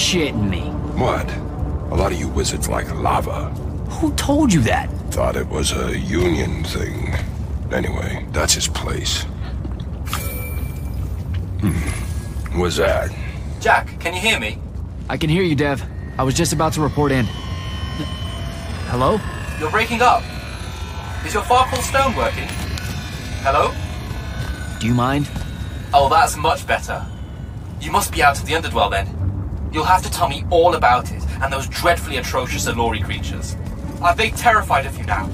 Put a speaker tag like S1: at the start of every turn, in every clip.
S1: shitting me.
S2: What? A lot of you wizards like lava.
S1: Who told you that?
S2: Thought it was a union thing. Anyway, that's his place. What's that?
S3: Jack, can you hear me?
S1: I can hear you, Dev. I was just about to report in. Hello?
S3: You're breaking up. Is your Farkle stone working? Hello?
S1: Do you mind?
S3: Oh, that's much better. You must be out of the Underdwell then. You'll have to tell me all about it, and those dreadfully atrocious Allori creatures. Are they terrified of you now?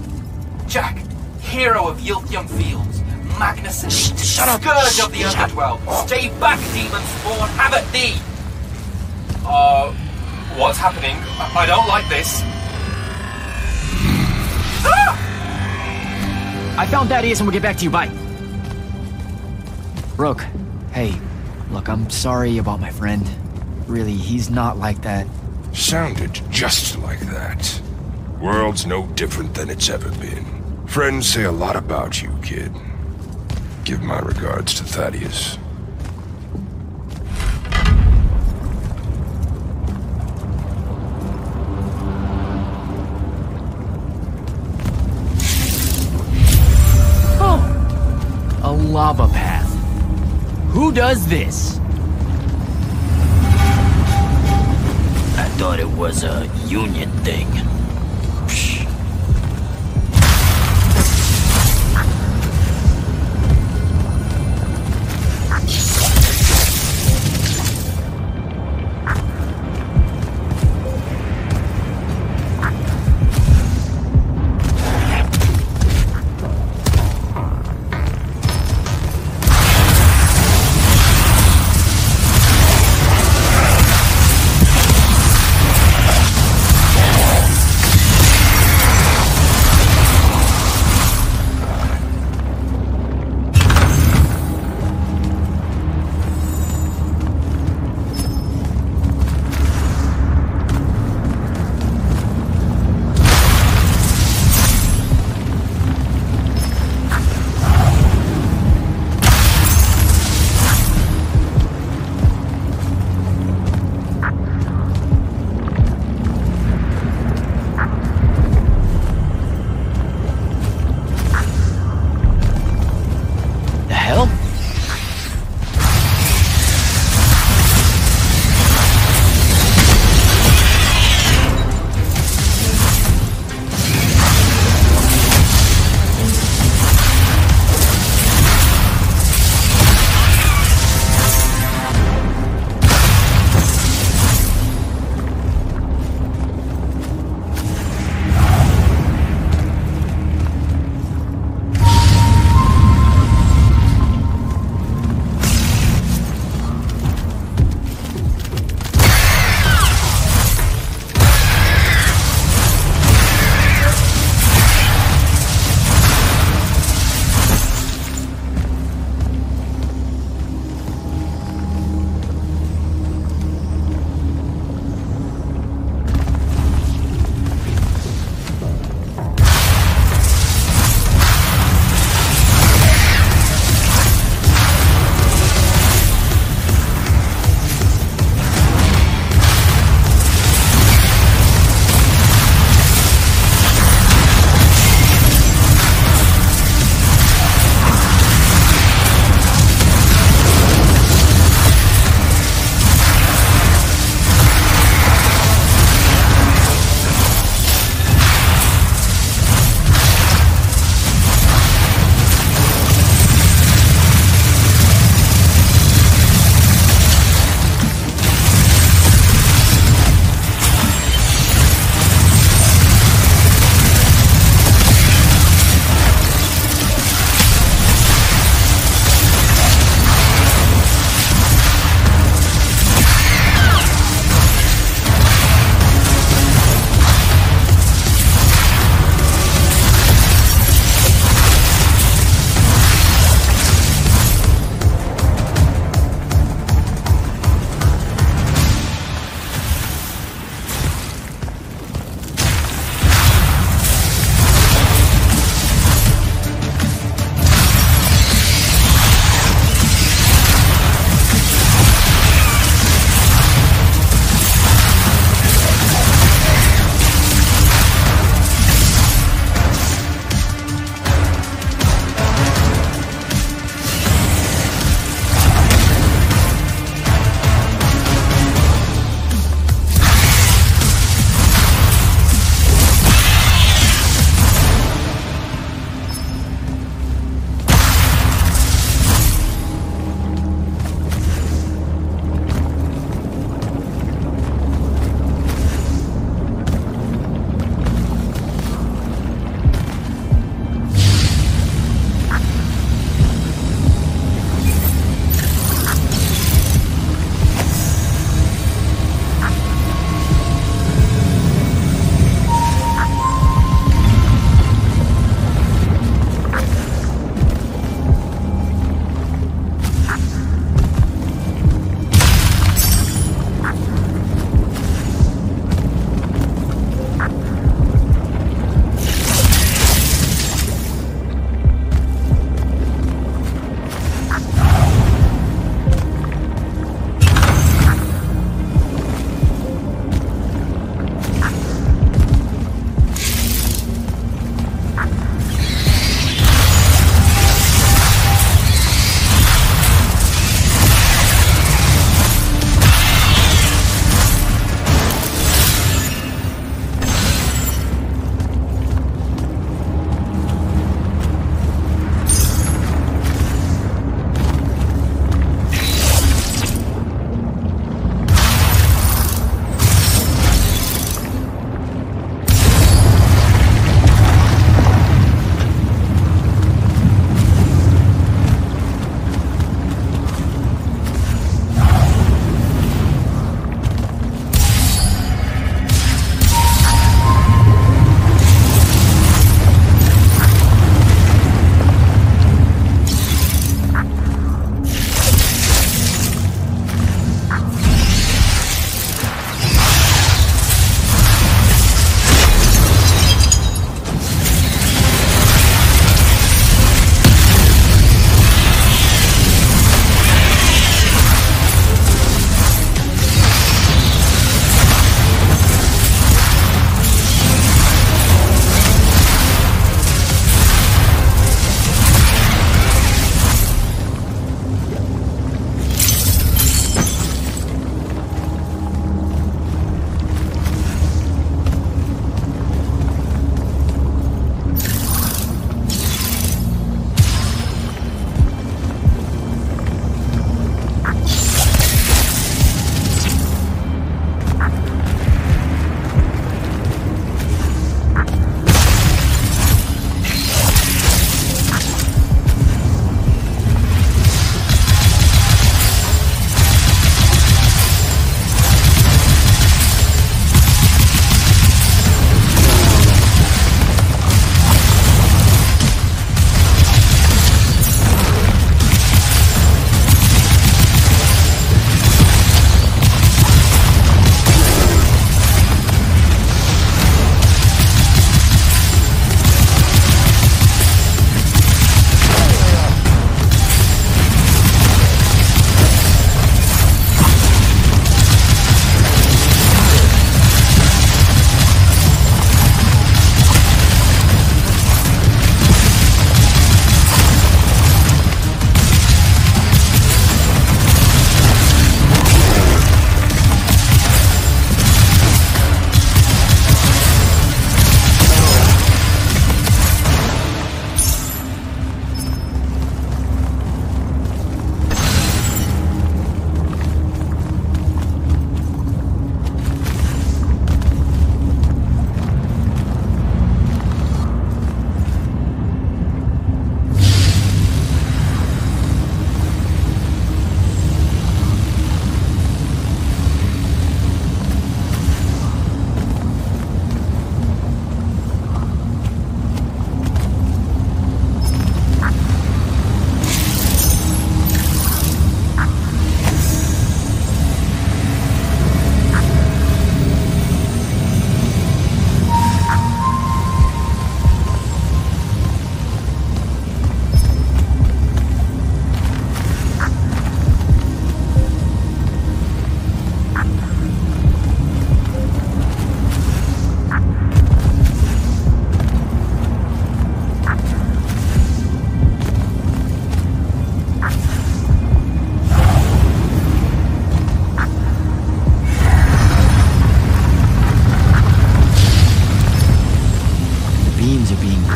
S3: Jack, hero of Yilthium Fields, magnificent,
S1: Shut up!
S3: scourge of the Underdwell, stay back, demon spawn, have at thee! What's happening? I don't like this. Ah!
S1: I found Thaddeus and we'll get back to you, bye. Brooke, hey, look, I'm sorry about my friend. Really, he's not like that.
S2: Sounded just like that. World's no different than it's ever been. Friends say a lot about you, kid. Give my regards to Thaddeus.
S1: Oh! A lava path. Who does this?
S4: I thought it was a union thing. Psh.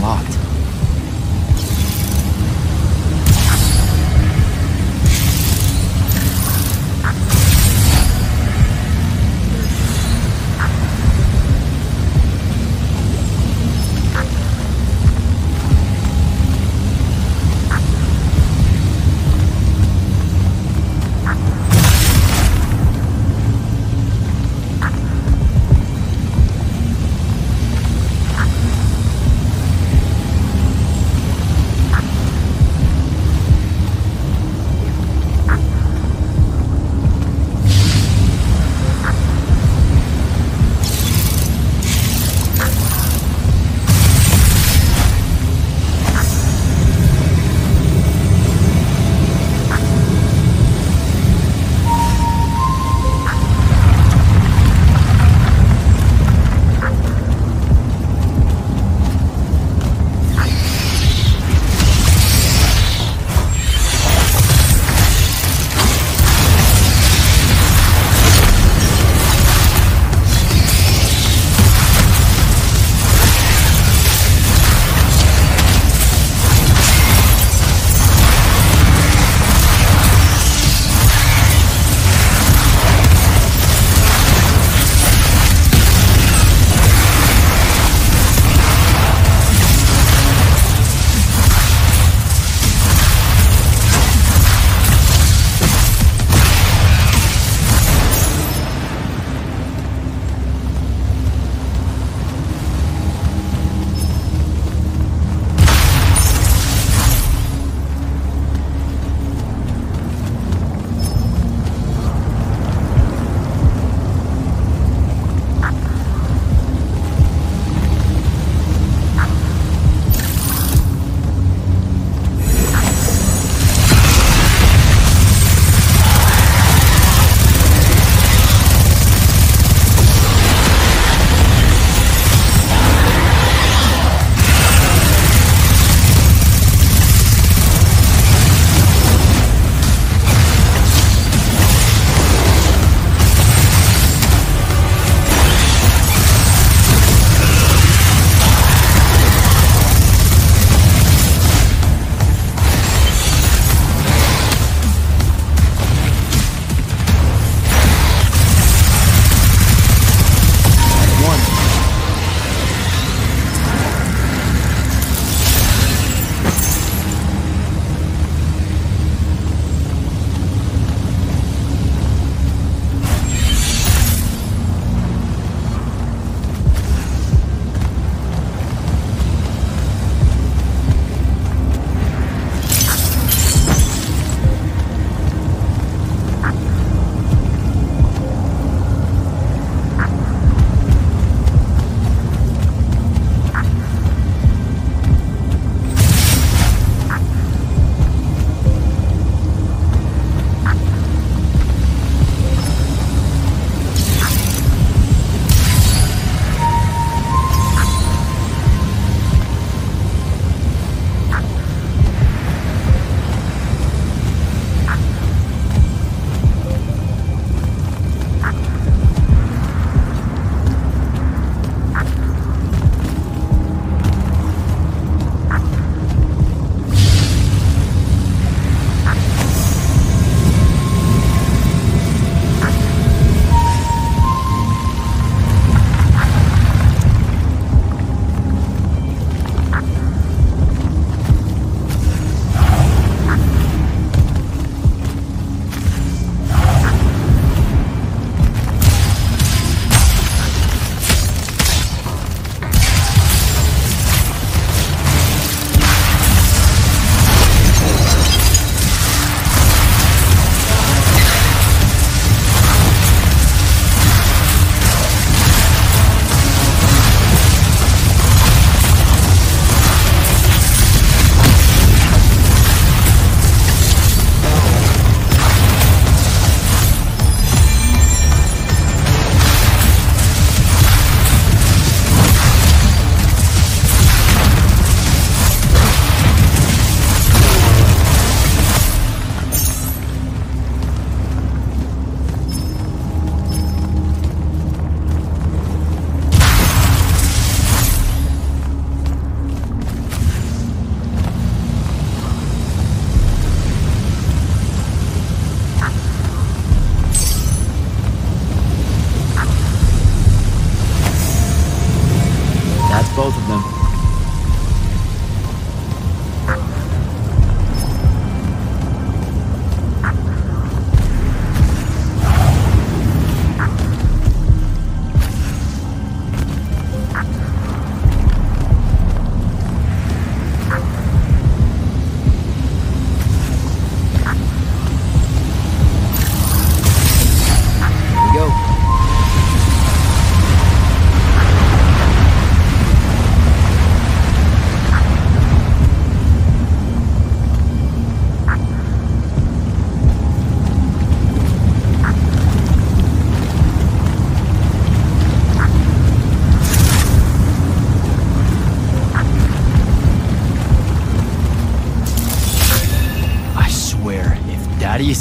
S1: unlocked.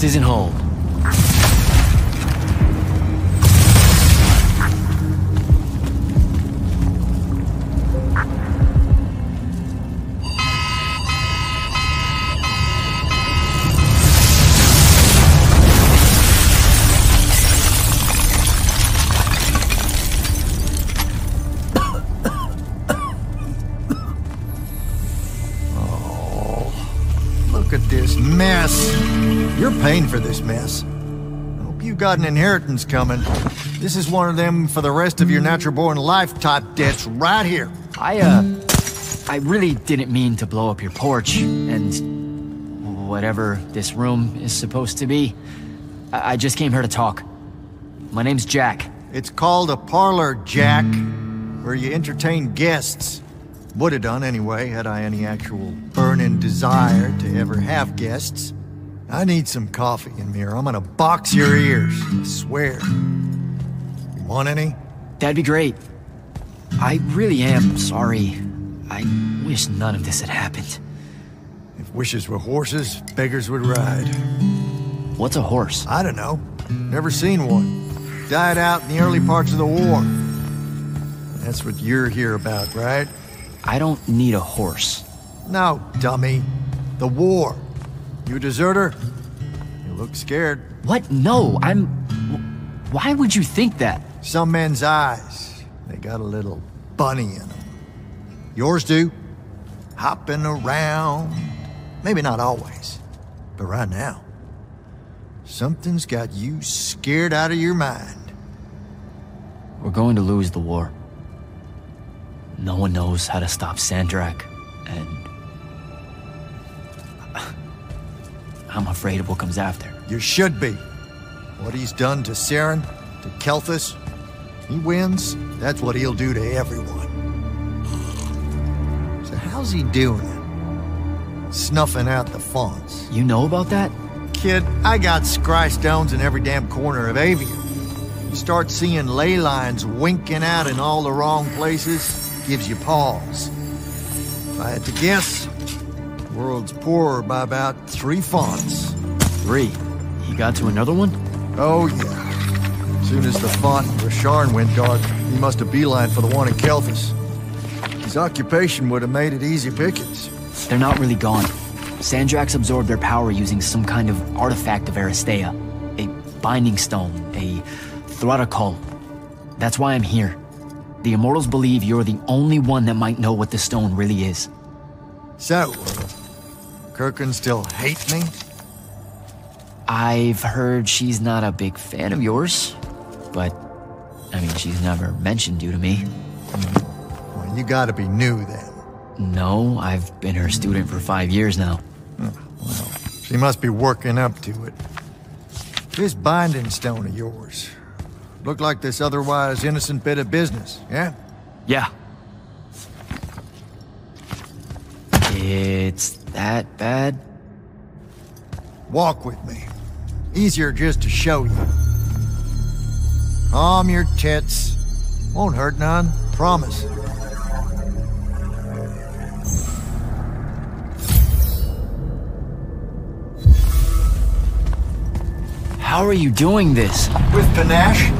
S1: This isn't home.
S5: This mess. You're paying for this mess. I hope you got an inheritance coming. This is one of them for the rest of your natural-born life type debts right here.
S1: I really didn't mean to blow up your porch, and whatever this room is supposed to be. I just came here to talk. My name's Jack.
S5: It's called a parlor, Jack, where you entertain guests. Would have done anyway, had I any actual burning desire to ever have guests. I need some coffee in here. I'm gonna box your ears, I swear. You want any?
S1: That'd be great. I really am sorry. I wish none of this had happened.
S5: If wishes were horses, beggars would ride.
S1: What's a horse?
S5: I don't know. Never seen one. Died out in the early parts of the war. That's what you're here about, right?
S1: I don't need a horse.
S5: No, dummy. The war. You a deserter? You look scared.
S1: What? No, I'm... Why would you think that?
S5: Some men's eyes, they got a little bunny in them. Yours do. Hopping around. Maybe not always, but right now. Something's got you scared out of your mind.
S1: We're going to lose the war. No one knows how to stop Sandrak, and... I'm afraid of what comes after.
S5: You should be. What he's done to Saren, to Kelthus, he wins, that's what he'll do to everyone. So how's he doing it? Snuffing out the fonts.
S1: You know about that?
S5: Kid, I got scry stones in every damn corner of Aveum. You start seeing ley lines winking out in all the wrong places, gives you pause. If I had to guess, the world's poorer by about 3 fonts.
S1: 3? He got to another one?
S5: Oh, yeah. As soon as the font in Rasharn went dark, he must have beelined for the one in Kelthus. His occupation would have made it easy pickings.
S1: They're not really gone. Sandrak's absorbed their power using some kind of artifact of Aristea. A binding stone, a Throttacull. That's why I'm here. The Immortals believe you're the only one that might know what the stone really is.
S5: So, Kirkin still hate me?
S1: I've heard she's not a big fan of yours, but, I mean, she's never mentioned you to me.
S5: Well, you gotta be new then.
S1: No, I've been her student for 5 years now.
S5: Well, she must be working up to it. This binding stone of yours, look like this otherwise innocent bit of business, yeah?
S1: Yeah. It's that bad?
S5: Walk with me. Easier just to show you. Calm your tits. Won't hurt none, promise.
S1: How are you doing this?
S5: With panache,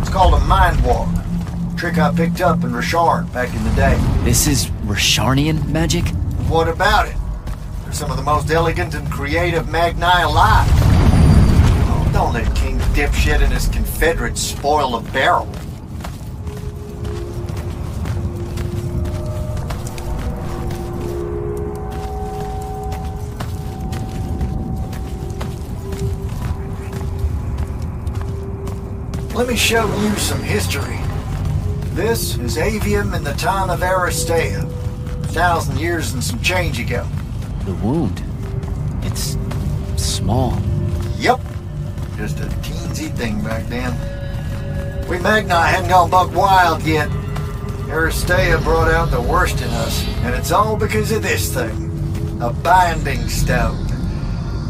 S5: it's called a mind walk. Trick I picked up in Rasharn back in the day.
S1: This is Rasharnian magic?
S5: What about it? They're some of the most elegant and creative Magni alive. Oh, don't let King Dipshit and his Confederates spoil the barrel. Let me show you some history. This is Aveum in the time of Aristea. 1,000 years and some change ago.
S1: The wound. It's small.
S5: Yep. Just a teensy thing back then. We Magni hadn't gone buck wild yet. Aristea brought out the worst in us, and it's all because of this thing. A binding stone.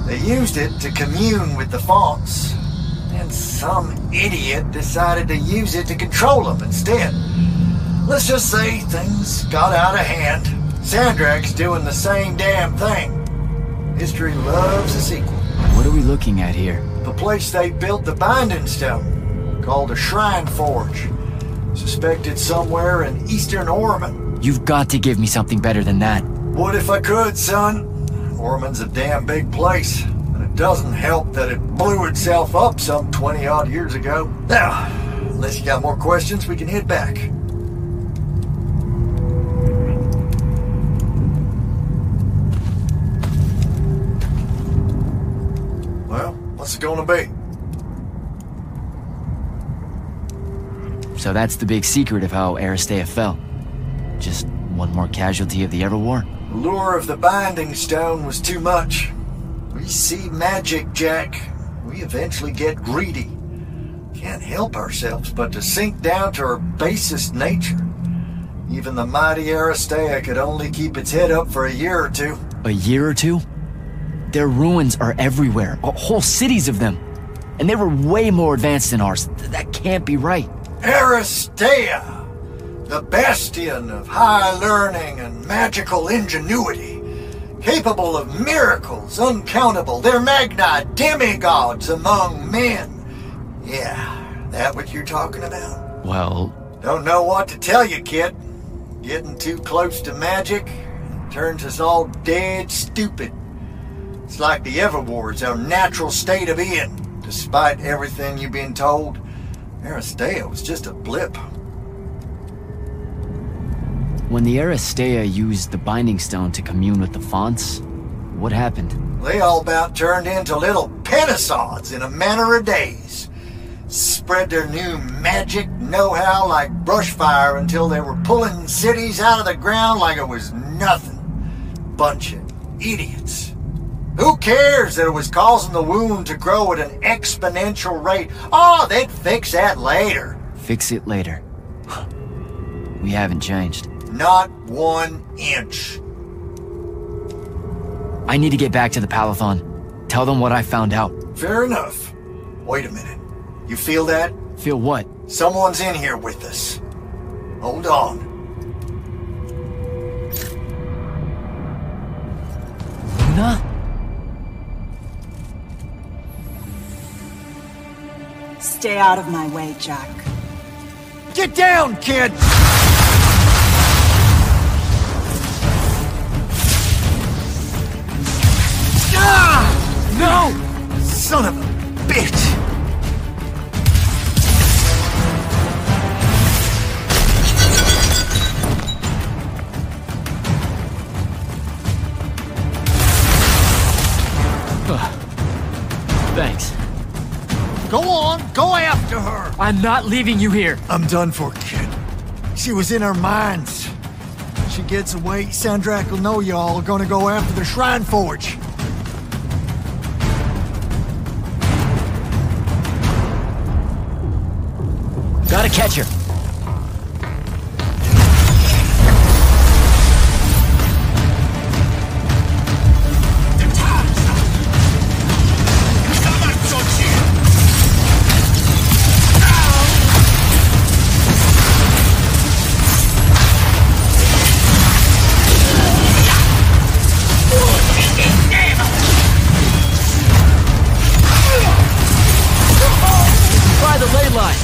S5: They used it to commune with the fonts. And some idiot decided to use it to control them instead. Let's just say things got out of hand. Sandrak's doing the same damn thing. History loves a sequel.
S1: What are we looking at here?
S5: The place they built the binding stone, called a shrine forge. Suspected somewhere in eastern Orman.
S1: You've got to give me something better than that.
S5: What if I could, son? Orman's a damn big place, and it doesn't help that it blew itself up some 20-odd years ago. Now, unless you got more questions, we can head back. Well, what's it gonna be?
S1: So that's the big secret of how Aristea fell. Just one more casualty of the Everwar?
S5: The lure of the binding stone was too much. We see magic, Jack. We eventually get greedy. Can't help ourselves but to sink down to our basest nature. Even the mighty Aristea could only keep its head up for a year or two.
S1: A year or two? Their ruins are everywhere, whole cities of them. And they were way more advanced than ours. That can't be right.
S5: Aristea, the bastion of high learning and magical ingenuity, capable of miracles uncountable. They're magni demigods among men. Yeah, that what you're talking about?
S1: Well...
S5: Don't know what to tell you, kid. Getting too close to magic turns us all dead stupid. It's like the Everwar's our natural state of being. Despite everything you've been told, Aristea was just a blip.
S1: When the Aristea used the Binding Stone to commune with the Fonts, what happened?
S5: They all about turned into little penasauds in a matter of days. Spread their new magic know-how like brushfire until they were pulling cities out of the ground like it was nothing. Bunch of idiots. Who cares that it was causing the wound to grow at an exponential rate? Oh, they'd fix that later.
S1: Fix it later. We haven't changed.
S5: Not 1 inch.
S1: I need to get back to the Palathon. Tell them what I found out.
S5: Fair enough. Wait a minute. You feel that?
S1: Feel what?
S5: Someone's in here with us. Hold on.
S1: Luna?
S6: Stay out of my way, Jack.
S5: Get down, kid! Ah! No! Son of a bitch!
S1: Thanks.
S5: Go on, go after her!
S1: I'm not leaving you here.
S5: I'm done for, kid. She was in our minds. She gets away, Sandrak will know y'all are gonna go after the Shrine Forge.
S1: Gotta catch her. By the ley line.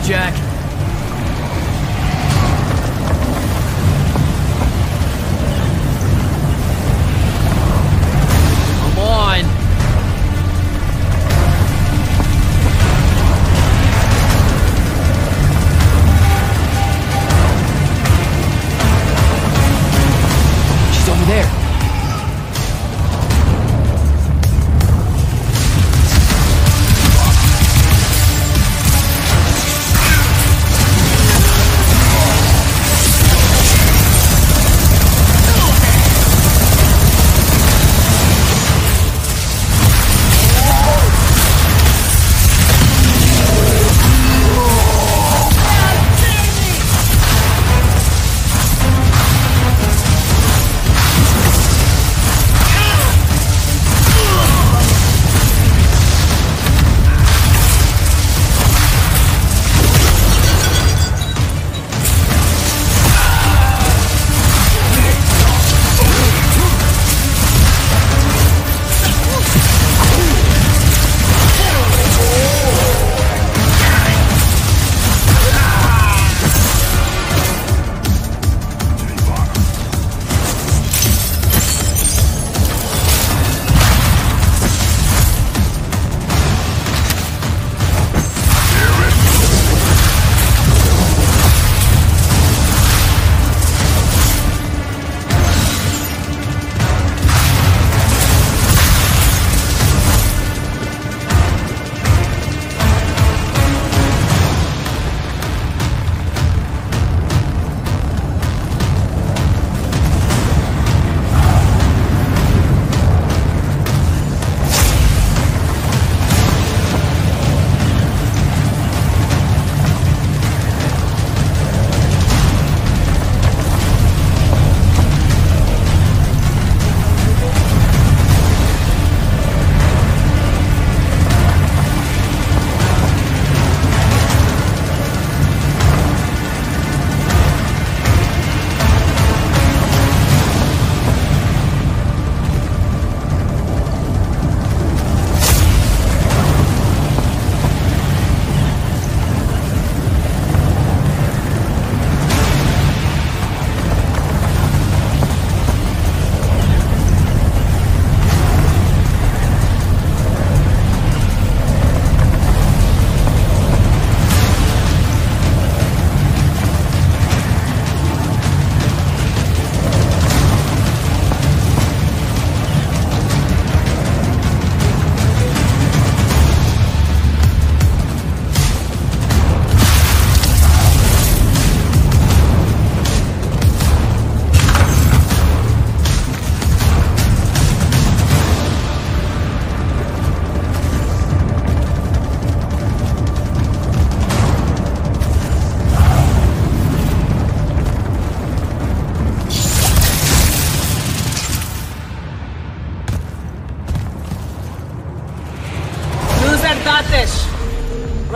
S1: Jack.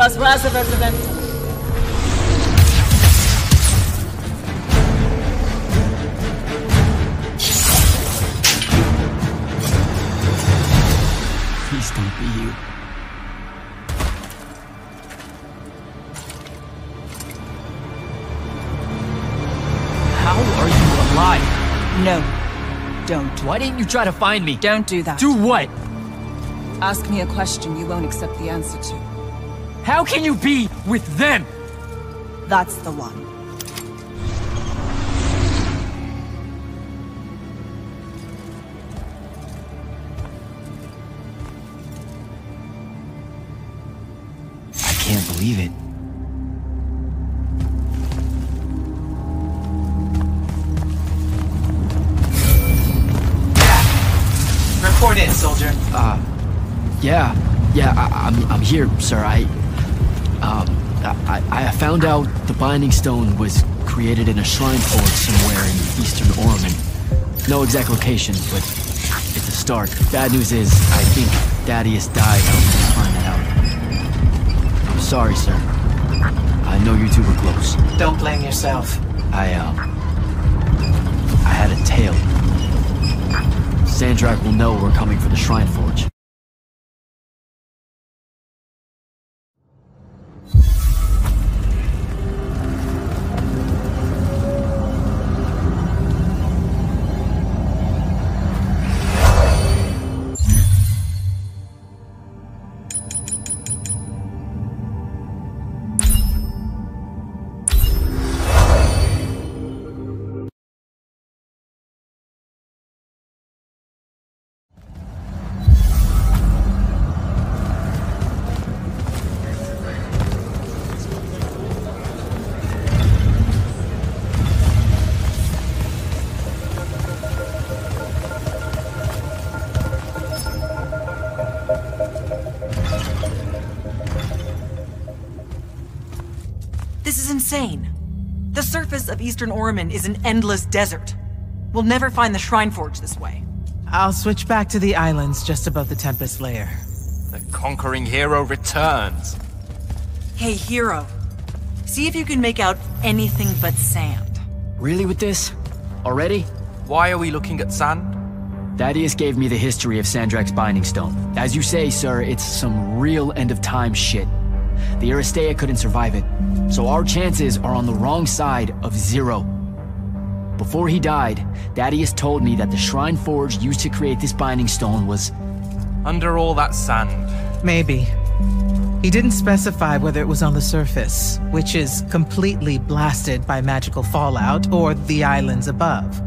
S1: Please don't be you. How are you alive?
S6: No, don't.
S1: Why didn't you try to find me?
S6: Don't do that.
S1: Do what?
S6: Ask me a question you won't accept the answer to.
S1: How can you be with them?
S6: That's the one.
S1: I can't believe it.
S7: Report in, soldier.
S1: I'm here, sir. I found out the Binding Stone was created in a shrine forge somewhere in eastern Orman. No exact location, but it's a start. Bad news is, I think Thaddeus died helping us find that out. I'm sorry, sir. I know you two were close.
S7: Don't blame yourself.
S1: I had a tale. Sandrak will know we're coming for the shrine forge.
S8: This is insane. The surface of Eastern Orman is an endless desert. We'll never find the Shrine Forge this way.
S7: I'll switch back to the islands just above the Tempest Lair.
S3: The conquering hero returns.
S8: Hey, hero. See if you can make out anything but sand.
S1: Really with this? Already?
S3: Why are we looking at sand?
S1: Thaddeus gave me the history of Sandrak's Binding Stone. As you say, sir, it's some real end-of-time shit. The Aristea couldn't survive it, so our chances are on the wrong side of 0. Before he died, Thaddeus told me that the Shrine Forge used to create this Binding Stone was...
S3: Under all that sand.
S7: Maybe. He didn't specify whether it was on the surface, which is completely blasted by magical fallout, or the islands above,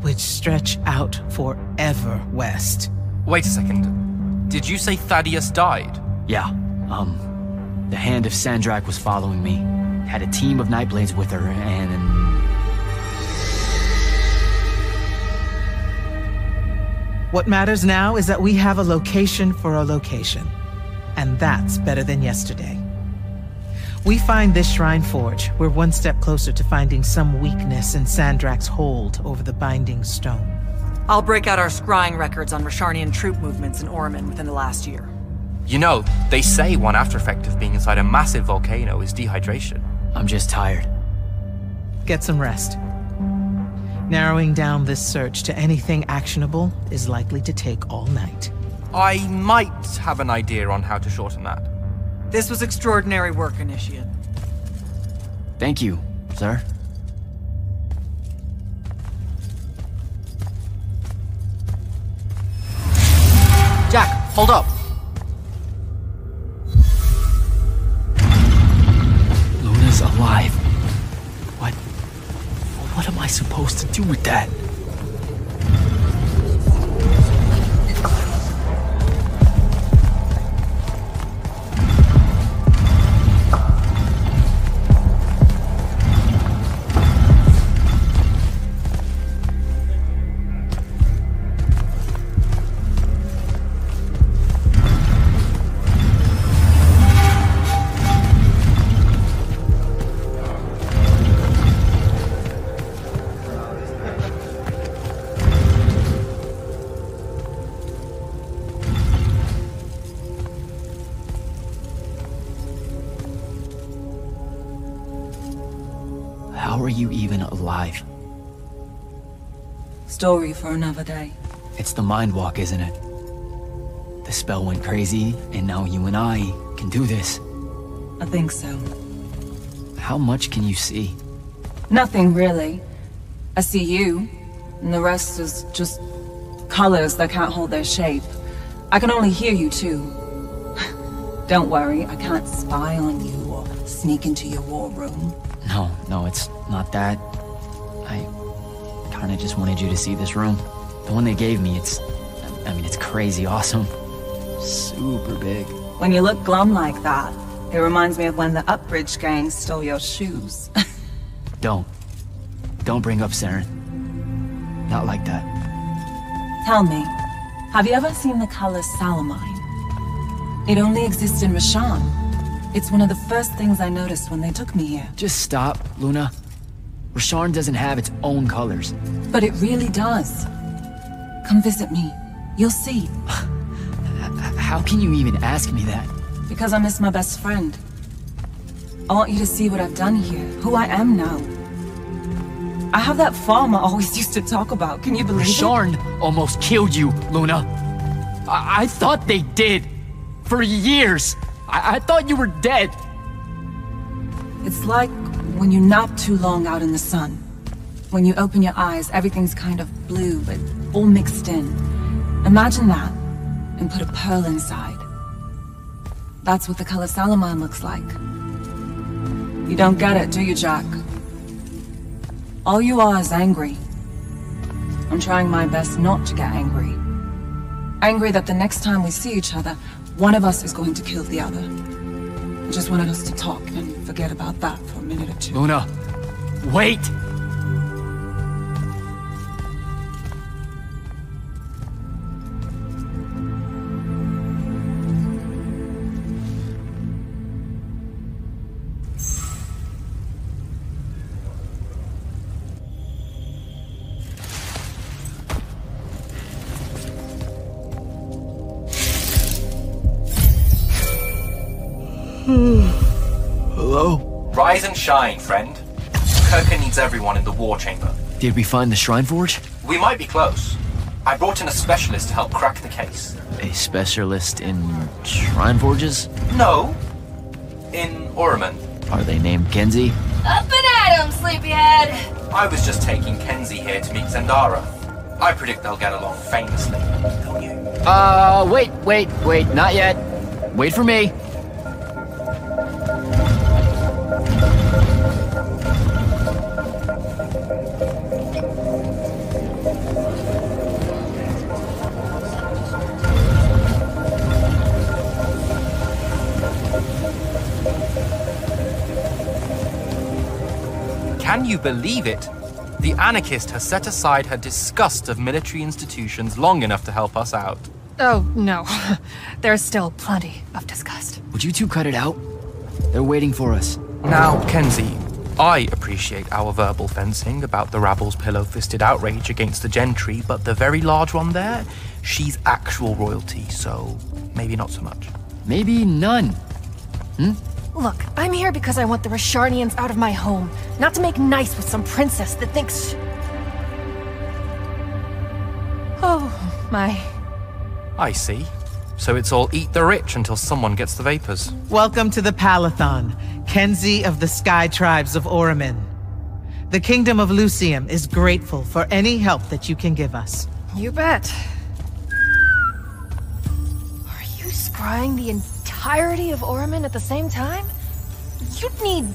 S7: which stretch out forever west.
S3: Wait a second. Did you say Thaddeus died?
S1: Yeah, the Hand of Sandrak was following me. Had a team of Nightblades with her, and...
S7: What matters now is that we have a location for a location. And that's better than yesterday. We find this Shrine Forge, we're one step closer to finding some weakness in Sandrak's hold over the Binding Stone.
S8: I'll break out our scrying records on Rasharnian troop movements in Orman within the last year.
S3: You know, they say one after effect of being inside a massive volcano is dehydration.
S1: I'm just tired.
S7: Get some rest. Narrowing down this search to anything actionable is likely to take all night.
S3: I might have an idea on how to shorten that.
S8: This was extraordinary work, Initiate.
S1: Thank you, sir.
S3: Jack, hold up.
S1: Luna's alive. What am I supposed to do with that? you even alive?
S6: Story for another day.
S1: It's the mind walk, isn't it? The spell went crazy, and now you and I can do this.
S6: I think so.
S1: How much can you see?
S6: Nothing really. I see you, and the rest is just colors that can't hold their shape. I can only hear you too. Don't worry, I can't spy on you or sneak into your war room.
S1: No, it's not that. I kinda just wanted you to see this room. The one they gave me, it's crazy awesome. Super big.
S6: When you look glum like that, it reminds me of when the Upbridge gang stole your shoes.
S1: Don't bring up Saren. Not like that.
S6: Tell me, have you ever seen the color Salamine? It only exists in Rashan. It's one of the first things I noticed when they took me here.
S1: Just stop, Luna. Rasharn doesn't have its own colors.
S6: But it really does. Come visit me. You'll see.
S1: How can you even ask me that?
S6: Because I miss my best friend. I want you to see what I've done here, who I am now. I have that farm I always used to talk about. Can you believe it?
S1: Rasharn almost killed you, Luna. I thought they did. For years. I thought you were dead.
S6: It's like when you nap too long out in the sun. When you open your eyes, everything's kind of blue, but all mixed in. Imagine that, and put a pearl inside. That's what the color Salamine looks like. You don't get it, do you, Jack? All you are is angry. I'm trying my best not to get angry. Angry that the next time we see each other, one of us is going to kill the other. I just wanted us to talk and forget about that for a minute or two.
S1: Luna, wait! Hello?
S3: Rise and shine, friend. Kirka needs everyone in the war chamber.
S1: Did we find the Shrine Forge?
S3: We might be close. I brought in a specialist to help crack the case.
S1: A specialist in Shrine Forges?
S3: No. In Orman.
S1: Are they named Kenzie?
S9: Up and at 'em, sleepyhead!
S3: I was just taking Kenzie here to meet Zendara. I predict they'll get along famously, don't you?
S1: Wait, not yet. Wait for me.
S3: Can you believe it? The anarchist has set aside her disgust of military institutions long enough to help us out.
S9: Oh, no. There's still plenty of disgust.
S1: Would you two cut it out? They're waiting for us.
S3: Now, Kenzie, I appreciate our verbal fencing about the rabble's pillow-fisted outrage against the gentry, but the very large one there, she's actual royalty, so maybe not so much.
S1: Maybe none.
S9: Look, I'm here because I want the Rasharnians out of my home, not to make nice with some princess that thinks... Oh, my...
S3: I see. So it's all eat the rich until someone gets the vapors.
S7: Welcome to the Palathon, Kenzie of the Sky Tribes of Oramin. The Kingdom of Lucium is grateful for any help that you can give us.
S9: You bet. Are you scrying the entirety of Oramin at the same time? You'd need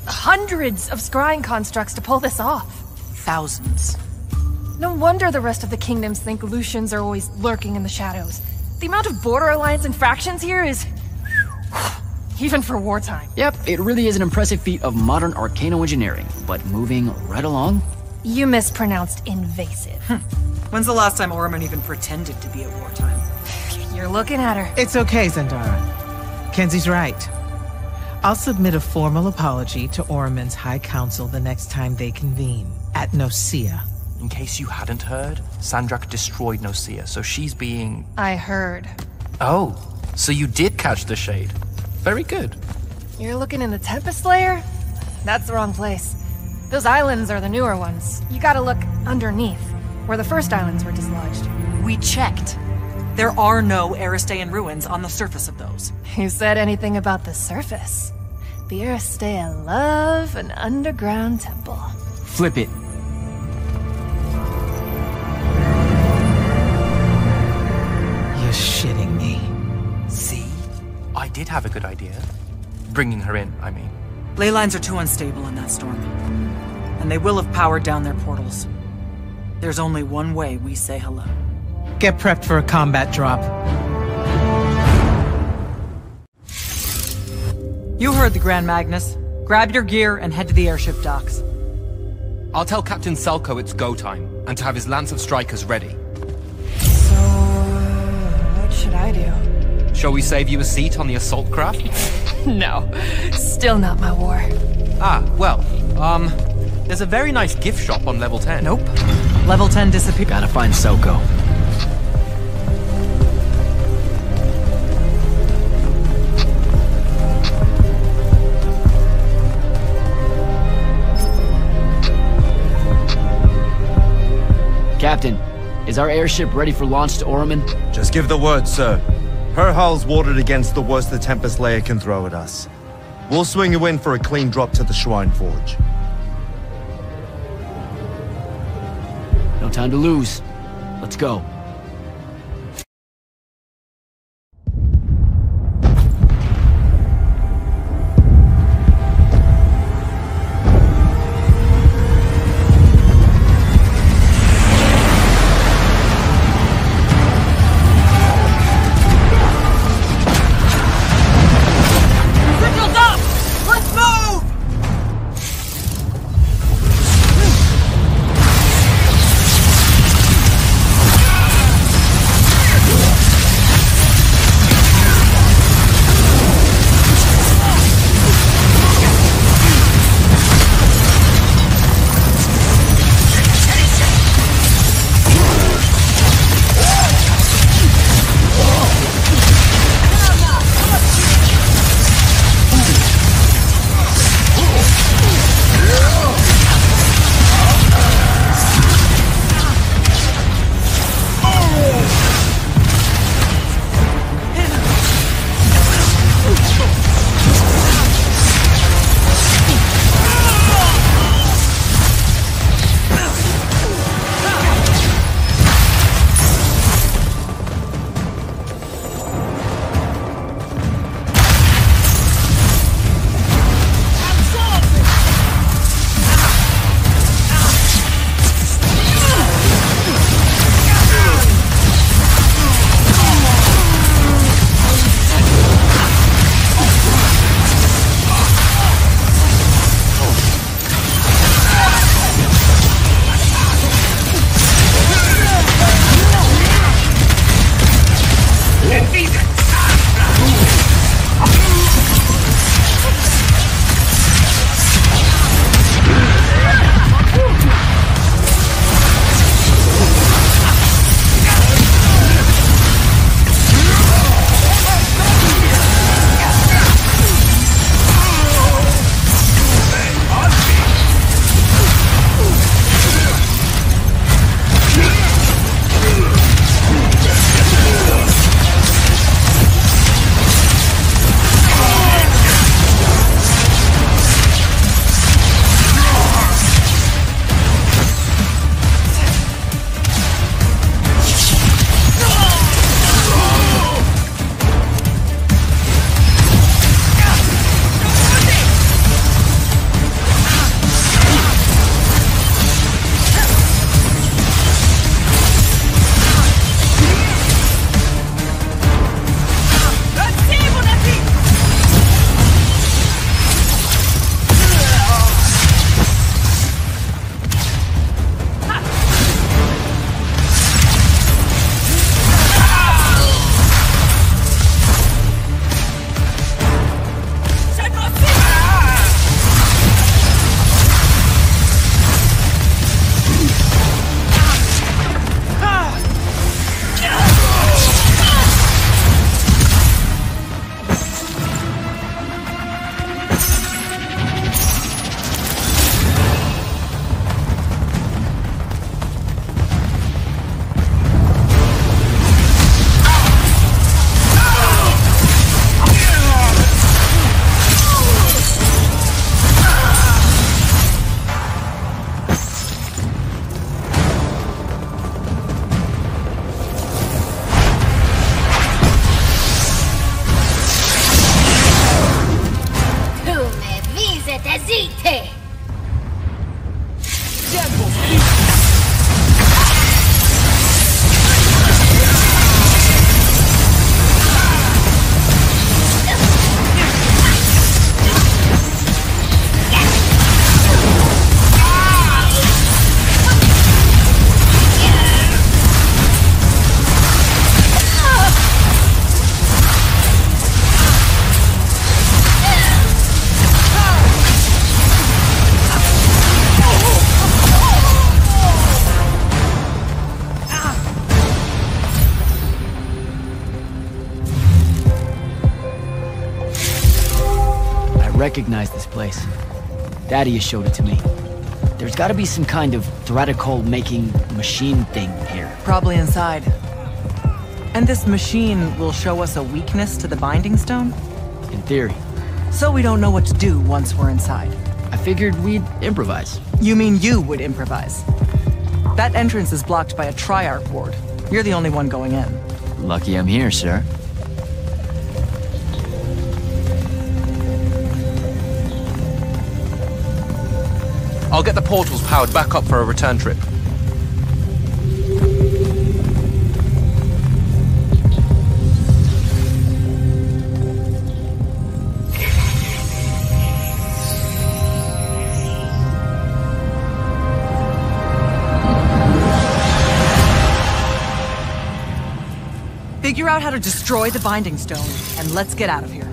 S9: hundreds of scrying constructs to pull this off.
S8: Thousands.
S9: No wonder the rest of the kingdoms think Lucians are always lurking in the shadows. The amount of border alliance and factions here is... even for wartime.
S1: Yep, it really is an impressive feat of modern arcano engineering, but moving right along.
S9: You mispronounced invasive.
S8: When's the last time Orman even pretended to be at wartime?
S9: You're looking at her.
S7: It's okay, Zendara. Kenzie's right. I'll submit a formal apology to Oramin's High Council the next time they convene, at Nosea.
S3: In case you hadn't heard, Sandrak destroyed Nosea, so she's being...
S9: I heard.
S3: Oh, so you did catch the shade. Very good.
S9: You're looking in the Tempest layer? That's the wrong place. Those islands are the newer ones. You gotta look underneath, where the first islands were dislodged.
S8: We checked. There are no Aristean ruins on the surface of those.
S9: Who said anything about the surface? The Aristea love an underground temple.
S1: Flip it.
S7: You're shitting me.
S3: See? I did have a good idea. Bringing her in, I mean.
S8: Ley lines are too unstable in that storm. And they will have powered down their portals. There's only one way we say hello.
S7: Get prepped for a combat drop.
S8: You heard the Grand Magnus. Grab your gear and head to the airship docks.
S3: I'll tell Captain Selko it's go time, and to have his lance of strikers ready.
S9: So, what should I do?
S3: Shall we save you a seat on the assault craft?
S9: No, still not my war.
S3: Well, there's a very nice gift shop on level 10.
S8: Nope. Level 10 disappeared.
S1: Gotta find Selko. Captain, is our airship ready for launch to Orman?
S10: Just give the word, sir. Her hull's warded against the worst the Tempest Layer can throw at us. We'll swing you in for a clean drop to the Shrine Forge.
S1: No time to lose. Let's go. recognize this place. Thaddeus showed it to me. There's gotta be some kind of Threadicol-making machine thing here.
S8: Probably inside. And this machine will show us a weakness to the Binding Stone?
S1: In theory.
S8: So we don't know what to do once we're inside.
S1: I figured we'd improvise.
S8: You mean you would improvise? That entrance is blocked by a Triarch ward. You're the only one going in.
S1: Lucky I'm here, sir.
S3: I'll get the portals powered back up for a return trip.
S8: Figure out how to destroy the Binding Stone, and let's get out of here.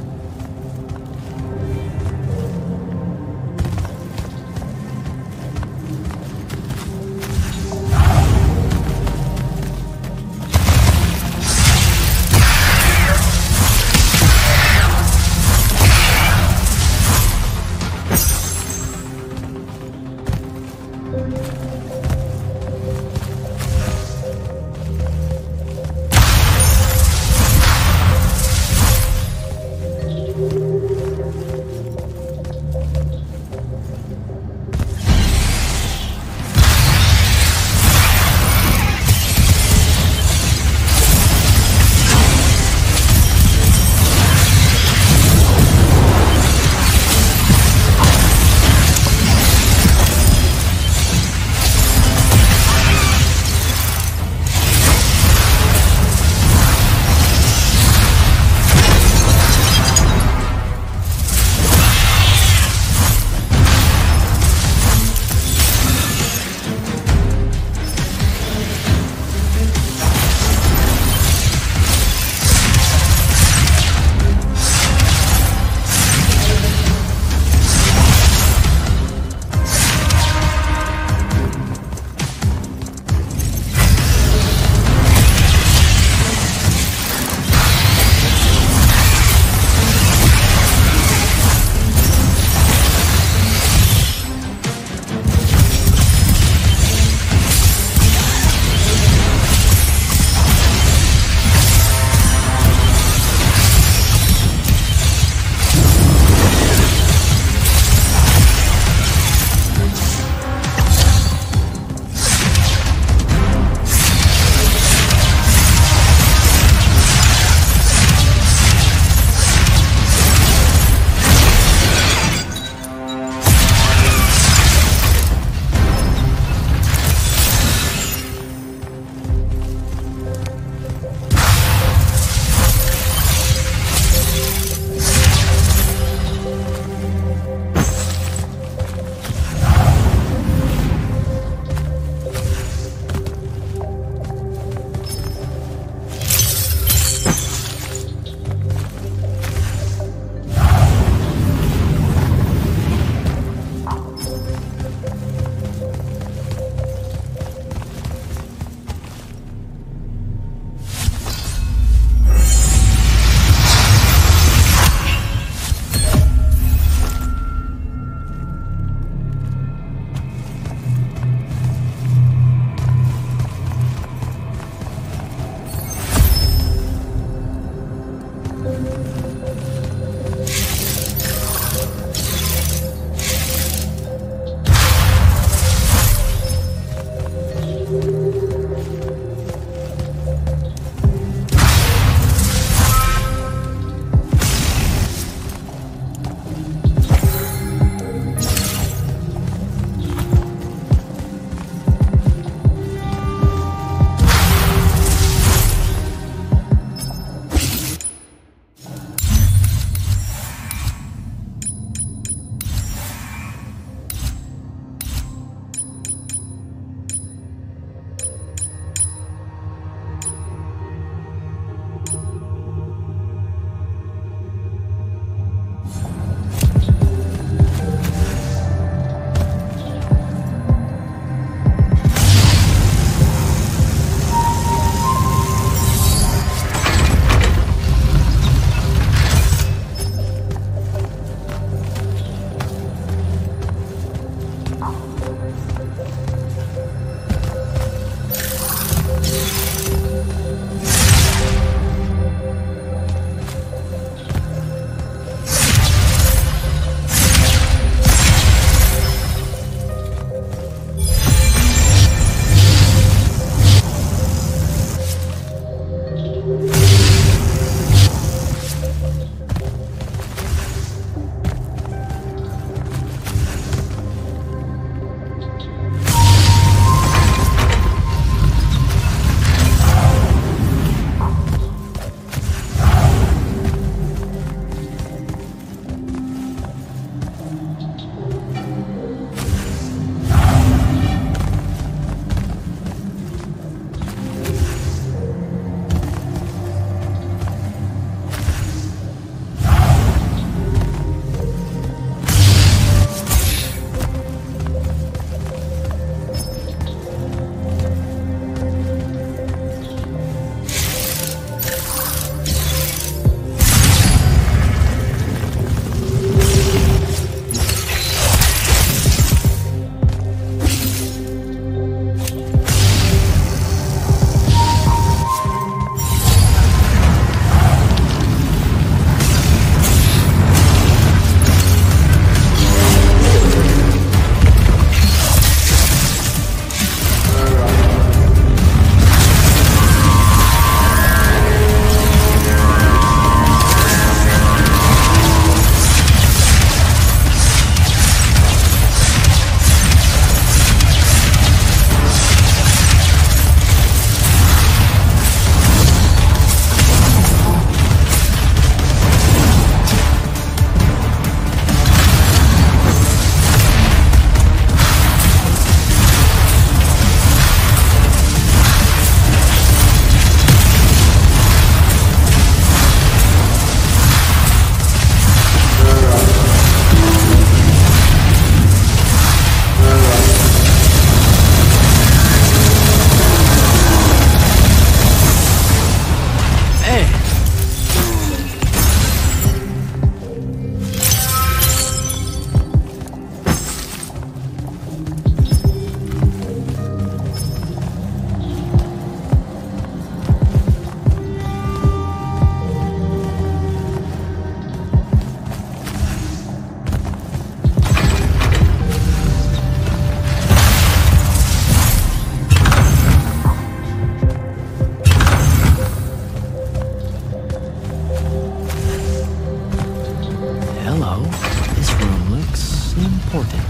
S1: important.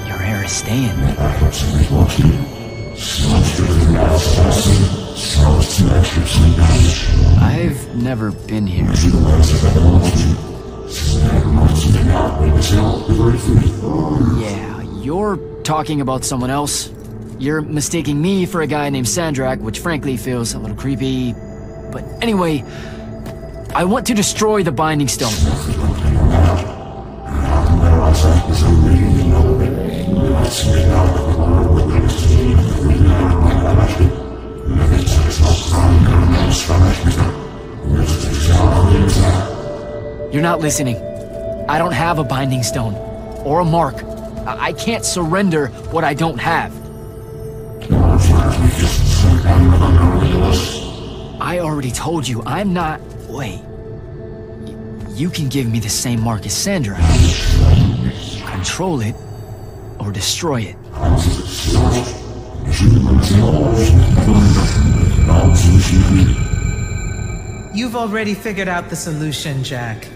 S1: Your hair is staying. I've never been here. Yeah, you're talking about someone else. You're mistaking me for a guy named Sandrak, which frankly feels a little creepy. But anyway, I want to destroy the Binding Stone. You're not listening. I don't have a Binding Stone. Or a mark. I can't surrender what I don't have. I already told you, I'm not... Wait. You can give me the same mark as Sandra. Control it, or destroy it.
S7: You've already figured out the solution, Jack.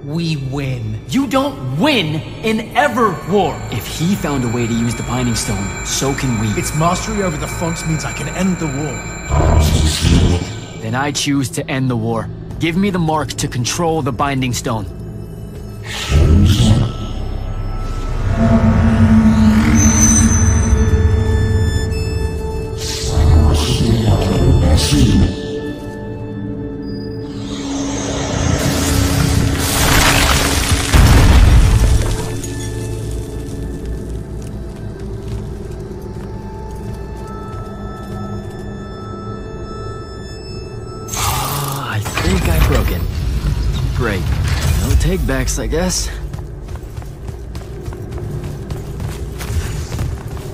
S7: We win.
S1: You don't win in ever war! If he found a way to use the Binding Stone, so can we.
S11: Its mastery over the fonts means I can end the war.
S1: Then I choose to end the war. Give me the mark to control the Binding Stone. I think I broke it. Great. No takebacks, I guess.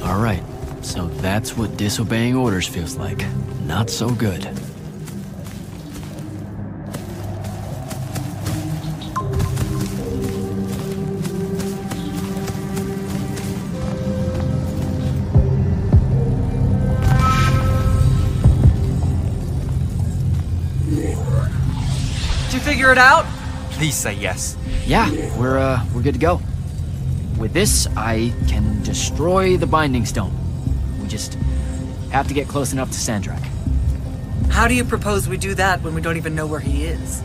S1: Alright, so that's what disobeying orders feels like. Not so good.
S8: Did you figure it out?
S3: Please say yes.
S1: Yeah, we're good to go. With this, I can destroy the Binding Stone. We just have to get close enough to Sandrak.
S8: How do you propose we do that when we don't even know where he is?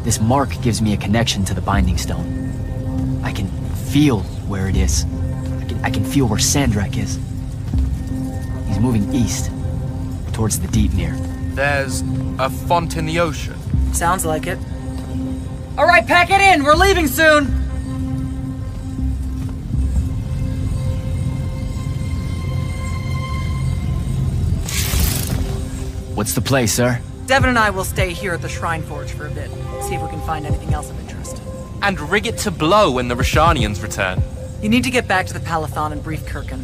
S1: This mark gives me a connection to the Binding Stone. I can feel where it is. I can feel where Sandrak is. He's moving east, towards the deep near.
S3: There's a font in the ocean.
S8: Sounds like it. All right, pack it in. We're leaving soon.
S1: What's the play, sir?
S8: Devin and I will stay here at the Shrine Forge for a bit. See if we can find anything else of interest.
S3: And rig it to blow when the Rashanians return.
S8: You need to get back to the Palathon and brief Kirkin.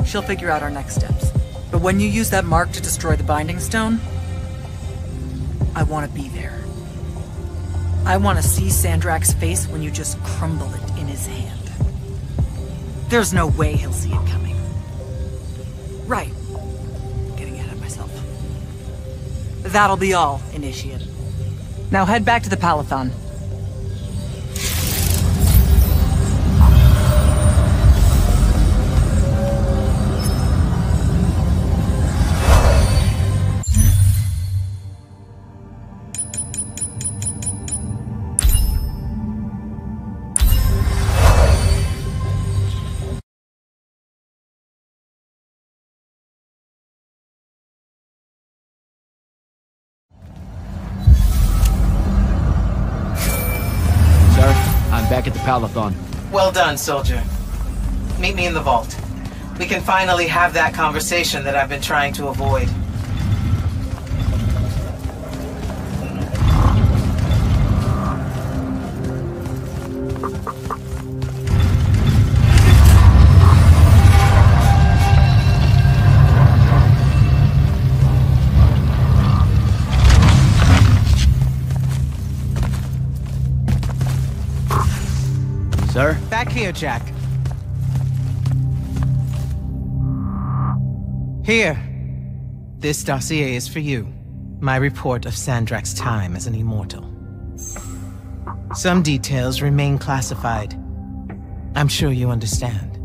S8: She'll figure out our next steps. But when you use that mark to destroy the Binding Stone, I want to be there. I want to see Sandrak's face when you just crumble it in his hand. There's no way he'll see it coming. Right. Getting ahead of myself. That'll be all, Initiate. Now head back to the Palathon.
S1: Back at the Palathon.
S7: Well done, soldier. Meet me in the vault. We can finally have that conversation that I've been trying to avoid. Here, Jack. Here. This dossier is for you. My report of Sandrak's time as an immortal. Some details remain classified. I'm sure you understand.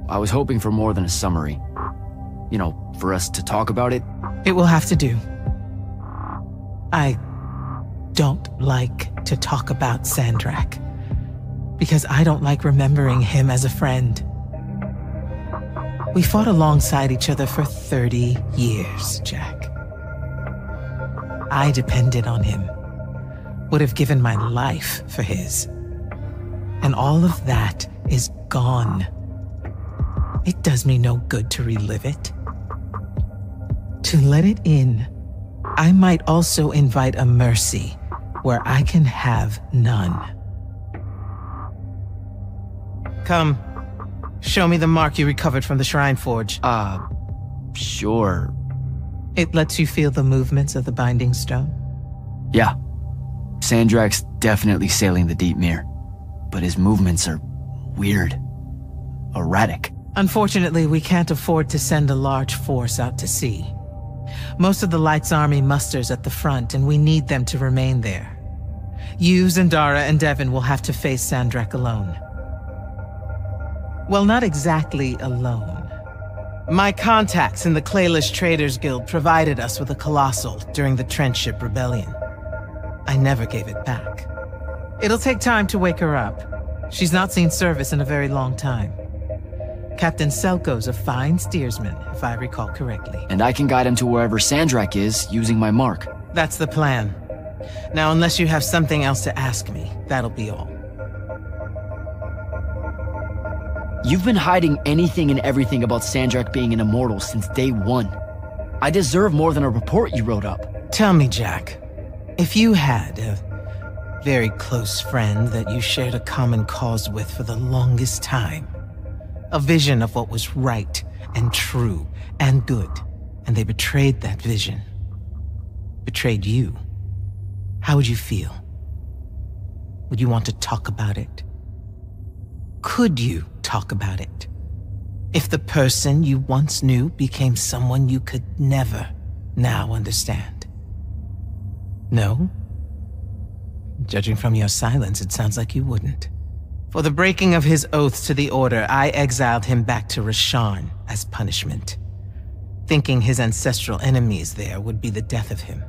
S1: I was hoping for more than a summary. You know, for us to talk about it.
S7: It will have to do. I don't like to talk about Sandrak, because I don't like remembering him as a friend. We fought alongside each other for 30 years, Jack. I depended on him, would have given my life for his. And all of that is gone. It does me no good to relive it. To let it in, I might also invite a mercy where I can have none. Come, show me the mark you recovered from the Shrine Forge.
S1: Sure.
S7: It lets you feel the movements of the Binding Stone?
S1: Yeah. Sandrak's definitely sailing the deep mere, but his movements are weird. Erratic.
S7: Unfortunately, we can't afford to send a large force out to sea. Most of the Light's army musters at the front, and we need them to remain there. You, Zendara, and Devon will have to face Sandrak alone. Well, not exactly alone. My contacts in the Clayless Traders Guild provided us with a Colossal during the Trenchship Rebellion. I never gave it back. It'll take time to wake her up. She's not seen service in a very long time. Captain Selko's a fine steersman, if I recall correctly.
S1: And I can guide him to wherever Sandrak is, using my mark.
S7: That's the plan. Now, unless you have something else to ask me, that'll be all.
S1: You've been hiding anything and everything about Sandrak being an immortal since day one. I deserve more than a report you wrote up.
S7: Tell me, Jack, if you had a very close friend that you shared a common cause with for the longest time, a vision of what was right and true and good, and they betrayed that vision, betrayed you, how would you feel? Would you want to talk about it? Could you talk about it? If the person you once knew became someone you could never now understand? No? Judging from your silence, it sounds like you wouldn't. For the breaking of his oaths to the Order, I exiled him back to Rasharn as punishment, thinking his ancestral enemies there would be the death of him.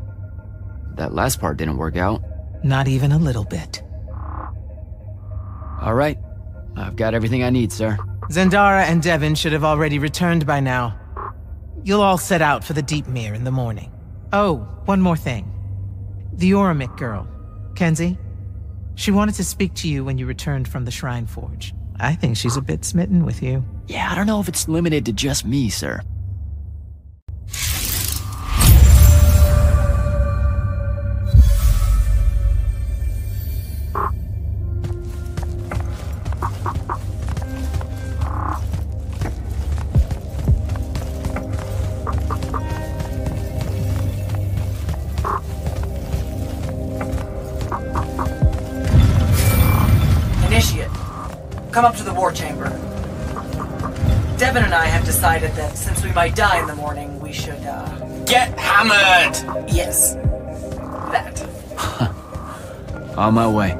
S1: That last part didn't work out.
S7: Not even a little bit.
S1: All right. I've got everything I need, sir.
S7: Zendara and Devon should have already returned by now. You'll all set out for the Deep Mere in the morning. Oh, one more thing. The Oromik girl, Kenzie. She wanted to speak to you when you returned from the Shrine Forge. I think she's a bit smitten with you.
S1: Yeah, I don't know if it's limited to just me, sir.
S8: Come up to the war chamber. Devon and I have decided that since we might die in the morning, we should,
S3: Get hammered!
S8: Yes. That.
S1: On my way.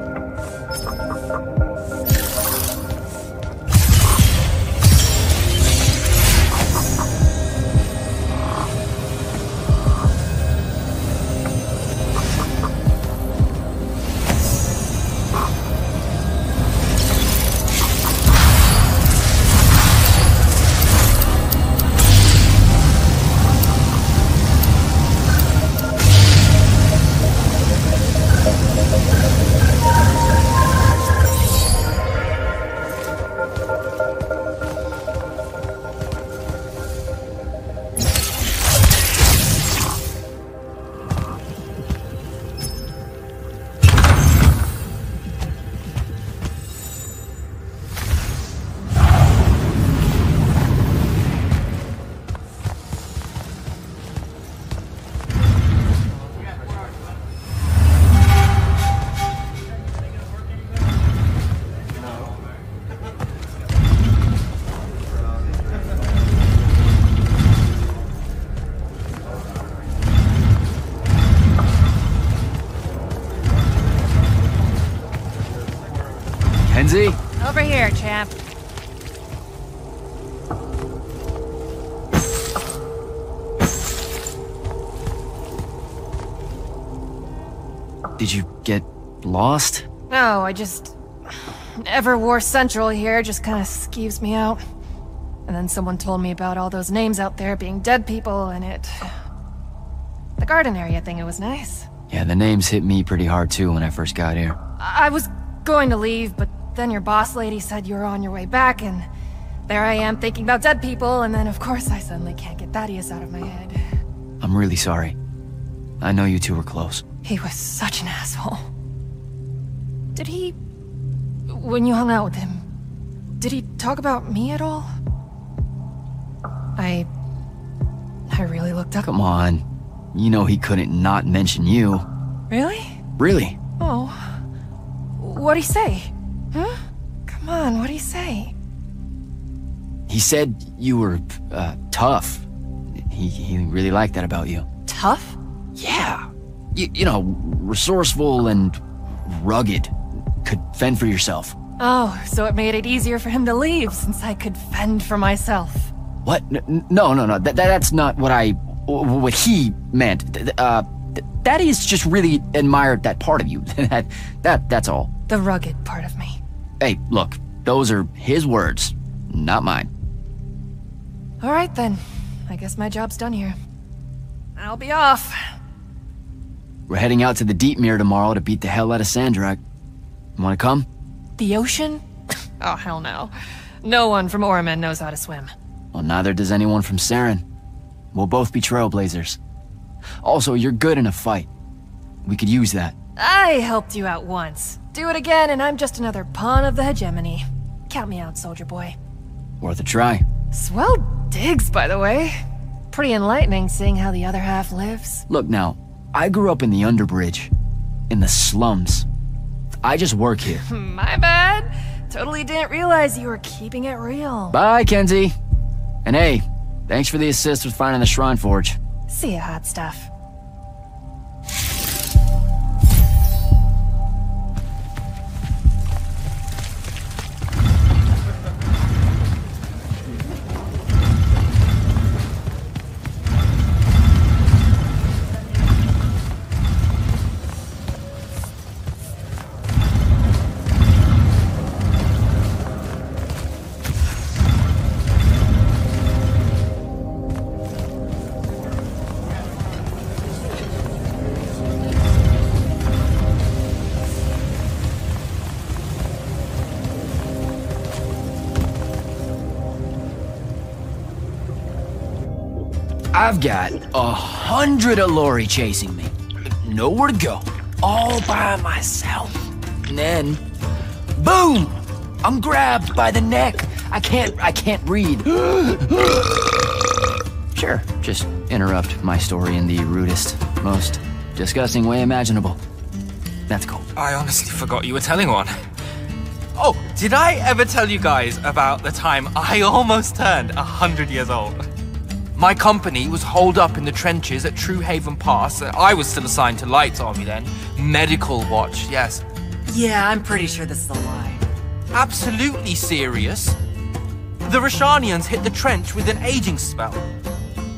S1: Did you get lost?
S9: No, I just... Everwar Central here just kind of skeeves me out. And then someone told me about all those names out there being dead people, and it... The garden area thing, it was nice.
S1: Yeah, the names hit me pretty hard too when I first got here.
S9: I was going to leave, but then your boss lady said you were on your way back, and there I am thinking about dead people, and then of course I suddenly can't get Thaddeus out of my head.
S1: I'm really sorry. I know you two were close.
S9: He was such an asshole. Did he... When you hung out with him, did he talk about me at all? I really looked up.
S1: Come on. You know he couldn't not mention you.
S9: Really?
S1: Really?
S9: Oh. What'd he say? Huh? Come on, what'd he say?
S1: He said you were, tough. He really liked that about you.
S9: Tough?
S1: Yeah. You know, resourceful and rugged. Could fend for yourself.
S9: Oh, so it made it easier for him to leave since I could fend for myself.
S1: What? No. That's not what he meant. Thaddeus just really admired that part of you. That's all.
S9: The rugged part of me.
S1: Hey, look, those are his words, not mine.
S9: All right then. I guess my job's done here. I'll be off.
S1: We're heading out to the Deep Mirror tomorrow to beat the hell out of Sandrak. Wanna come?
S9: The ocean? Oh, hell no. No one from Oramen knows how to swim.
S1: Well, neither does anyone from Saren. We'll both be trailblazers. Also, you're good in a fight. We could use that.
S9: I helped you out once. Do it again and I'm just another pawn of the hegemony. Count me out, soldier boy.
S1: Worth a try.
S9: Swell digs, by the way. Pretty enlightening seeing how the other half lives.
S1: Look now, I grew up in the Underbridge. In the slums. I just work here.
S9: My bad. Totally didn't realize you were keeping it real.
S1: Bye, Kenzie. And hey, thanks for the assist with finding the Shrine Forge.
S9: See ya, hot stuff.
S1: I've got 100 Alori chasing me. Nowhere to go. All by myself. And then, boom! I'm grabbed by the neck. I can't breathe. Sure, just interrupt my story in the rudest, most disgusting way imaginable. That's cool.
S3: I honestly forgot you were telling one. Oh, did I ever tell you guys about the time I almost turned 100 years old? My company was holed up in the trenches at True Haven Pass. I was still assigned to Lights Army then. Medical watch, yes.
S8: Yeah, I'm pretty sure this is a lie.
S3: Absolutely serious. The Rashanians hit the trench with an aging spell.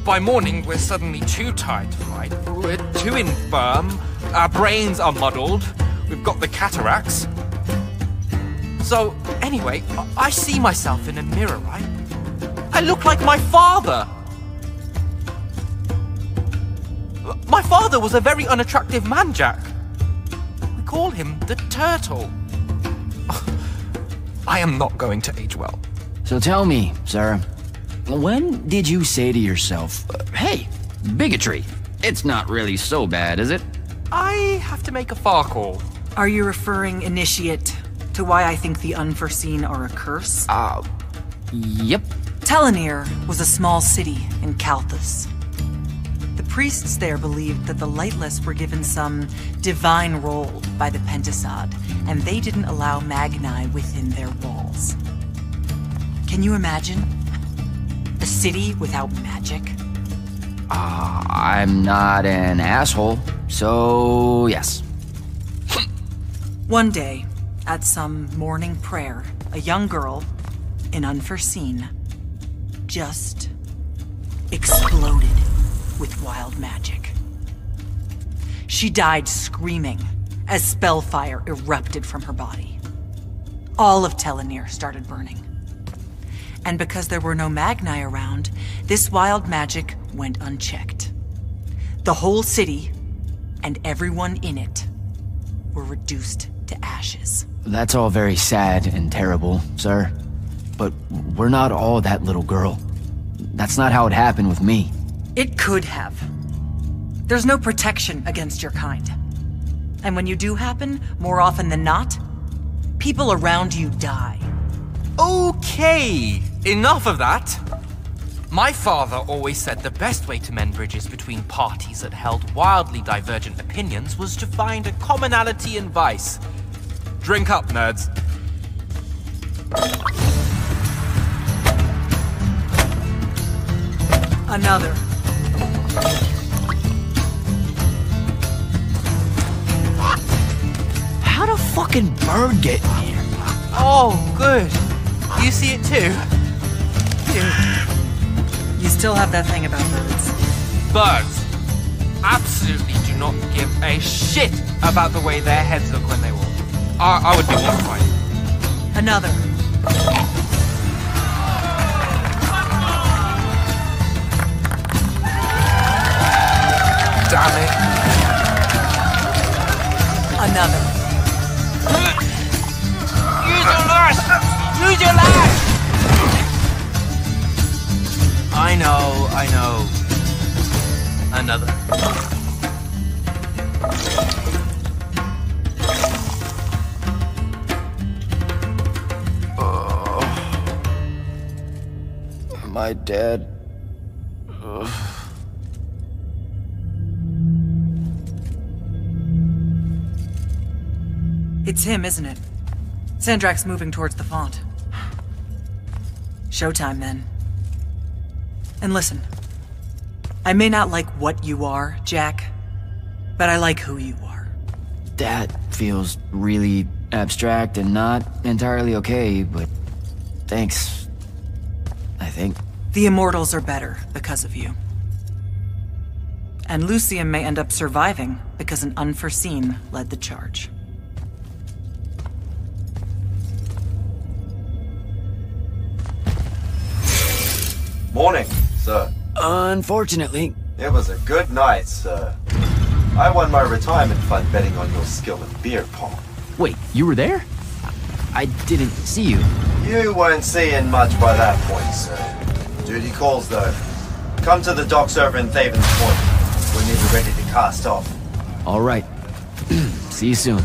S3: By morning, we're suddenly too tired to fight. We're too infirm. Our brains are muddled. We've got the cataracts. So, anyway, I see myself in a mirror, right? I look like my father. My father was a very unattractive man, Jack. We call him the Turtle. I am not going to age well.
S1: So tell me, Sarah, when did you say to yourself, hey, bigotry, it's not really so bad, is it?
S3: I have to make a far call.
S8: Are you referring, Initiate, to why I think the unforeseen are a curse?
S1: Yep.
S8: Telenir was a small city in Kalthus. The priests there believed that the Lightless were given some divine role by the Pentasod, and they didn't allow Magni within their walls. Can you imagine? A city without magic?
S1: I'm not an asshole, so yes.
S8: One day, at some morning prayer, a young girl, an unforeseen, just exploded with wild magic. She died screaming, as spellfire erupted from her body. All of Telenir started burning. And because there were no Magni around, this wild magic went unchecked. The whole city, and everyone in it, were reduced to ashes.
S1: That's all very sad and terrible, sir. But we're not all that little girl. That's not how it happened with me.
S8: It could have. There's no protection against your kind. And when you do happen, more often than not, people around you die.
S3: Okay, enough of that. My father always said the best way to mend bridges between parties that held wildly divergent opinions was to find a commonality in vice. Drink up, nerds.
S8: Another.
S1: How'd a fucking bird get in here?
S3: Oh, good. You see it too?
S8: Dude, you still have that thing about birds.
S3: Birds absolutely do not give a shit about the way their heads look when they walk. I would be mortified.
S8: Another.
S3: Damn it.
S8: Another.
S3: Use your lash! Use your lash! I know. Another.
S1: Am I dead? Ugh.
S8: It's him, isn't it? Sandrak's moving towards the font. Showtime, then. And listen, I may not like what you are, Jack, but I like who you are.
S1: That feels really abstract and not entirely okay, but thanks, I think.
S8: The Immortals are better because of you. And Lucium may end up surviving because an unforeseen led the charge.
S10: Morning, sir.
S1: Unfortunately.
S10: It was a good night, sir. I won my retirement fund betting on your skill in beer pong.
S1: Wait, you were there? I didn't see you.
S10: You weren't seeing much by that point, sir. Duty calls, though. Come to the docks over in Thaven's Point when you're ready to cast off.
S1: All right. See you soon.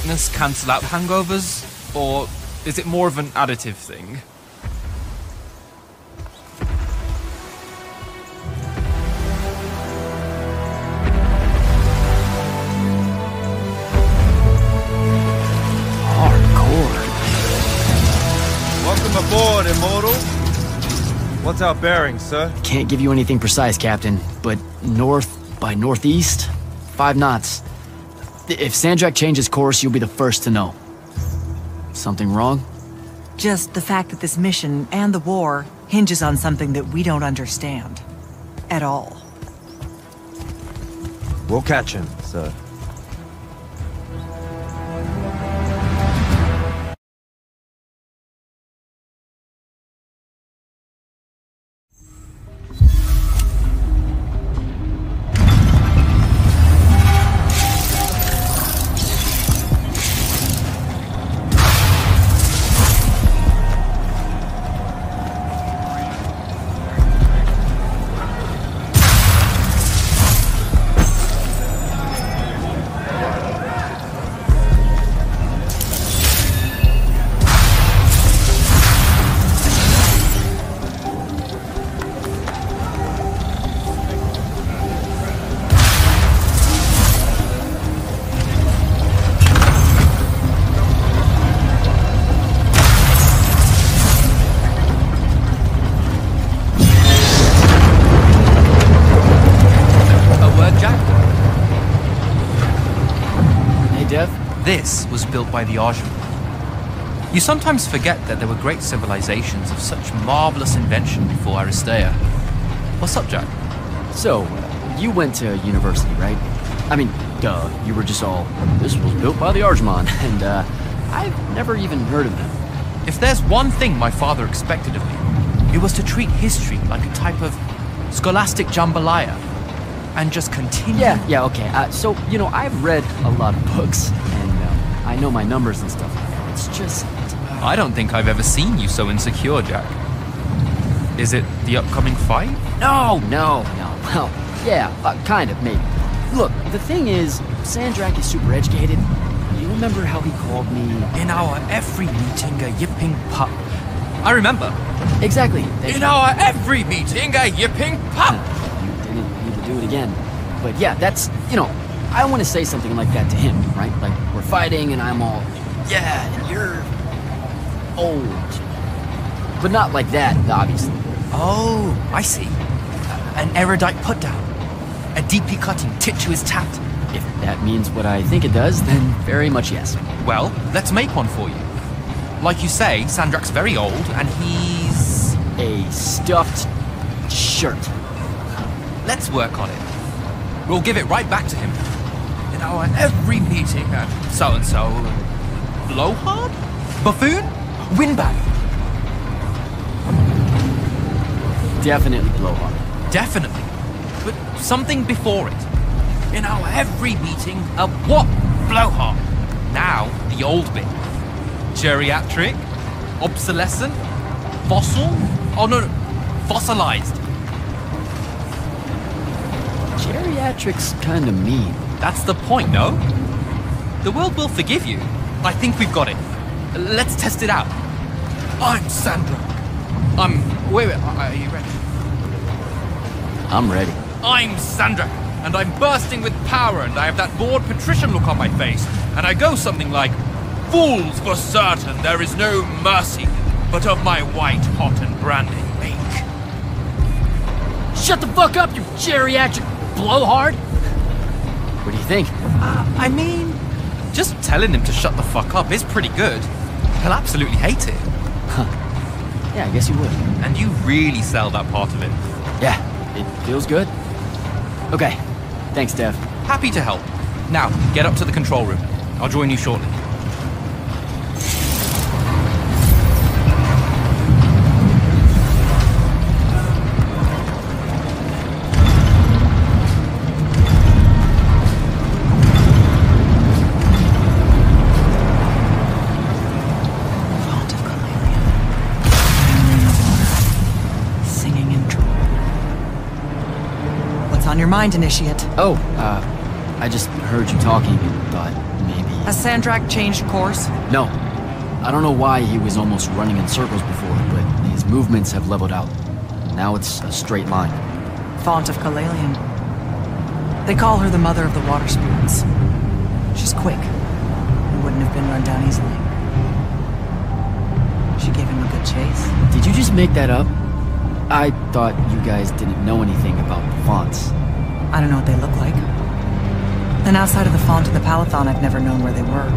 S3: sickness cancel out hangovers? Or is it more of an additive thing?
S10: Welcome aboard, Immortal. What's our bearing, sir?
S1: Can't give you anything precise, Captain, but north by northeast, 5 knots. If Sandrak changes course, you'll be the first to know. Something wrong?
S8: Just the fact that this mission and the war hinges on something that we don't understand. At all.
S10: We'll catch him, sir.
S3: This was built by the Ajum. You sometimes forget that there were great civilizations of such marvelous invention before Aristea. What's up, Jack?
S1: So, you went to university, right? I mean, duh, you were just all, this was built by the Arjman, and I've never even heard of them.
S3: If there's one thing my father expected of me, it was to treat history like a type of scholastic jambalaya, and just continue.
S1: Yeah, okay. So, you know, I've read a lot of books, and I know my numbers and stuff like that. It's just...
S3: I don't think I've ever seen you so insecure, Jack. Is it the upcoming fight?
S1: No. Well, yeah, kind of, maybe. Look, the thing is, Sandrak is super educated. You remember how he called me...
S3: In our every meeting, a yipping pup. I remember.
S1: Exactly.
S3: In our every meeting, a yipping pup!
S1: You didn't need to do it again. But yeah, that's, you know, I want to say something like that to him, right? Like, we're fighting and I'm all, yeah, and you're old. But not like that, obviously.
S3: Oh, I see. An erudite put-down. A deeply cutting tit to his tat.
S1: If that means what I think it does, then very much yes.
S3: Well, let's make one for you. Like you say, Sandrak's very old, and he's...
S1: a stuffed shirt.
S3: Let's work on it. We'll give it right back to him. In our every meeting at so-and-so... Blowhard? Buffoon? Windbag?
S1: Definitely Blowhard.
S3: Definitely. But something before it. In our every meeting, a what? Blowhard. Now, the old bit. Geriatric? Obsolescent? Fossil? Oh no, fossilized.
S1: Geriatric's kinda mean.
S3: That's the point, no? The world will forgive you. I think we've got it. Let's test it out. I'm Sandra. Wait, are you ready?
S1: I'm ready.
S3: I'm Sandra, and I'm bursting with power, and I have that bored patrician look on my face, and I go something like, "Fools, for certain, there is no mercy, but of my white hot and branding make."
S1: Shut the fuck up, you geriatric blowhard! What do you think?
S3: I mean, just telling him to shut the fuck up is pretty good. He'll absolutely hate it.
S1: Huh. Yeah, I guess you would.
S3: And you really sell that part of it.
S1: Yeah, it feels good. Okay, thanks, Dev.
S3: Happy to help. Now, get up to the control room. I'll join you shortly.
S8: On your mind, Initiate.
S1: Oh, I just heard you talking and thought maybe...
S8: Has Sandrak changed course?
S1: No. I don't know why he was almost running in circles before, but his movements have leveled out. Now it's a straight line.
S8: Font of Kalalian. They call her the mother of the water spirits. She's quick, and wouldn't have been run down easily. She gave him a good chase.
S1: Did you just make that up? I thought you guys didn't know anything about the fonts.
S8: I don't know what they look like. And outside of the font and the Palathon, I've never known where they were.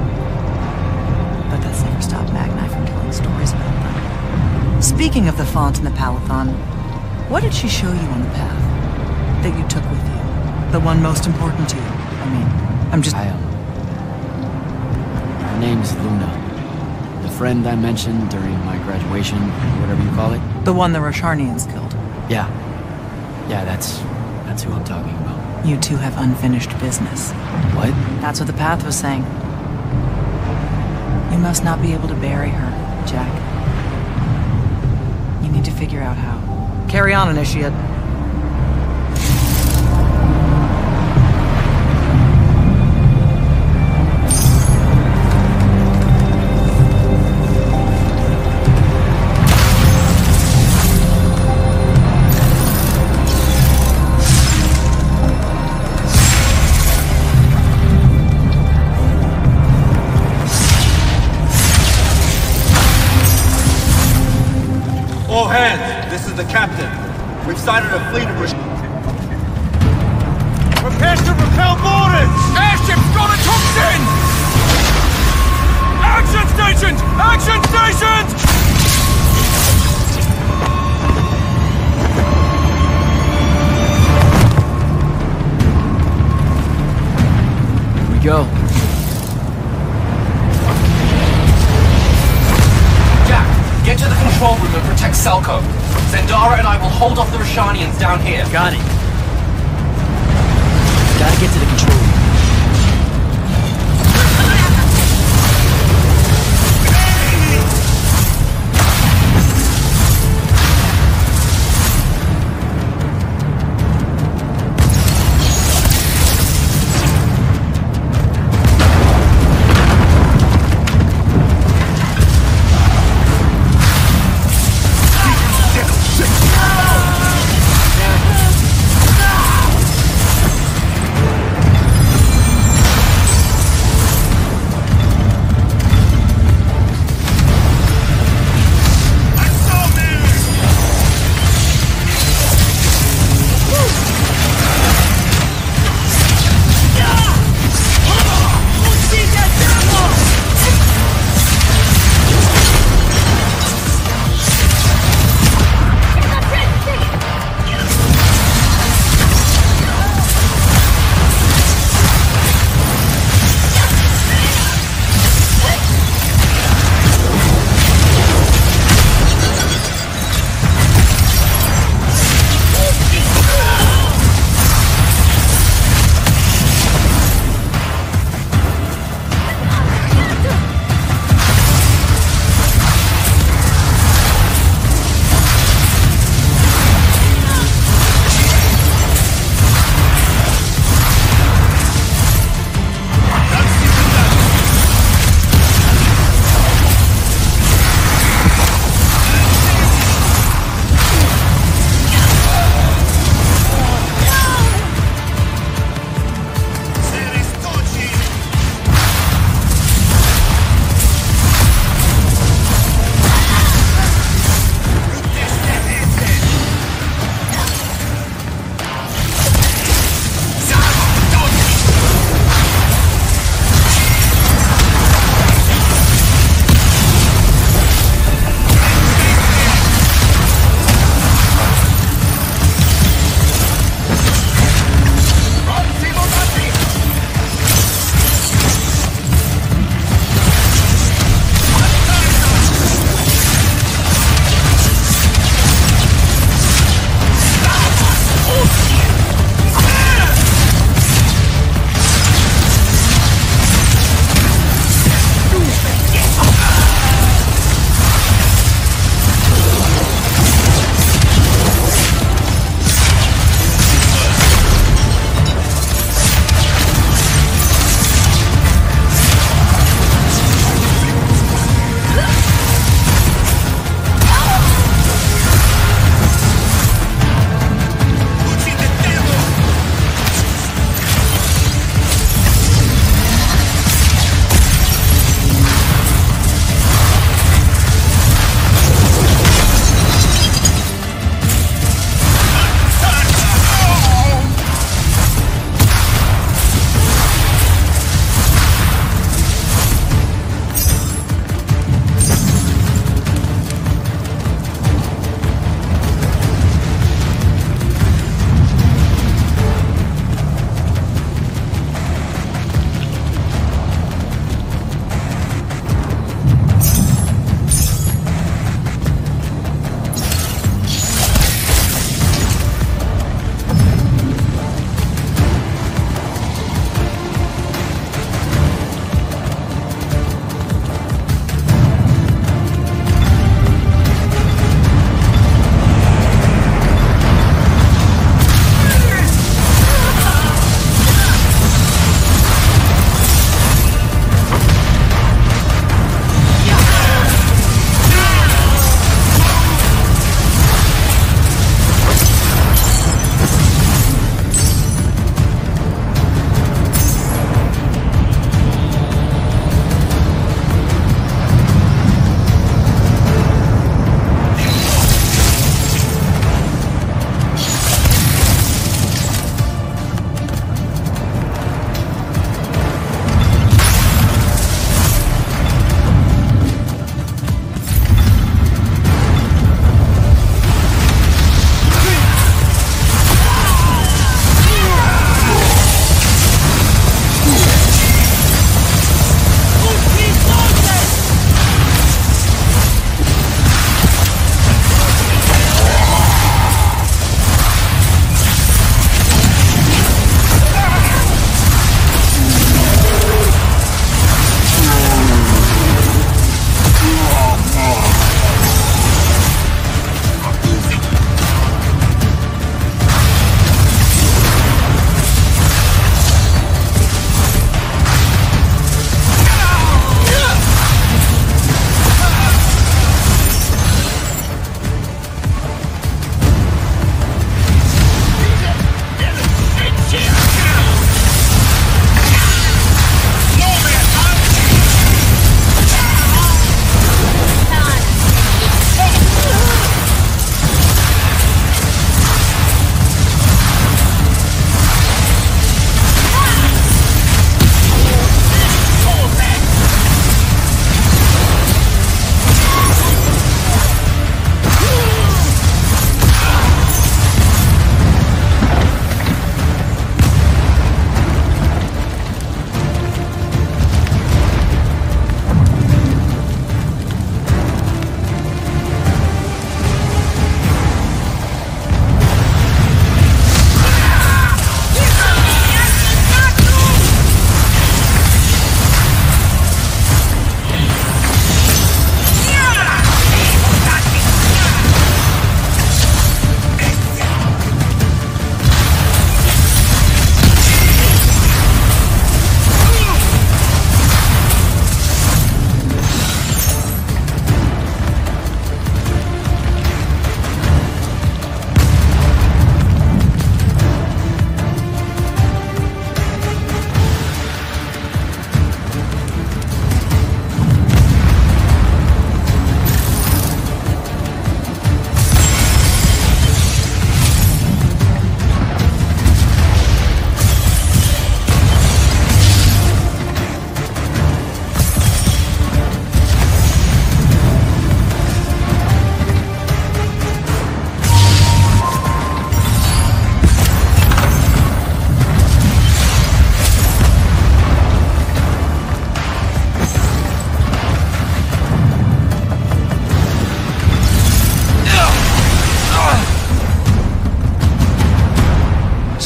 S8: But that's never stopped Magni from telling stories about them. Speaking of the font and the Palathon, what did she show you on the path that you took with you? The one most important to you? I mean, I'm just...
S1: Her name's Luna. The friend I mentioned during my graduation, or whatever you call it.
S8: The one the Rosharnians killed?
S1: Yeah. Yeah, that's who I'm talking about.
S8: You two have unfinished business.
S1: What?
S8: That's what the path was saying. You must not be able to bury her, Jack. You need to figure out how. Carry on, Initiate.
S10: All hands, this is the captain. We've sighted a fleet of... Prepare to repel boarders!
S2: Airship's got a toxin! Action stations! Action stations!
S1: Here we go.
S3: Get to the control room and protect Selko. Zendara and I will hold off the Rosharnians down here.
S1: Got it. Gotta get to the control room.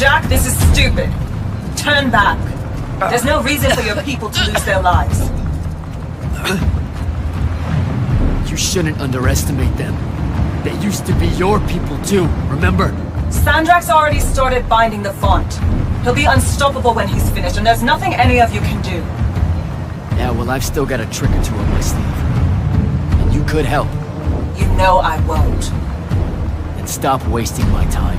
S6: Jack, this is stupid. Turn back. There's no reason for your people to lose their lives.
S1: You shouldn't underestimate them. They used to be your people too, remember?
S6: Sandrak's already started binding the font. He'll be unstoppable when he's finished, and there's nothing any of you can do.
S1: Yeah, well, I've still got a trick or two up my sleeve. And you could help.
S6: You know I won't.
S1: And stop wasting my time.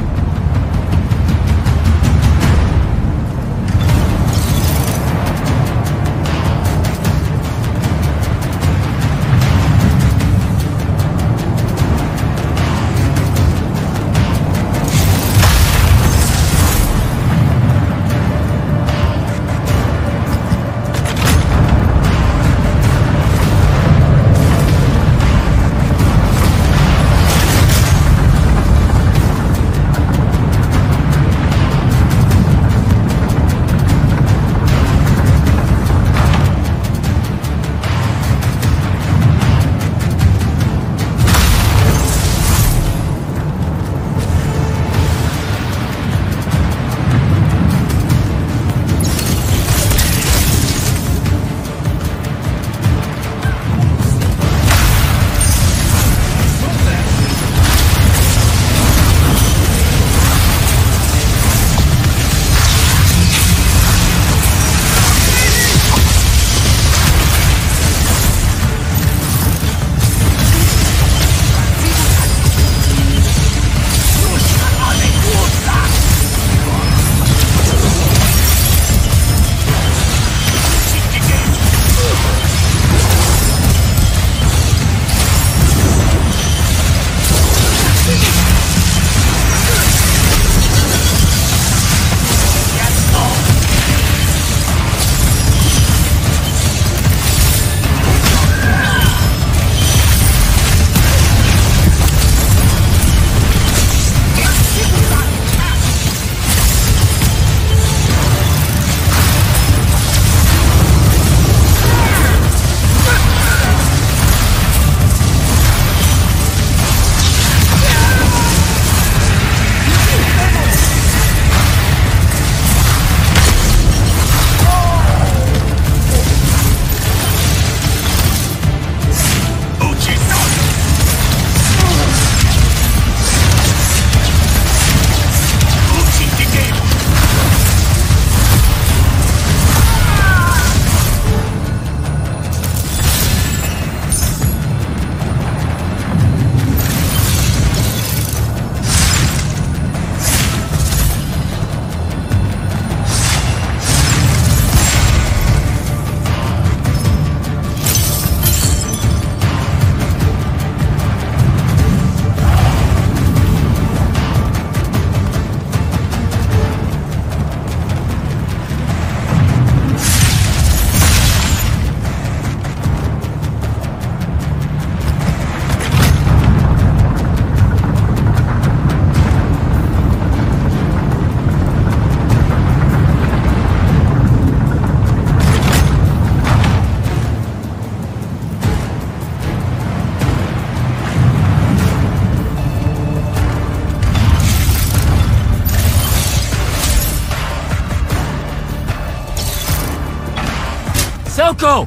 S1: Selko!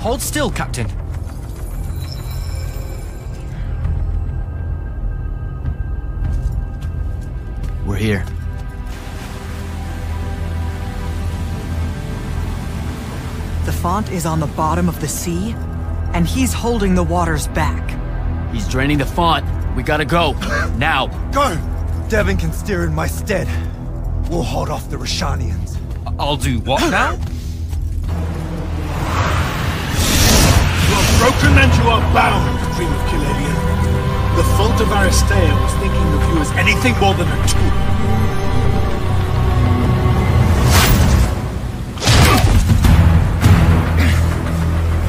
S3: Hold still, Captain.
S1: We're here.
S8: The font is on the bottom of the sea, and he's holding the waters back.
S1: He's draining the font. We gotta go. Now.
S10: Go! Devin can steer in my stead. We'll hold off the Rashanians.
S3: I'll do what now?
S11: You are broken and you are bound, Dream of Kiladian. The Font of Aristea was thinking of you as anything more than a tool.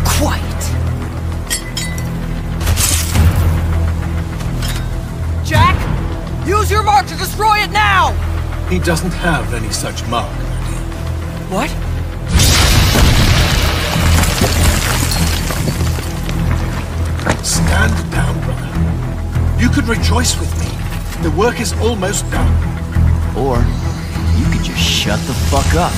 S8: Quiet! Jack! Use your mark to destroy it now!
S11: He doesn't have any such mark.
S8: What?
S11: Stand down, brother. You could rejoice with me. The work is almost done.
S1: Or you could just shut the fuck up.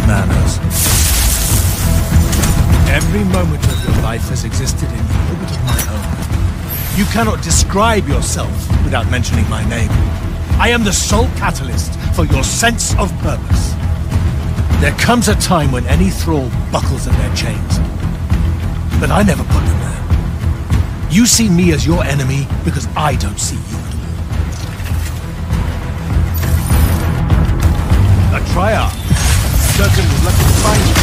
S11: Manners. Every moment of your life has existed in the orbit of my own. You cannot describe yourself without mentioning my name. I am the sole catalyst for your sense of purpose. There comes a time when any thrall buckles at their chains. But I never put them there. You see me as your enemy because I don't see you. A triarch. Durkan was left behind you.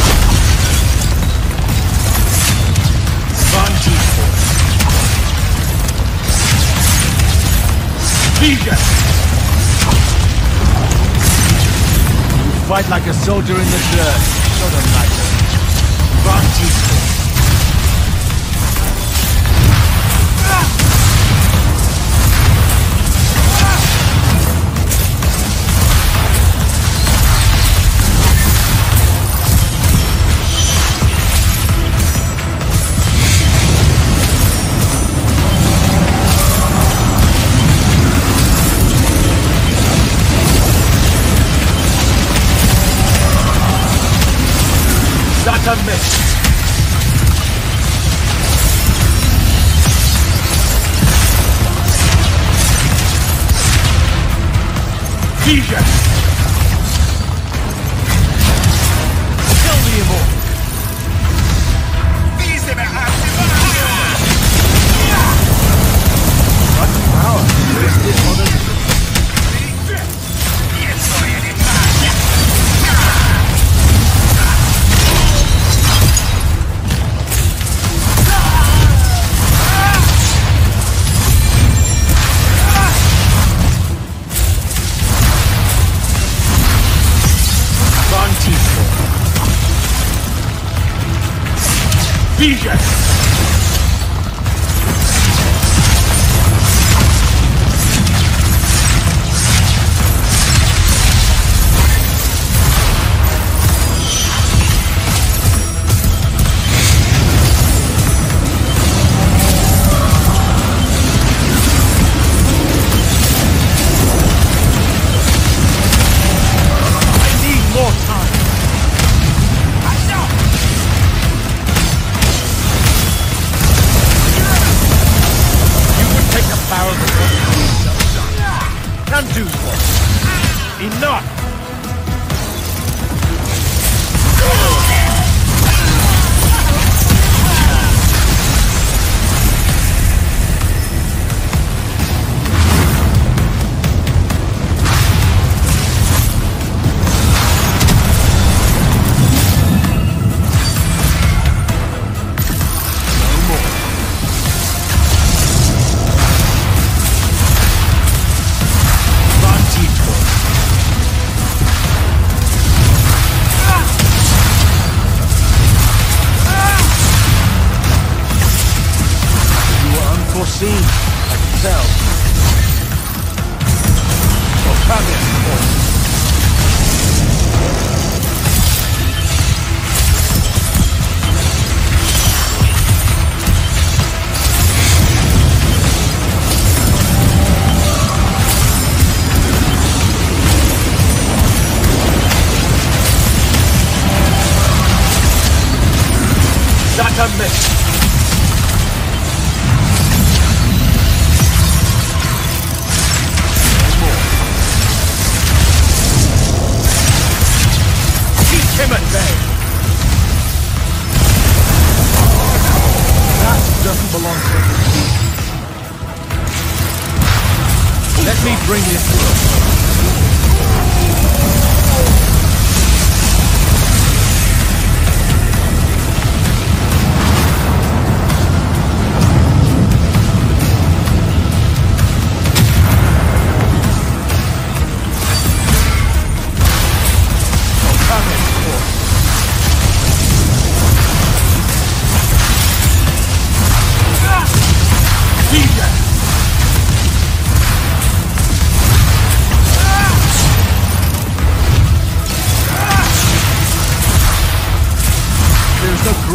S11: Legion! You fight like a soldier in the dirt. Show them like that. That's a miss. Vision! Kill the Immortal! What power? Wasted on the... Vision!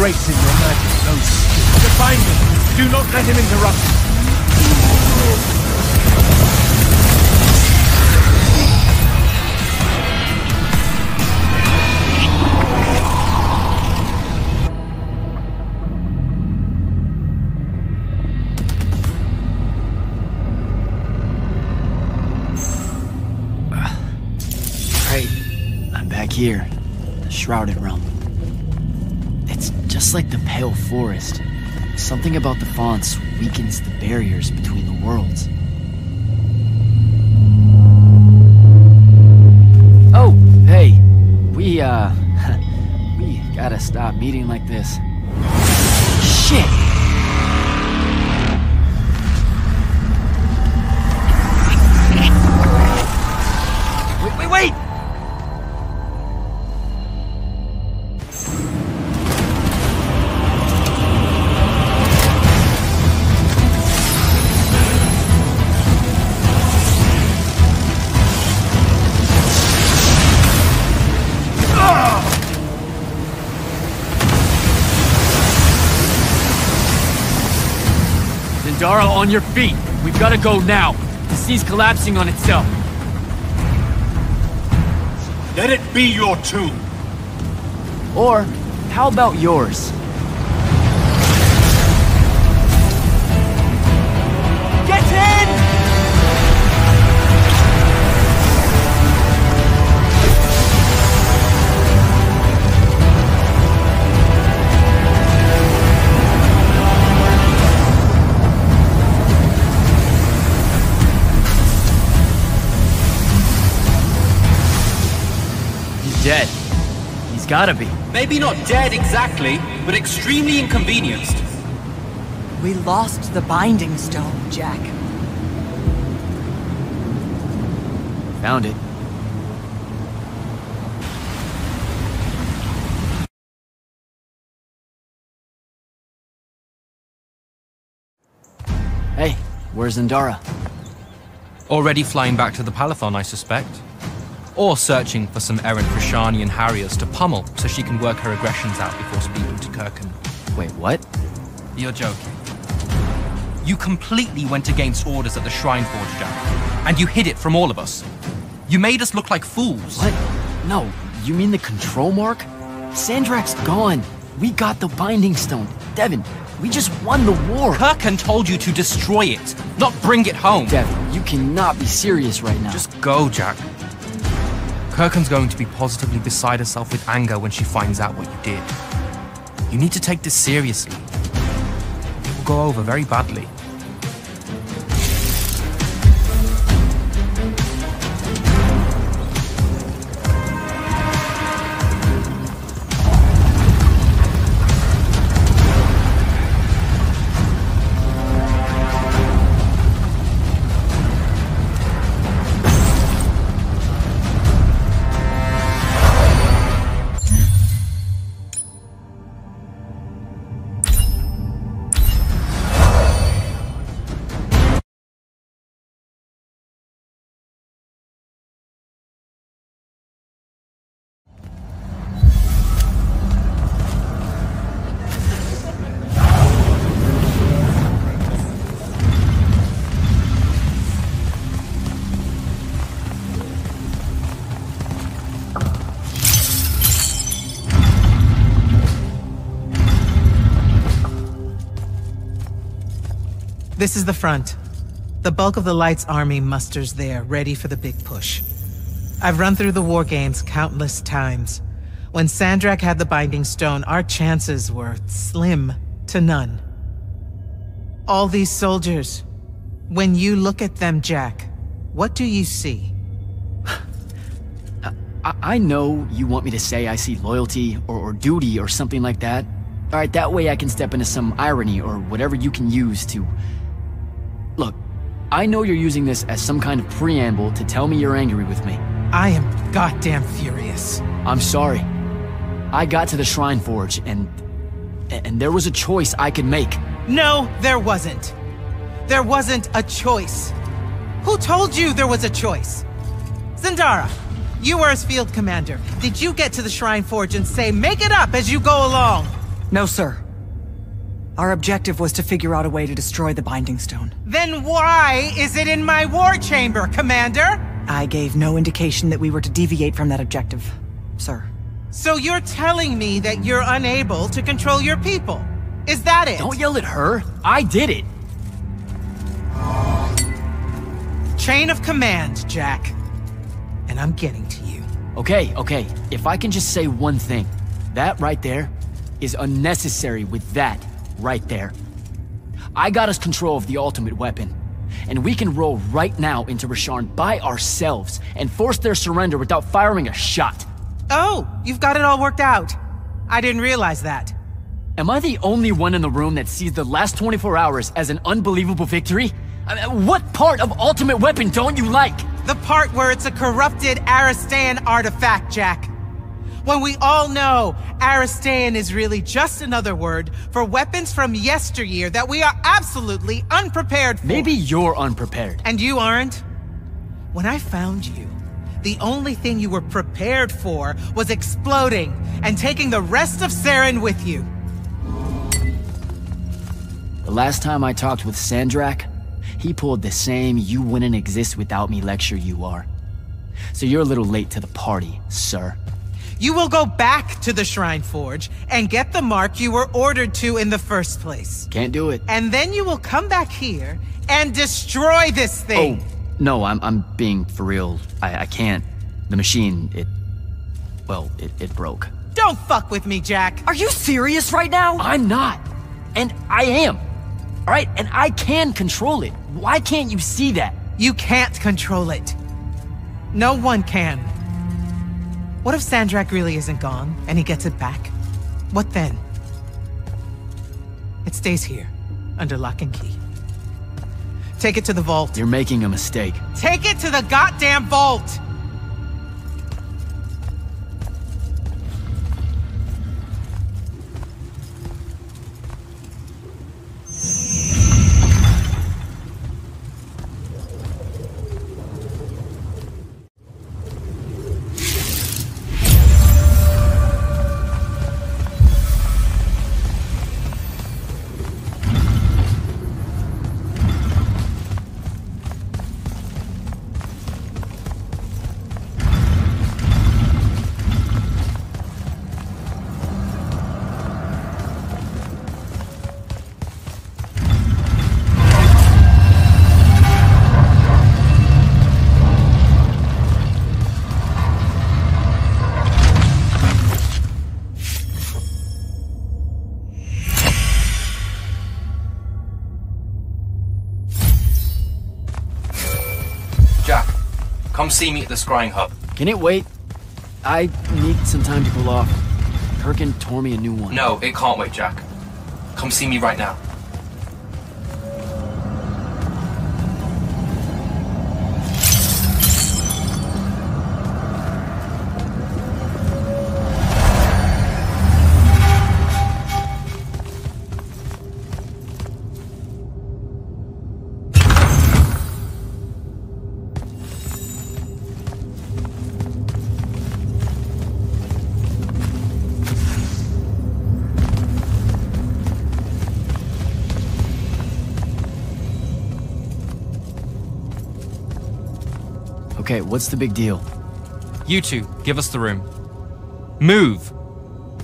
S11: greats in your magic knows skills. Define him! Do not let him interrupt you!
S1: Here, the Shrouded Realm. It's just like the Pale Forest. Something about the fonts weakens the barriers between the worlds. Oh, hey. We gotta stop meeting like this. Shit! Wait!
S12: Zendara, on your feet! We've gotta go now! The sea's collapsing on itself.
S11: Let it be your tomb!
S1: Or, how about yours?
S12: Get in! Dead. He's gotta be.
S3: Maybe not dead exactly, but extremely inconvenienced.
S8: We lost the Binding Stone, Jack.
S1: Found it. Hey, where's Zendara?
S3: Already flying back to the Palathon, I suspect. Or searching for some errant Rishanian Harriers to pummel so she can work her aggressions out before speaking to Kirken.
S1: Wait, what?
S3: You're joking. You completely went against orders at the Shrine Forge, Jack. And you hid it from all of us. You made us look like fools.
S1: What? No, you mean the control mark? Sandrak's gone. We got the Binding Stone. Devin, we just won the war.
S3: Kirken told you to destroy it, not bring it home.
S1: Devin, you cannot be serious right now.
S3: Just go, Jack. Kirken's going to be positively beside herself with anger when she finds out what you did. You need to take this seriously. It will go over very badly.
S7: This is the front. The bulk of the Light's army musters there, ready for the big push. I've run through the war games countless times. When Sandrak had the Binding Stone, our chances were slim to none. All these soldiers, when you look at them, Jack, what do you see?
S1: I know you want me to say I see loyalty or duty or something like that. Alright, that way I can step into some irony or whatever you can use to... Look, I know you're using this as some kind of preamble to tell me you're angry with me.
S7: I am goddamn furious.
S1: I'm sorry. I got to the Shrine Forge and there was a choice I could make.
S7: No, there wasn't. There wasn't a choice. Who told you there was a choice? Zendara, you were as field commander. Did you get to the Shrine Forge and say, make it up as you go along?
S8: No, sir. Our objective was to figure out a way to destroy the Binding Stone.
S7: Then why is it in my war chamber, Commander?
S8: I gave no indication that we were to deviate from that objective, sir.
S7: So you're telling me that you're unable to control your people? Is that it?
S1: Don't yell at her. I did it.
S7: Chain of command, Jack. And I'm getting to you.
S1: Okay. If I can just say one thing. That right there is unnecessary with that right there. I got us control of the ultimate weapon. And we can roll right now into Rasharn by ourselves and force their surrender without firing a shot.
S7: Oh, you've got it all worked out. I didn't realize that.
S1: Am I the only one in the room that sees the last 24 hours as an unbelievable victory? I mean, what part of Ultimate Weapon don't you like?
S7: The part where it's a corrupted Aristean artifact, Jack. When we all know Aristean is really just another word for weapons from yesteryear that we are absolutely unprepared for.
S1: Maybe you're unprepared.
S7: And you aren't? When I found you, the only thing you were prepared for was exploding and taking the rest of Saren with you.
S1: The last time I talked with Sandrak, he pulled the same "you wouldn't exist without me" lecture you are. So you're a little late to the party, sir.
S7: You will go back to the Shrine Forge and get the mark you were ordered to in the first place.
S1: Can't do it.
S7: And then you will come back here and destroy this thing.
S1: Oh, no, I'm being for real. I can't. The machine, it broke.
S7: Don't fuck with me, Jack.
S8: Are you serious right now?
S1: I'm not. And I am. All right, and I can control it. Why can't you see that?
S7: You can't control it. No one can. What if Sandrak really isn't gone, and he gets it back? What then? It stays here, under lock and key. Take it to the vault.
S1: You're making a mistake.
S7: Take it to the goddamn vault!
S3: Come see me at the scrying hub.
S1: Can it wait? I need some time to cool off. Kirkin tore me a new one.
S3: No, it can't wait, Jack. Come see me right now.
S1: Okay, what's the big deal?
S12: You two, give us the room. Move!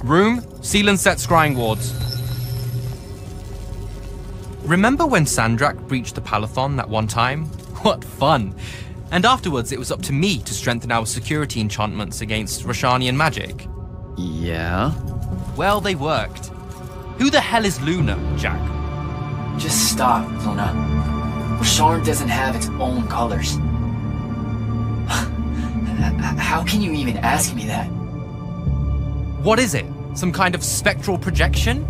S12: Room, seal and set scrying wards. Remember when Sandrak breached the Palathon that one time? What fun! And afterwards it was up to me to strengthen our security enchantments against Rashanian magic.
S1: Yeah?
S12: Well, they worked. Who the hell is Luna, Jack?
S1: Just stop, Luna. Rasharn doesn't have its own colors. How can you even ask me that?
S12: What is it? Some kind of spectral projection?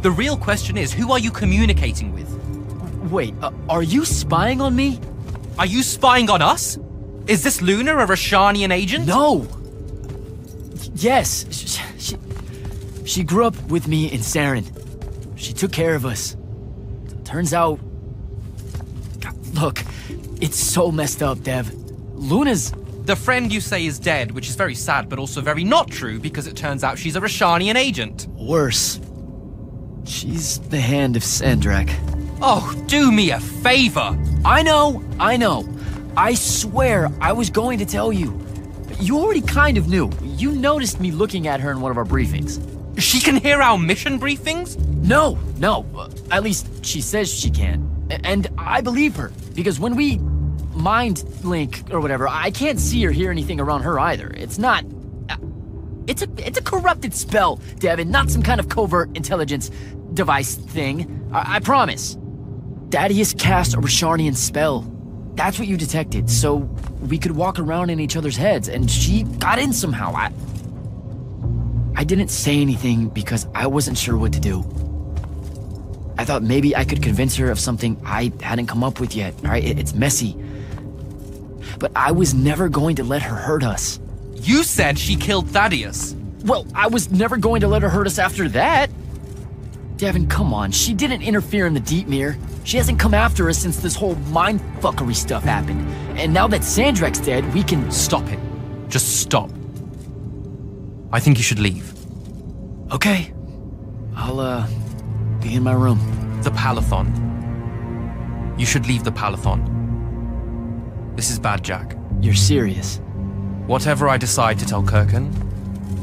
S12: The real question is, who are you communicating with?
S1: Wait, are you spying on me?
S12: Are you spying on us? Is this Luna a Rashanian agent?
S1: No! Yes, she grew up with me in Saren. She took care of us. Turns out... Look, it's so messed up, Dev. Luna's...
S12: The friend you say is dead, which is very sad, but also very not true, because it turns out she's a Rashanian agent.
S1: Worse. She's the hand of Sandrak.
S12: Oh, do me a favor!
S1: I know. I swear I was going to tell you. You already kind of knew. You noticed me looking at her in one of our briefings.
S12: She can hear our mission briefings?
S1: No. At least she says she can. And I believe her, because when we mind link or whatever, I can't see or hear anything around her either. It's not... It's a corrupted spell, Devin, not some kind of covert intelligence device thing. I promise. Thaddeus cast a Rashanian spell. That's what you detected, so we could walk around in each other's heads, and she got in somehow. I didn't say anything because I wasn't sure what to do. I thought maybe I could convince her of something I hadn't come up with yet, all right? It's messy. But I was never going to let her hurt us.
S12: You said she killed Thaddeus.
S1: Well, I was never going to let her hurt us after that. Devin, come on. She didn't interfere in the Deepmere. She hasn't come after us since this whole mindfuckery stuff happened. And now that Sandrak's dead, we can...
S12: Stop it. Just stop. I think you should leave.
S1: Okay. I'll, be in my room.
S12: The Palathon. You should leave the Palathon. This is bad, Jack.
S1: You're serious?
S12: Whatever I decide to tell Kirkan,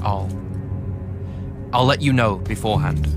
S12: I'll let you know beforehand.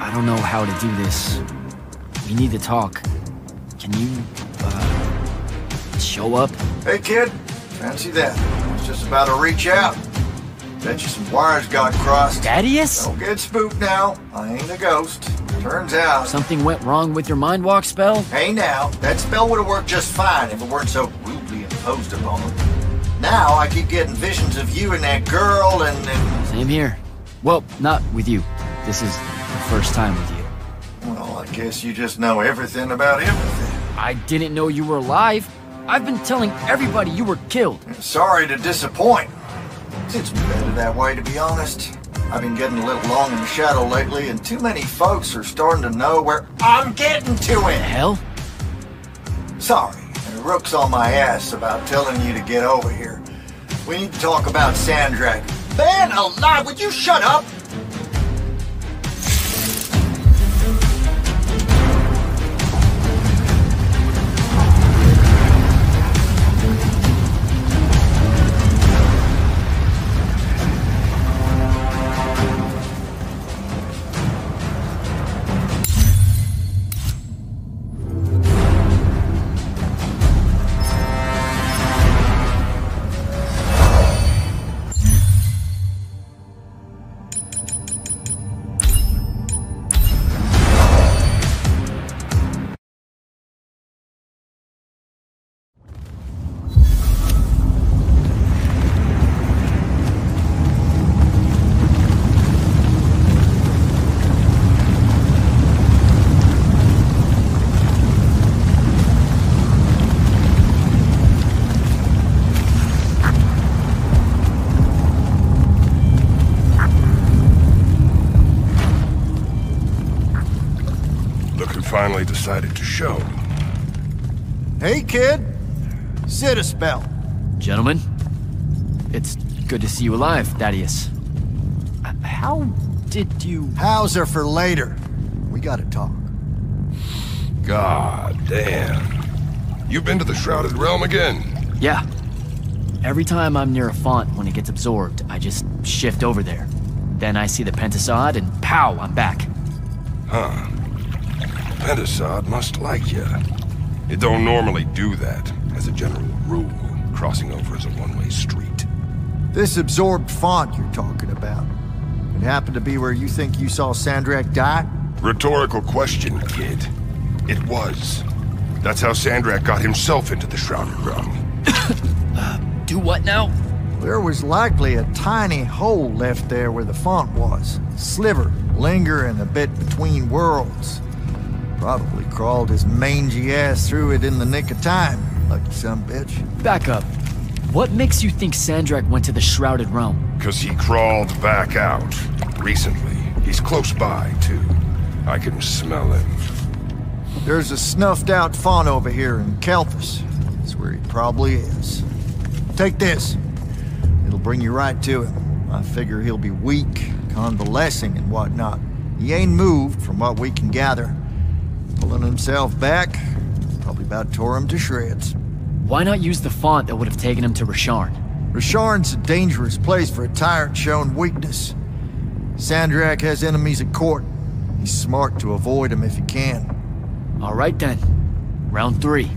S1: I don't know how to do this. We need to talk. Can you, show up?
S5: Hey, kid. Fancy that. I was just about to reach out. Bet you some wires got crossed.
S1: Thaddeus?
S5: Don't get spooked now. I ain't a ghost. Turns out...
S1: Something went wrong with your mind walk spell?
S5: Hey, now. That spell would have worked just fine if it weren't so rudely imposed upon. Now I keep getting visions of you and that girl and...
S1: Same here. Well, not with you. This is the first time with you.
S5: Well, I guess you just know everything about everything.
S1: I didn't know you were alive. I've been telling everybody you were killed.
S5: Sorry to disappoint. It's better that way, to be honest. I've been getting a little long in the shadow lately, and too many folks are starting to know where I'm getting to it.
S1: The hell?
S5: Sorry, Rook's on my ass about telling you to get over here. We need to talk about Sandrak. Man alive, would you shut up?
S2: Finally decided to show.
S5: Hey, kid. Sit a spell.
S1: Gentlemen, it's good to see you alive, Thaddeus. How did you...
S5: How's are for later. We gotta talk.
S2: God damn. You've been to the Shrouded Realm again?
S1: Yeah. Every time I'm near a font when it gets absorbed, I just shift over there. Then I see the Pentasod and pow, I'm back.
S2: Huh. Pentasod must like you. It don't normally do that, as a general rule. Crossing over is a one-way street.
S5: This absorbed font you're talking about, it happened to be where you think you saw Sandrak die?
S2: Rhetorical question, kid. It was. That's how Sandrak got himself into the Shrouded Realm.
S1: Do what now?
S5: There was likely a tiny hole left there where the font was. Sliver, lingering a bit between worlds. Probably crawled his mangy ass through it in the nick of time. Lucky son bitch.
S1: Back up. What makes you think Sandrak went to the Shrouded Realm?
S2: 'Cause he crawled back out. Recently. He's close by, too. I can smell him.
S5: There's a snuffed out font over here in Kelthus. That's where he probably is. Take this. It'll bring you right to him. I figure he'll be weak, convalescing and whatnot. He ain't moved from what we can gather. Pulling himself back, probably about tore him to shreds.
S1: Why not use the font that would have taken him to Rasharn?
S5: Rasharn's a dangerous place for a tyrant showing weakness. Sandrak has enemies at court. He's smart to avoid them if he can.
S1: All right then. Round 3.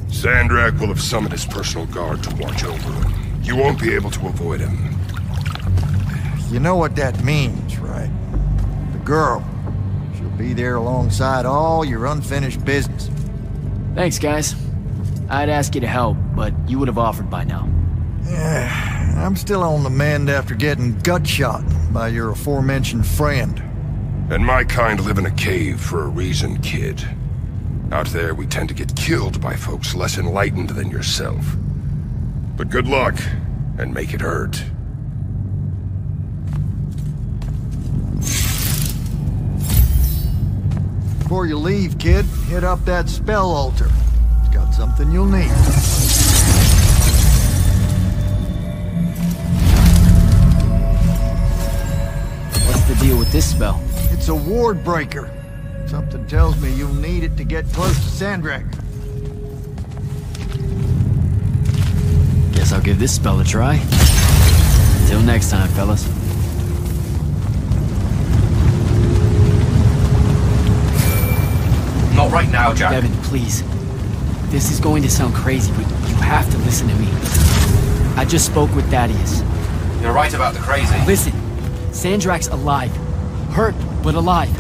S2: Sandrak will have summoned his personal guard to watch over him. You won't be able to avoid him.
S5: You know what that means, right? The girl. She'll be there alongside all your unfinished business.
S1: Thanks, guys. I'd ask you to help, but you would have offered by now.
S5: Yeah, I'm still on the mend after getting gut shot by your aforementioned friend.
S2: And my kind live in a cave for a reason, kid. Out there, we tend to get killed by folks less enlightened than yourself. But good luck, and make it hurt.
S5: Before you leave, kid, hit up that spell altar. It's got something you'll need.
S1: What's the deal with this spell?
S5: It's a ward breaker. Something tells me you'll need it to get close to Sandrak.
S1: Guess I'll give this spell a try. Until next time, fellas.
S3: Not right now, Jack.
S1: Devin, please. This is going to sound crazy, but you have to listen to me. I just spoke with Thaddeus.
S3: You're right about the crazy.
S1: Listen, Sandrak's alive. Hurt, but alive.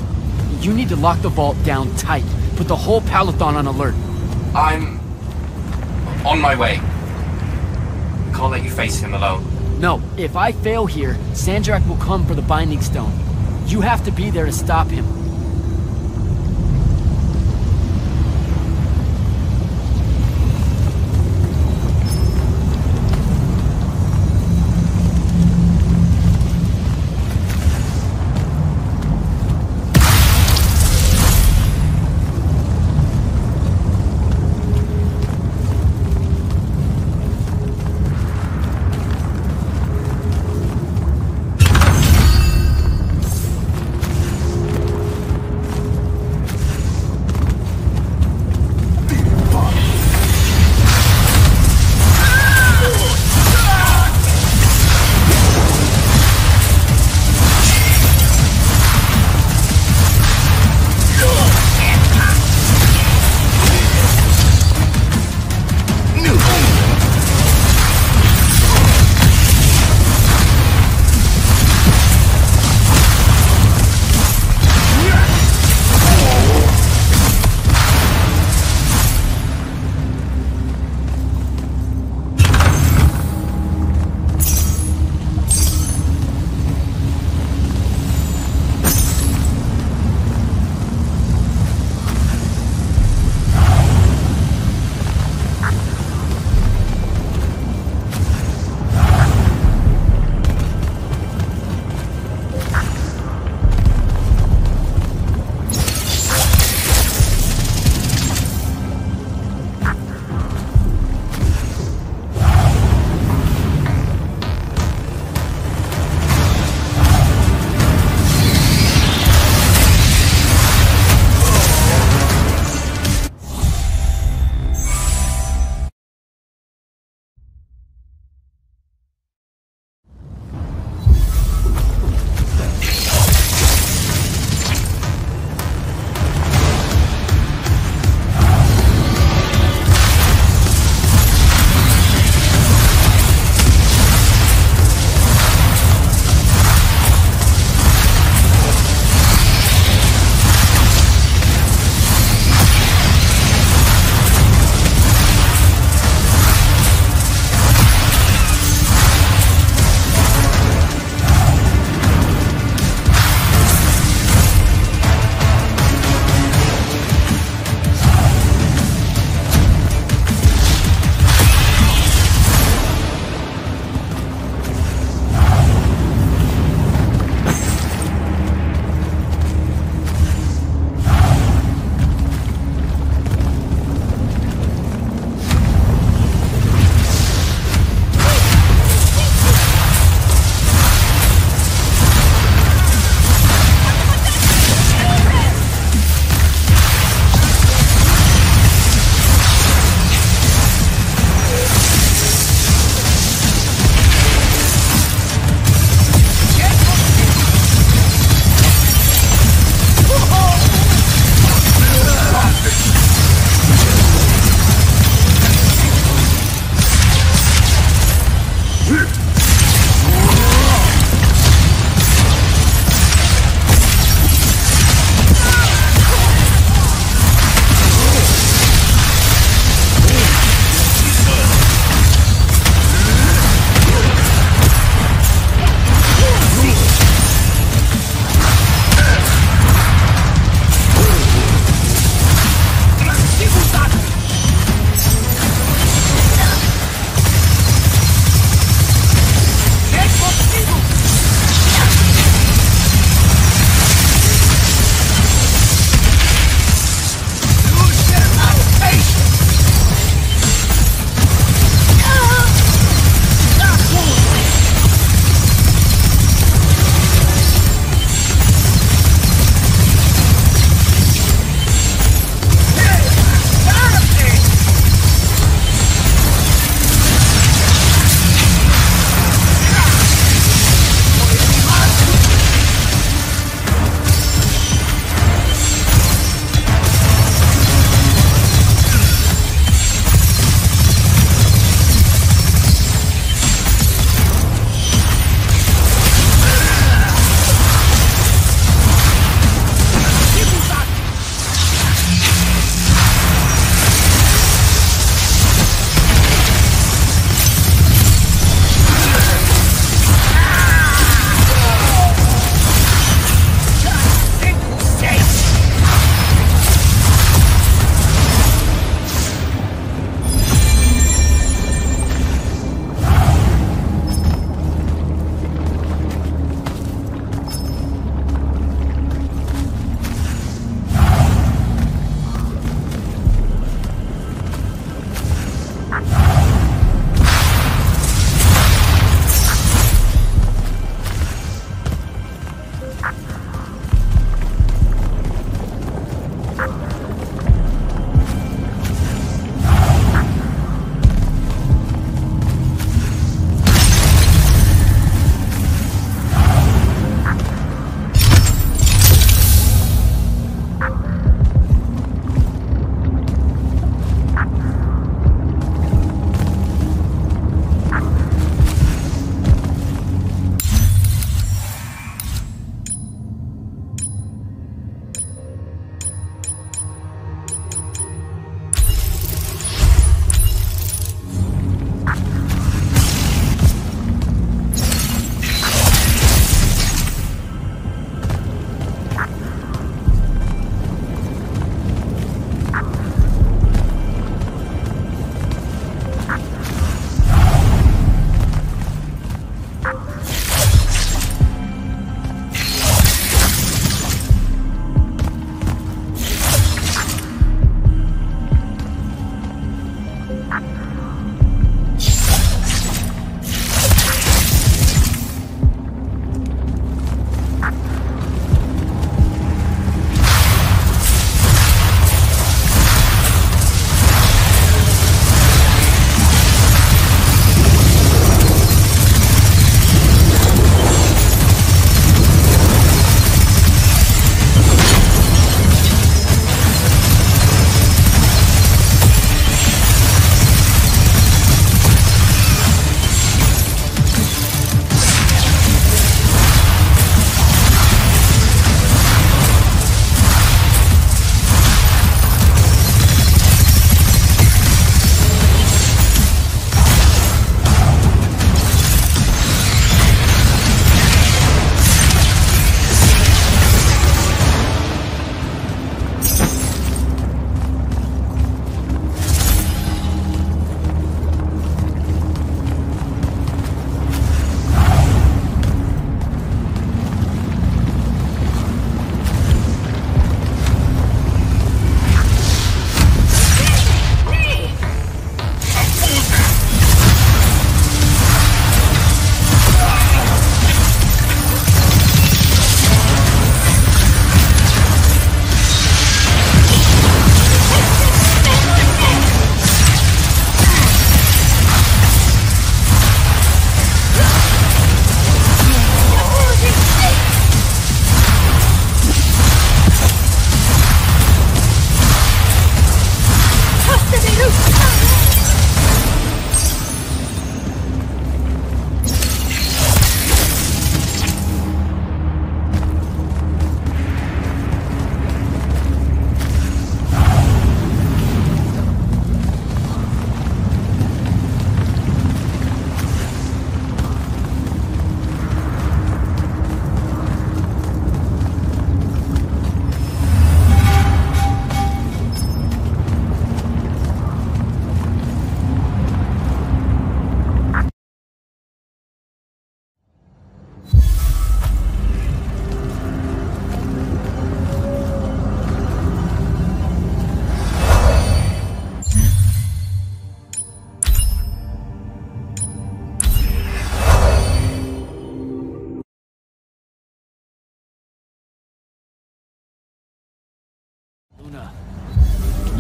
S1: You need to lock the vault down tight. Put the whole Palathon on alert.
S3: I'm on my way. Can't let you face him alone.
S1: No, if I fail here, Sandrak will come for the Binding Stone. You have to be there to stop him.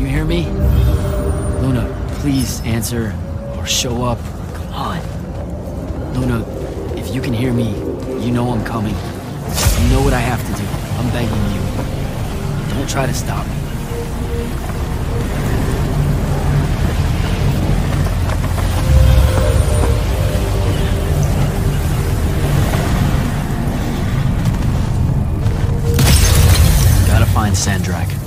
S1: you hear me? Luna, please answer or show up. Come on. Luna, if you can hear me, you know I'm coming. You know what I have to do. I'm begging you. Don't try to stop me. Gotta find Sandrak.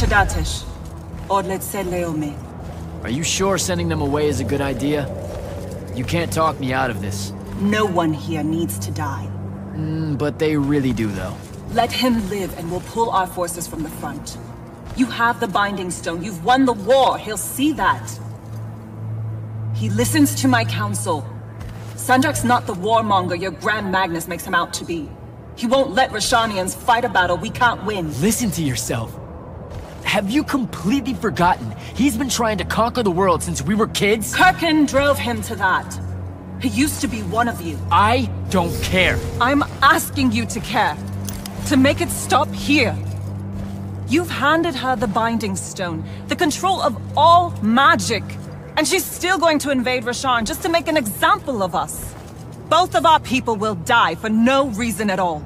S6: Shadatish. Odlet said Leome.
S1: Are you sure sending them away is a good idea? You can't talk me out of this.
S6: No one here needs to die.
S1: But they really do, though.
S6: Let him live and we'll pull our forces from the front. You have the Binding Stone. You've won the war. He'll see that. He listens to my counsel. Sandrak's not the warmonger your Grand Magnus makes him out to be. He won't let Rashanians fight a battle we can't win.
S1: Listen to yourself. Have you completely forgotten? He's been trying to conquer the world since we were kids?
S6: Kirkin drove him to that. He used to be one of you.
S1: I don't care.
S6: I'm asking you to care. To make it stop here. You've handed her the Binding Stone, the control of all magic. And she's still going to invade Rasharn just to make an example of us. Both of our people will die for no reason at all.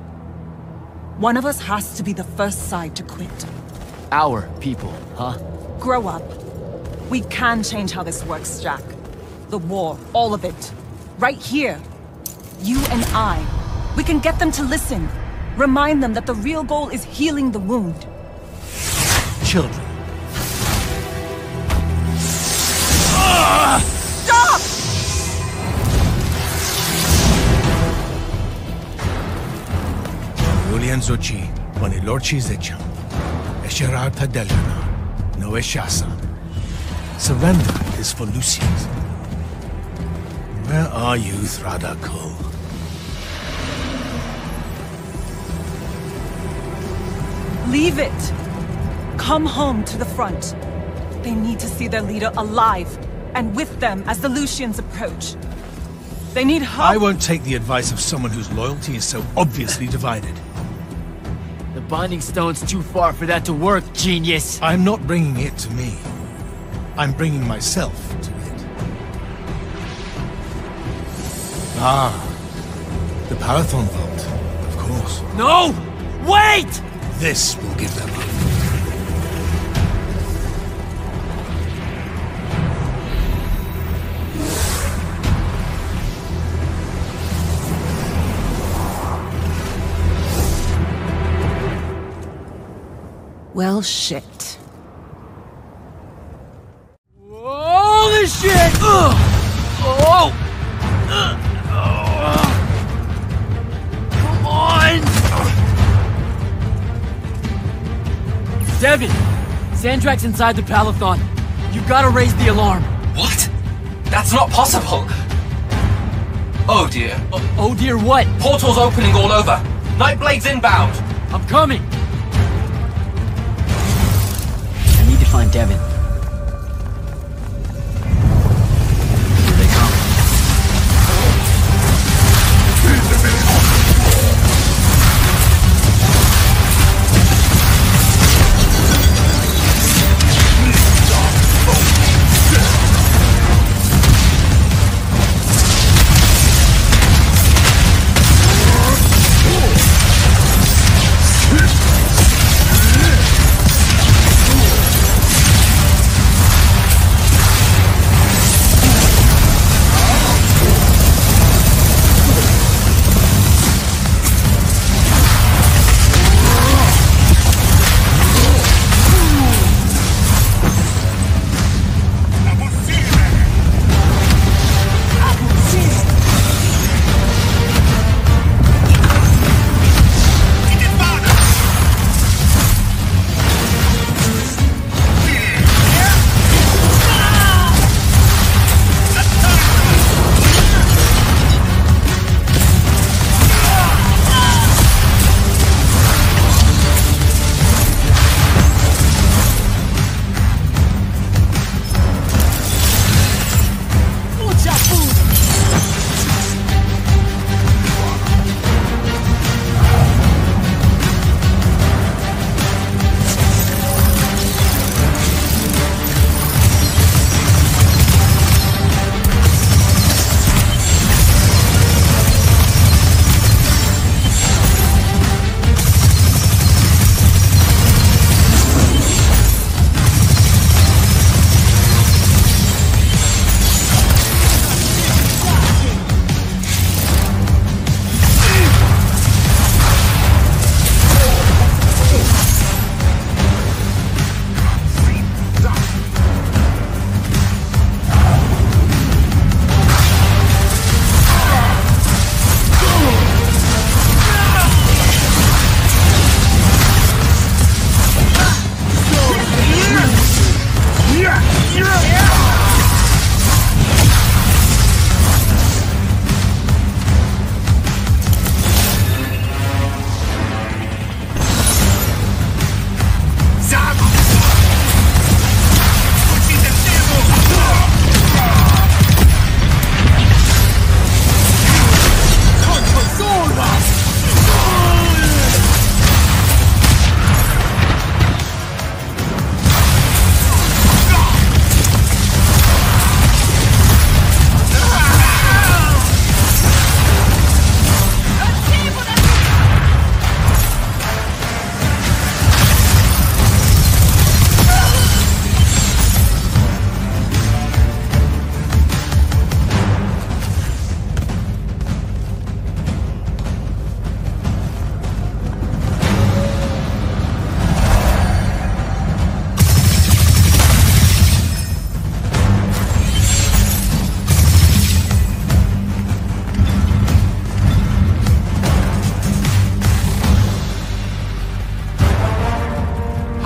S6: One of us has to be the first side to quit.
S1: Our people, huh?
S6: Grow up. We can change how this works, Jack. The war, all of it. Right here. You and I. We can get them to listen. Remind them that the real goal is healing the wound.
S11: Children.
S6: Stop!
S11: Julian Zochi, Wanilorchi Zecham, Esherar Tadelana, Noe Shasa. Surrender is for Lucius. Where are you, Thradakul?
S6: Leave it. Come home to the front. They need to see their leader alive, and with them as the Lucians approach. They need help.
S11: I won't take the advice of someone whose loyalty is so obviously divided.
S1: The Binding Stone's too far for that to work, genius.
S11: I'm not bringing it to me. I'm bringing myself to it. Ah, the Parathon Vault, of course.
S1: No! Wait!
S11: This will give them hope.
S6: Well, shit.
S1: Holy shit! Ugh. Oh! Come on! Devin! Sandrak's inside the Palathon. You gotta raise the alarm.
S3: What? That's not possible. Oh dear.
S1: Oh dear what?
S3: Portals opening all over. Nightblade's inbound.
S1: I'm coming. I need to find Devin. Here they come.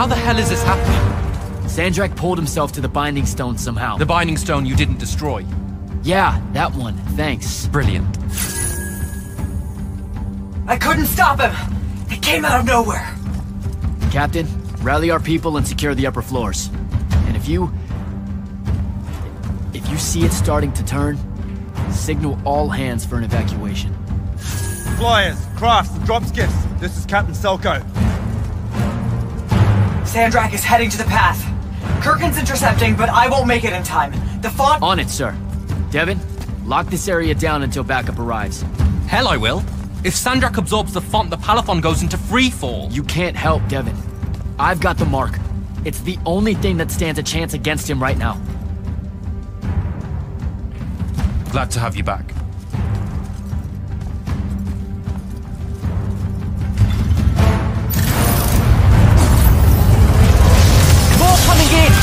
S12: How the hell is this happening?
S1: Sandrak pulled himself to the Binding Stone somehow.
S12: The Binding Stone you didn't destroy?
S1: Yeah, that one. Thanks.
S12: Brilliant.
S8: I couldn't stop him! It came out of nowhere!
S1: Captain, rally our people and secure the upper floors. And if you see it starting to turn, signal all hands for an evacuation.
S10: Flyers, crafts, and drop skiffs. This is Captain Selko.
S8: Sandrak is heading to the path. Kirkin's intercepting, but I won't make it in time. The font—
S1: On it, sir. Devin, lock this area down until backup arrives.
S12: Hell I will. If Sandrak absorbs the font, the Palathon goes into freefall.
S1: You can't help, Devin. I've got the mark. It's the only thing that stands a chance against him right now.
S12: Glad to have you back.
S1: Ball coming in!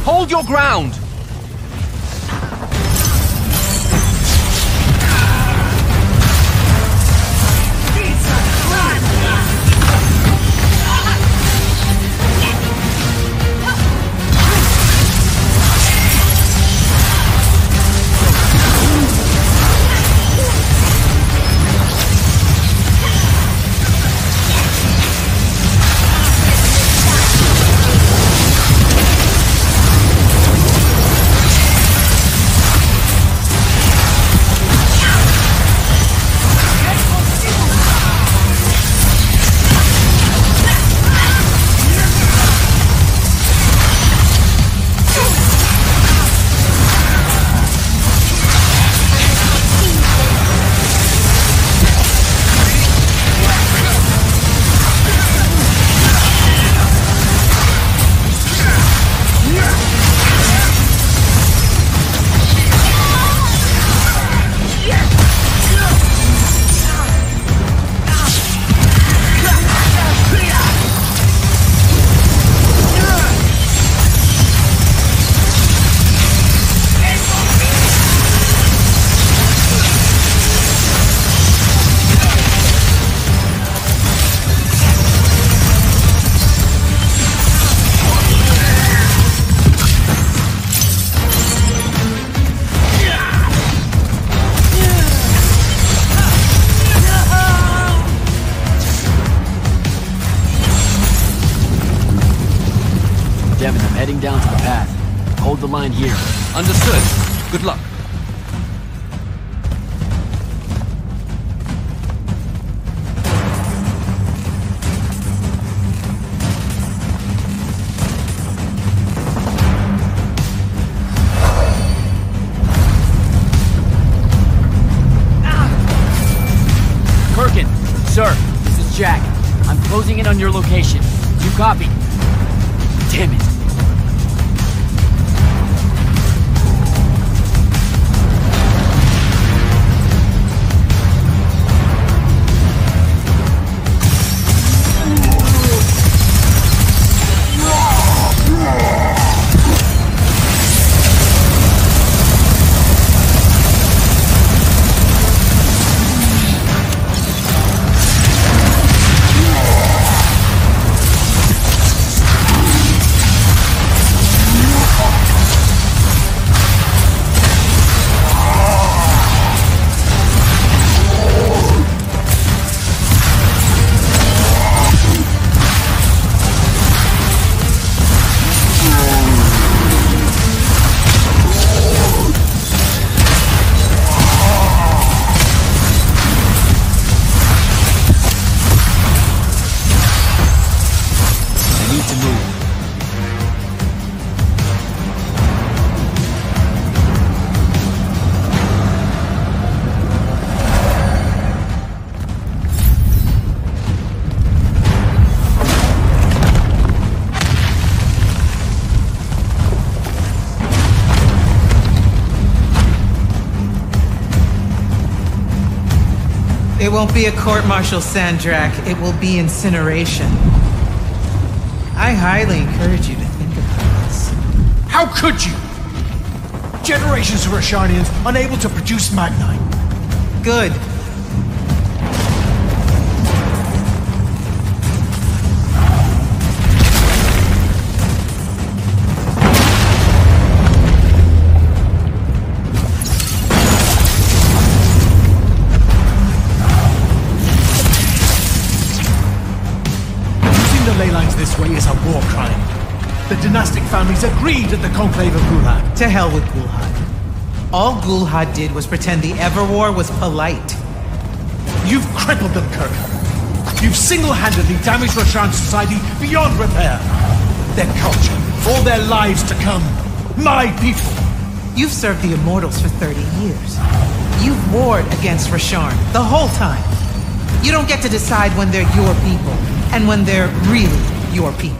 S12: Hold your ground!
S1: Devin, I'm heading down to the path. Hold the line here.
S12: Understood. Good luck.
S1: Kirkin, sir, this is Jack. I'm closing in on your location. You copy? Damn it.
S7: It won't be a court-martial, Sandrak. It will be incineration. I highly encourage you to think about this.
S11: How could you? Generations of Rashanians unable to produce Magnite.
S7: Good.
S11: This way is a war crime. The dynastic families agreed at the Conclave of Gulhad.
S7: To hell with Gulhad. All Gulhad did was pretend the Everwar was polite.
S11: You've crippled them, Kirk. You've single-handedly damaged Roshan's society beyond repair. Their culture, all their lives to come. My people.
S7: You've served the Immortals for 30 years. You've warred against Rasharn the whole time. You don't get to decide when they're your people and when they're really your people.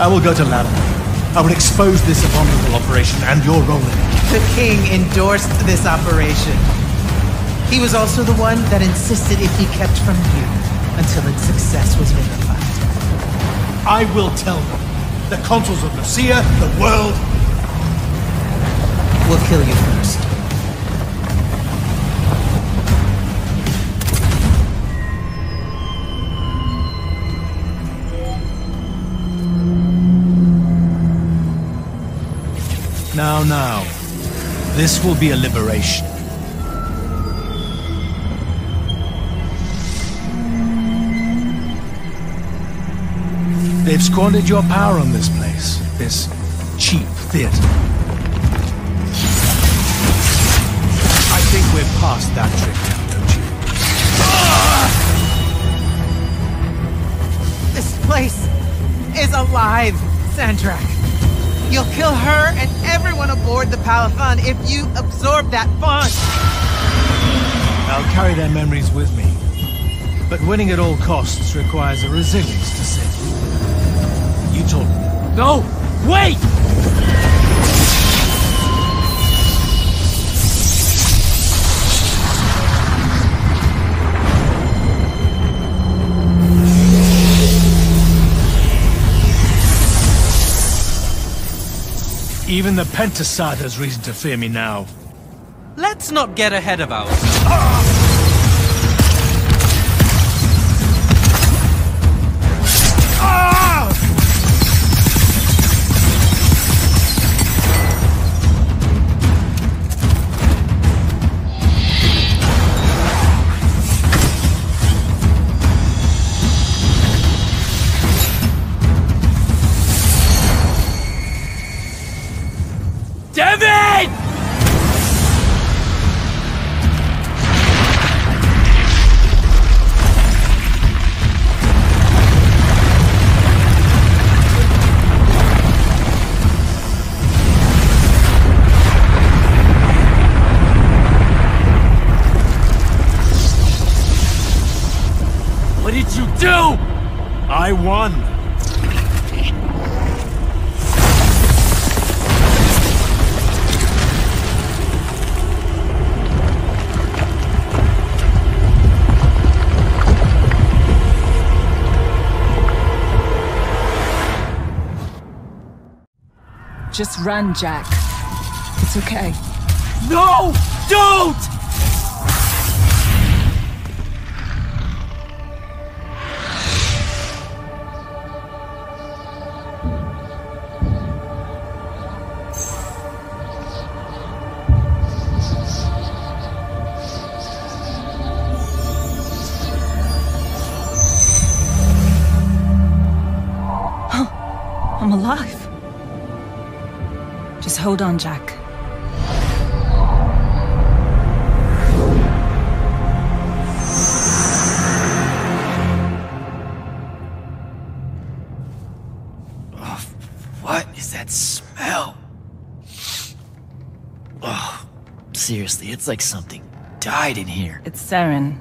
S11: I will go to Lavender. I will expose this abominable operation and your role in it.
S7: The king endorsed this operation. He was also the one that insisted it be kept from you until its success was verified.
S11: I will tell them. The consuls of Lucia, the world.
S7: We'll kill you first.
S11: Now. This will be a liberation. They've squandered your power on this place. This cheap theater. I think we're past that trick now, don't you?
S7: This place is alive, Sandrak. You'll kill her and everyone aboard the Palathon if you absorb that bond.
S11: I'll carry their memories with me. But winning at all costs requires a resilience to sin. You told me. No! Wait! Even the Pentasad has reason to fear me now.
S12: Let's not get ahead of ourselves.
S11: do? I won.
S6: Just run, Jack. It's okay.
S11: No! Don't!
S6: I'm alive. Just hold on, Jack.
S1: Oh, what is that smell? Oh, seriously, it's like something died in here.
S6: It's sarin.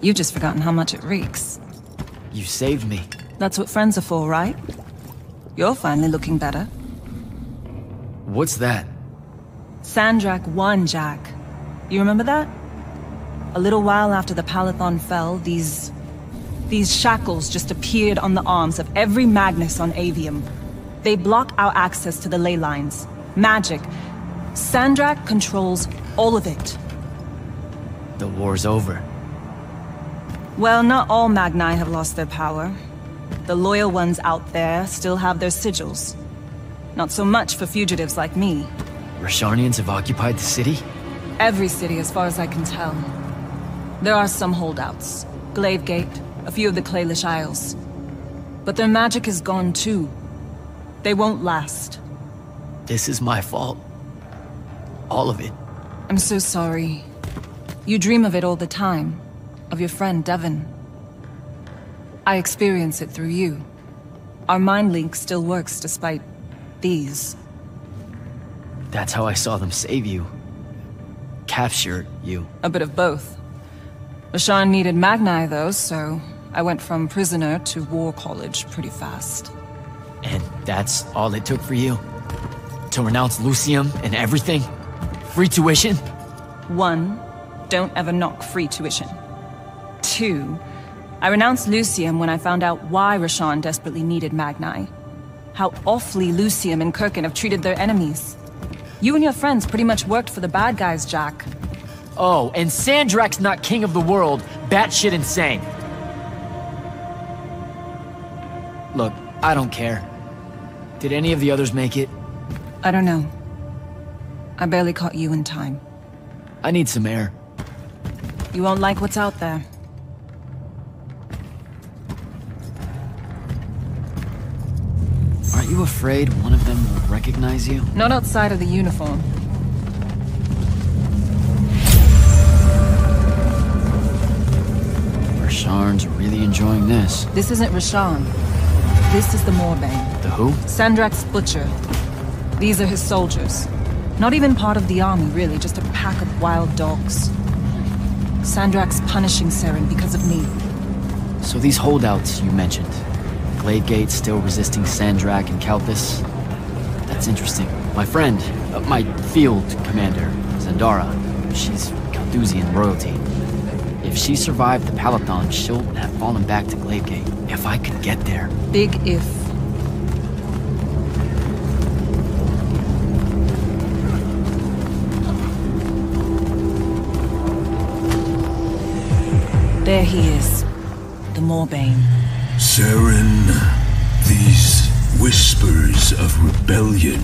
S6: You've just forgotten how much it reeks.
S1: You saved me.
S6: That's what friends are for, right? You're finally looking better.
S1: What's that?
S6: Sandrak won, Jack. You remember that? A little while after the Palathon fell, these shackles just appeared on the arms of every Magnus on Aveum. They block our access to the ley lines. Magic. Sandrak controls all of it.
S1: The war's over.
S6: Well, not all Magni have lost their power. The loyal ones out there still have their sigils. Not so much for fugitives like me.
S1: Rasharnians have occupied the city?
S6: Every city, as far as I can tell. There are some holdouts. Glavegate, a few of the Claylish Isles. But their magic is gone too. They won't last.
S1: This is my fault. All of it.
S6: I'm so sorry. You dream of it all the time. Of your friend, Devon. I experience it through you. Our mind link still works despite these.
S1: That's how I saw them save you. Capture you.
S6: A bit of both. Rasharn needed Magni though, so I went from prisoner to war college pretty fast.
S1: And that's all it took for you? To renounce Lucium and everything? Free tuition?
S6: 1, don't ever knock free tuition. 2, I renounced Lucium when I found out why Rasharn desperately needed Magni. How awfully Lucium and Kirkin have treated their enemies. You and your friends pretty much worked for the bad guys, Jack.
S1: Oh, and Sandrak's not king of the world. Batshit insane. Look, I don't care. Did any of the others make it?
S6: I don't know. I barely caught you in time.
S1: I need some air.
S6: You won't like what's out there.
S1: Aren't you afraid one of them will recognize you?
S6: Not outside of the uniform.
S1: Rasharn's really enjoying this.
S6: This isn't Rasharn. This is the Moorbane.
S1: The who?
S6: Sandrak's butcher. These are his soldiers. Not even part of the army, really, just a pack of wild dogs. Sandrak's punishing Saren because of me.
S1: So these holdouts you mentioned, Glavegate still resisting Sandrak and Kalthus? That's interesting. My friend, my field commander, Zendara, she's Kalthusian royalty. If she survived the Palathon, she'll have fallen back to Glavegate. If I could get there.
S6: Big if. There he is. The Moorbane.
S13: Saren, these whispers of rebellion,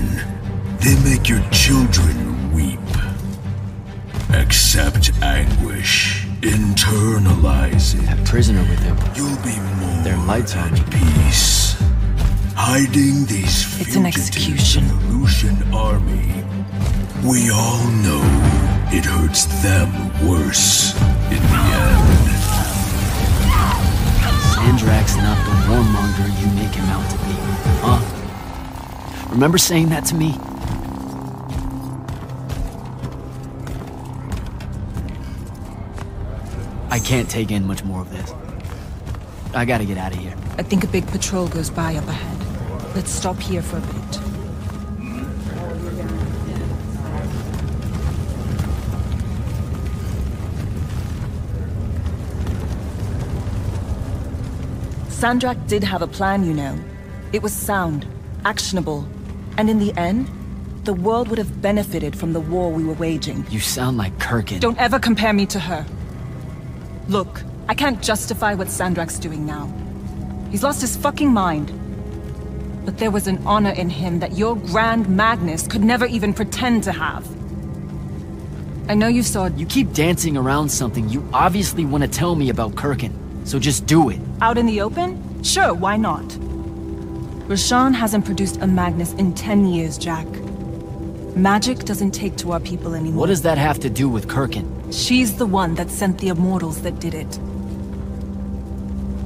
S13: they make your children weep. Accept anguish. Internalize it.
S1: That prisoner with him.
S13: You'll be more
S1: Their lights on
S13: at peace. Hiding these
S6: It's an execution.
S13: in the Lucian army. We all know it hurts them worse in the end.
S1: Sandrak's not the warmonger you make him out to be, huh? Remember saying that to me? I can't take in much more of this. I gotta get out of here.
S6: I think a big patrol goes by up ahead. Let's stop here for a bit. Sandrak did have a plan, you know. It was sound, actionable, and in the end, the world would have benefited from the war we were waging.
S1: You sound like Kirkin.
S6: Don't ever compare me to her. Look, I can't justify what Sandrak's doing now. He's lost his fucking mind. But there was an honor in him that your Grand Magnus could never even pretend to have. I know you saw...
S1: You keep dancing around something. You obviously want to tell me about Kirkin. So just do it.
S6: Out in the open? Sure, why not? Rashawn hasn't produced a Magnus in 10 years, Jack. Magic doesn't take to our people anymore.
S1: What does that have to do with Kirkin?
S6: She's the one that sent the Immortals that did it.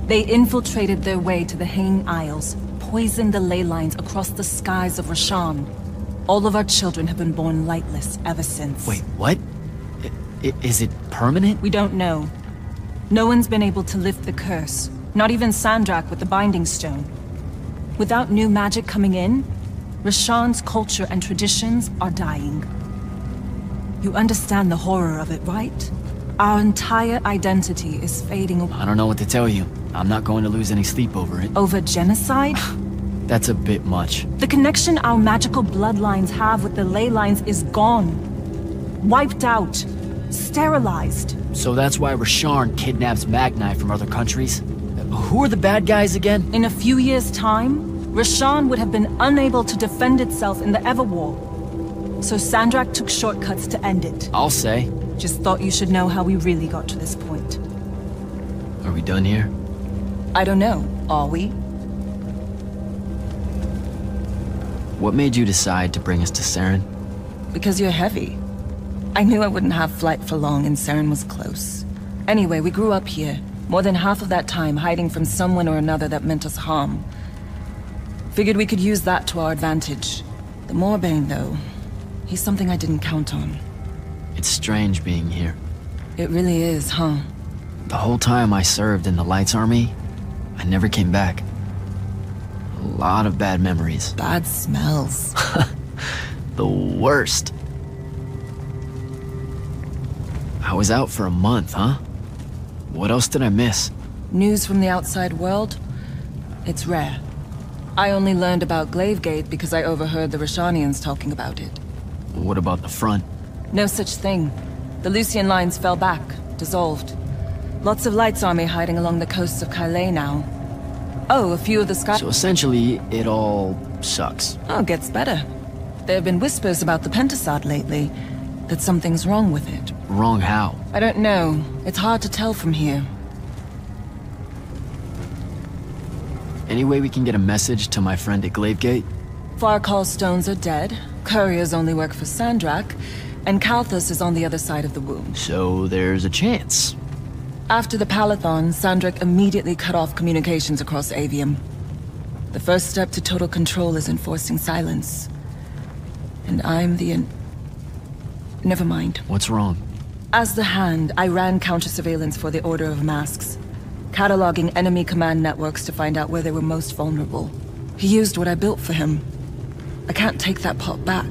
S6: They infiltrated their way to the Hanging Isles, poisoned the ley lines across the skies of Rashawn. All of our children have been born lightless ever since.
S1: Wait, what? Is it permanent?
S6: We don't know. No one's been able to lift the curse. Not even Sandrak with the Binding Stone. Without new magic coming in, Rashawn's culture and traditions are dying. You understand the horror of it, right? Our entire identity is fading away.
S1: I don't know what to tell you. I'm not going to lose any sleep over it.
S6: Over genocide?
S1: That's a bit much.
S6: The connection our magical bloodlines have with the ley lines is gone. Wiped out. Sterilized.
S1: So that's why Rasharn kidnaps Magni from other countries? Who are the bad guys again?
S6: In a few years' time, Rashawn would have been unable to defend itself in the Everwar. So Sandrak took shortcuts to end it.
S1: I'll say.
S6: Just thought you should know how we really got to this point.
S1: Are we done here?
S6: I don't know. Are we?
S1: What made you decide to bring us to Saren?
S6: Because you're heavy. I knew I wouldn't have flight for long and Saren was close. Anyway, we grew up here. More than half of that time hiding from someone or another that meant us harm. Figured we could use that to our advantage. The Moorbane, though, he's something I didn't count on.
S1: It's strange being here.
S6: It really is, huh?
S1: The whole time I served in the Lights Army, I never came back. A lot of bad memories.
S6: Bad smells.
S1: The worst. I was out for a month, huh? What else did I miss?
S6: News from the outside world? It's rare. I only learned about Glavegate because I overheard the Rashanians talking about it.
S1: What about the front?
S6: No such thing. The Lucian lines fell back, dissolved. Lots of Lights Army hiding along the coasts of Kylay now. Oh, a few of the Sky...
S1: So essentially, it all sucks.
S6: Oh, it gets better. There have been whispers about the Pentasod lately, that something's wrong with it.
S1: Wrong how?
S6: I don't know. It's hard to tell from here.
S1: Any way we can get a message to my friend at Glavegate?
S6: Farcall stones are dead, couriers only work for Sandrak, and Kalthus is on the other side of the wound.
S1: So there's a chance.
S6: After the Palathon, Sandrak immediately cut off communications across Aveum. The first step to total control is enforcing silence. And I'm the Never mind.
S1: What's wrong?
S6: As the Hand, I ran counter-surveillance for the Order of Masks, cataloging enemy command networks to find out where they were most vulnerable. He used what I built for him. I can't take that pot back.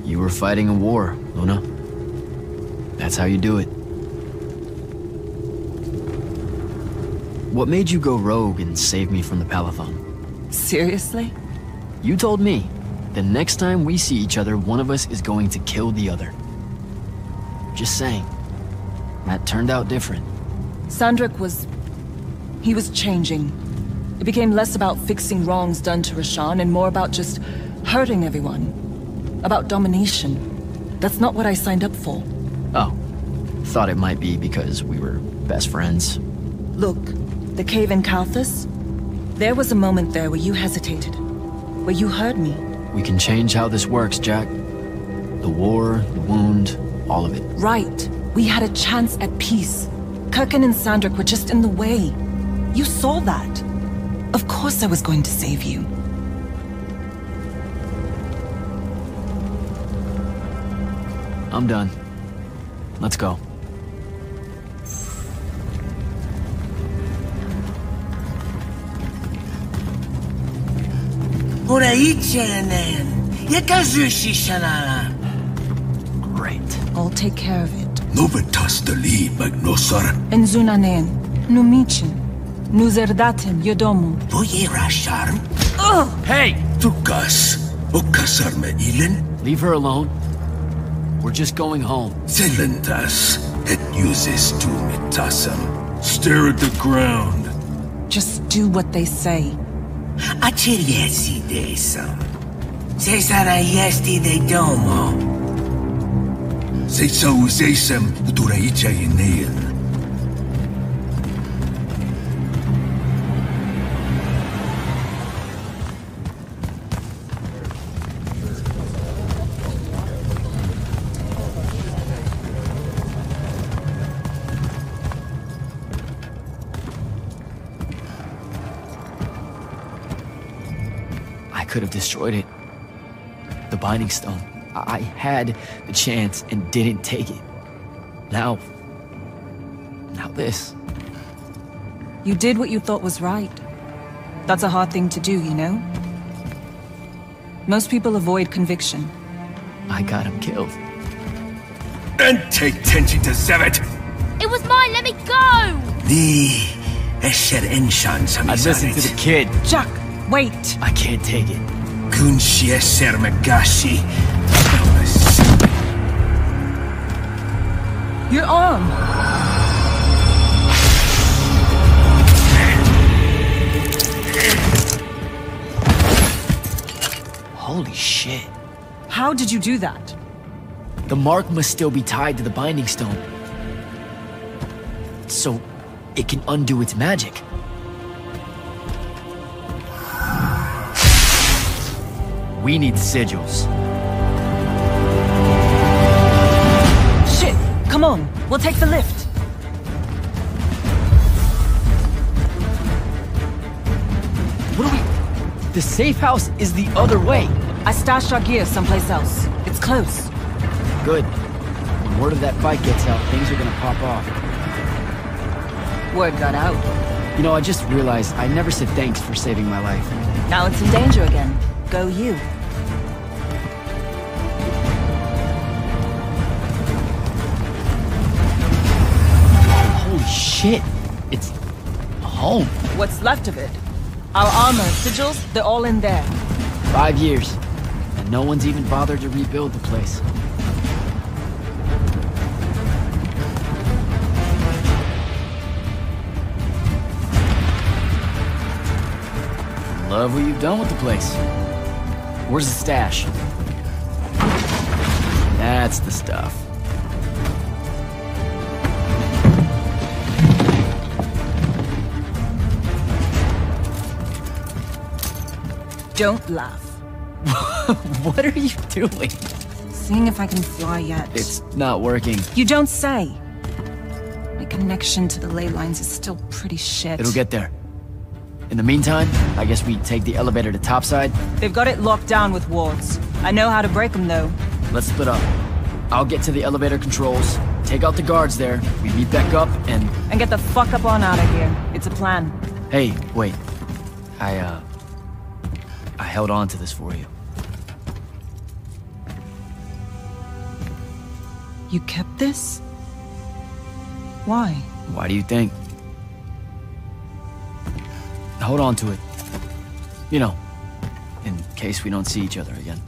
S1: You were fighting a war, Luna. That's how you do it. What made you go rogue and save me from the Palathon?
S6: Seriously?
S1: You told me. The next time we see each other, one of us is going to kill the other. Just saying. That turned out different.
S6: Sandrak was... he was changing. It became less about fixing wrongs done to Rashawn and more about just hurting everyone. About domination. That's not what I signed up for.
S1: Oh. Thought it might be because we were best friends.
S6: Look, the cave in Kalthus? There was a moment there where you hesitated. Where you heard me.
S1: We can change how this works, Jack. The war, the wound, all of it.
S6: Right. We had a chance at peace. Kirkin and Sandrak were just in the way. You saw that. Of course I was going to save you.
S1: I'm done. Let's go. Great.
S6: I'll take care of it.
S13: Novitas dali magnosar.
S6: Enzunanen, numichin, nuzerdatem yodomu.
S13: Voyerasharm.
S1: Hey!
S13: Tukas. Okasarme ilen.
S1: Leave her alone. We're just going home.
S13: Zelentas. Et uses tu mitasam. Stare at the ground.
S6: Just do what they say.
S14: Achiriesi desam. Cesara yesti de domo.
S13: Sesa usesem uturaicha inean.
S1: I could have destroyed it. The Binding Stone. I had the chance and didn't take it. Now this.
S6: You did what you thought was right. That's a hard thing to do, you know? Most people avoid conviction.
S1: I got him killed.
S13: And take tenchi to Zevet!
S15: It was mine, let me go!
S1: I listened to the kid.
S6: Jack, wait!
S1: I can't take it.
S6: Your arm!
S1: Holy shit.
S6: How did you do that?
S1: The mark must still be tied to the Binding Stone. So it can undo its magic. We need sigils.
S6: Shit! Come on, we'll take the lift.
S1: What are we... The safe house is the other way.
S6: I stashed our gear someplace else. It's close.
S1: Good. When word of that fight gets out, things are gonna pop off.
S6: Word got out.
S1: You know, I just realized I never said thanks for saving my life.
S6: Now it's in danger again. Go you.
S1: Holy shit! It's... home.
S6: What's left of it? Our armor, sigils, they're all in there.
S1: 5 years. And no one's even bothered to rebuild the place. Love what you've done with the place. Where's the stash? That's the stuff.
S6: Don't laugh.
S1: What are you doing?
S6: Seeing if I can fly yet.
S1: It's not working.
S6: You don't say. My connection to the ley lines is still pretty shit.
S1: It'll get there. In the meantime, I guess we take the elevator to topside.
S6: They've got it locked down with wards. I know how to break them, though.
S1: Let's split up. I'll get to the elevator controls, take out the guards there, we meet back up, and...
S6: And get the fuck up on out of here. It's a plan.
S1: Hey, wait. I held on to this for you.
S6: You kept this? Why?
S1: Why do you think? Hold on to it. You know, in case we don't see each other again.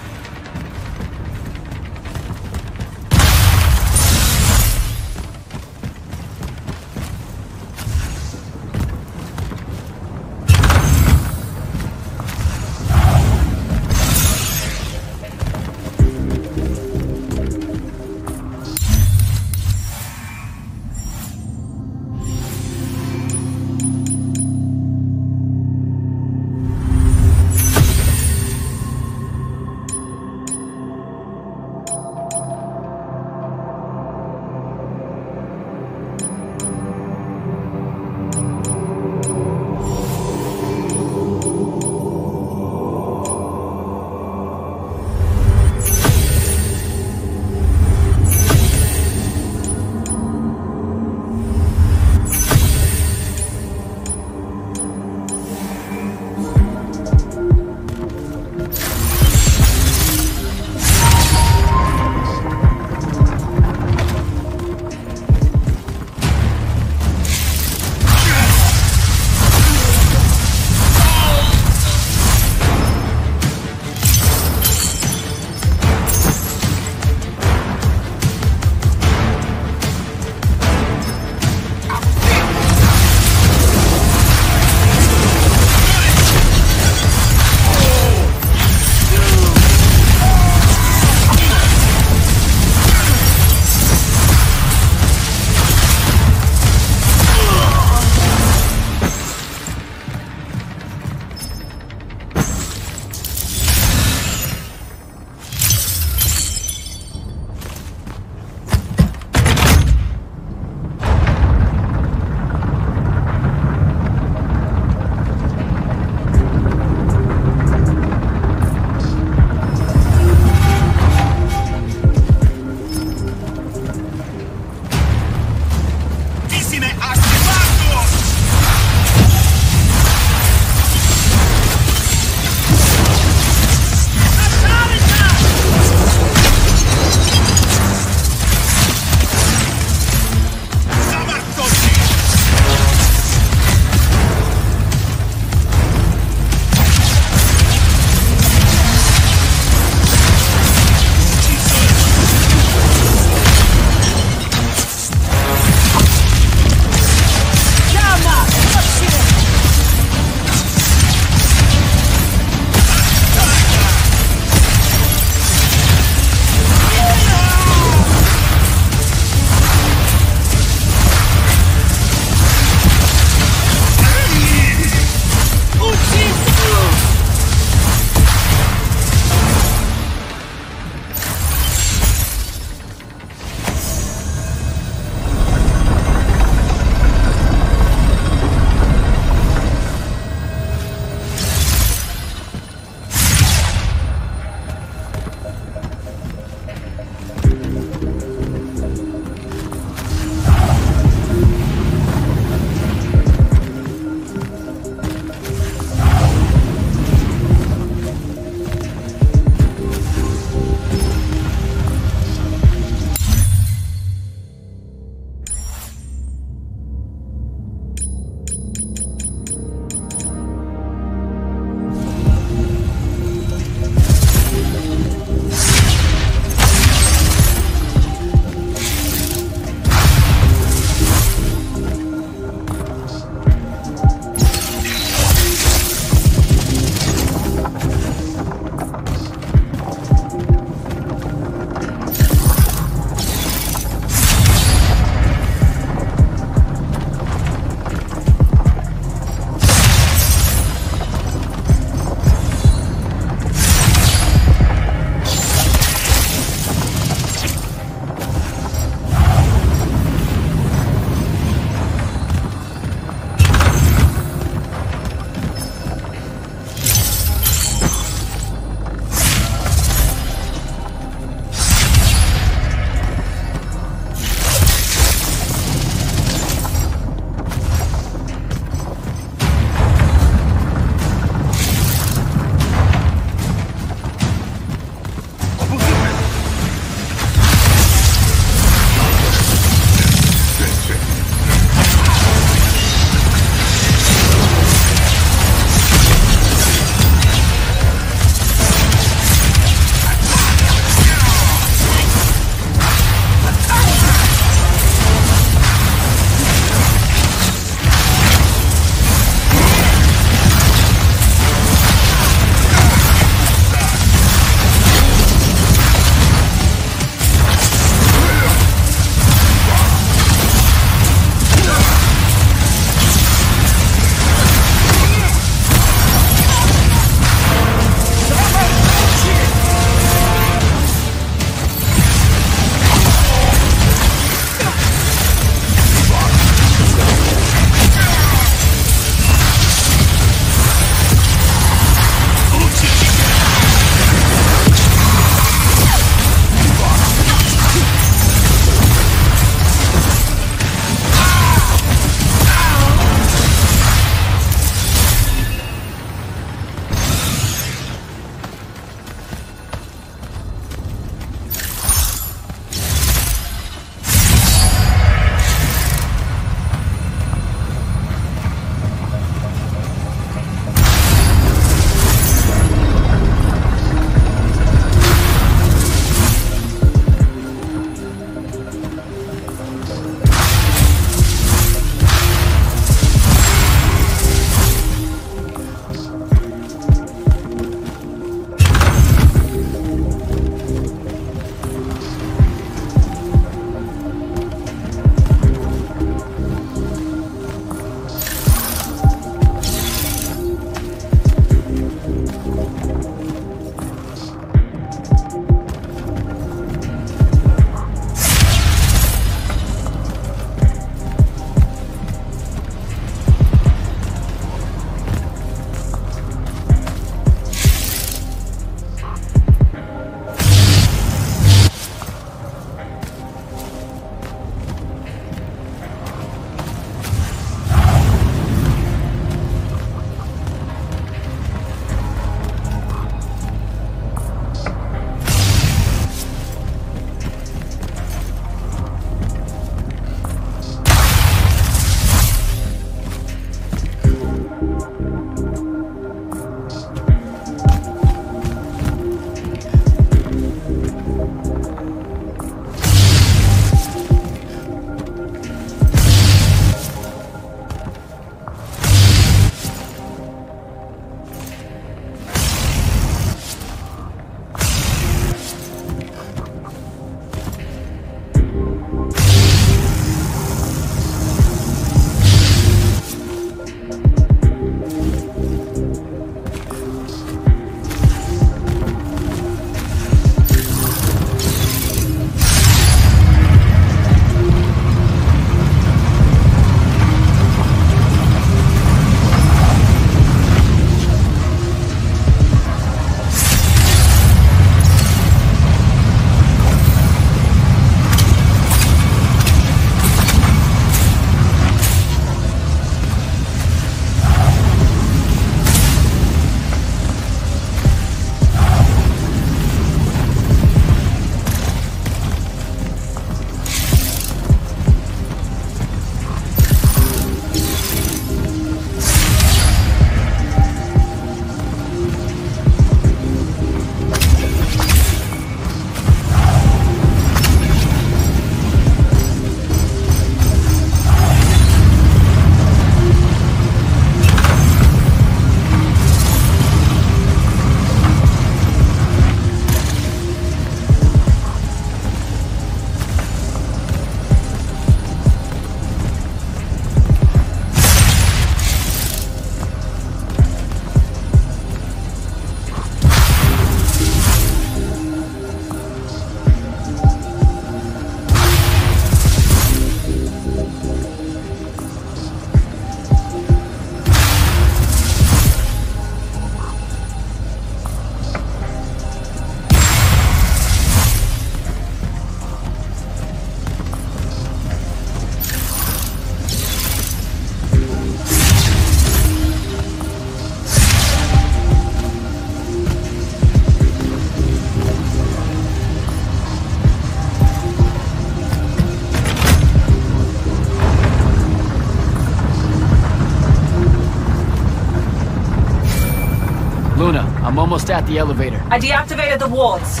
S1: I'm almost at the elevator.
S6: I deactivated the wards.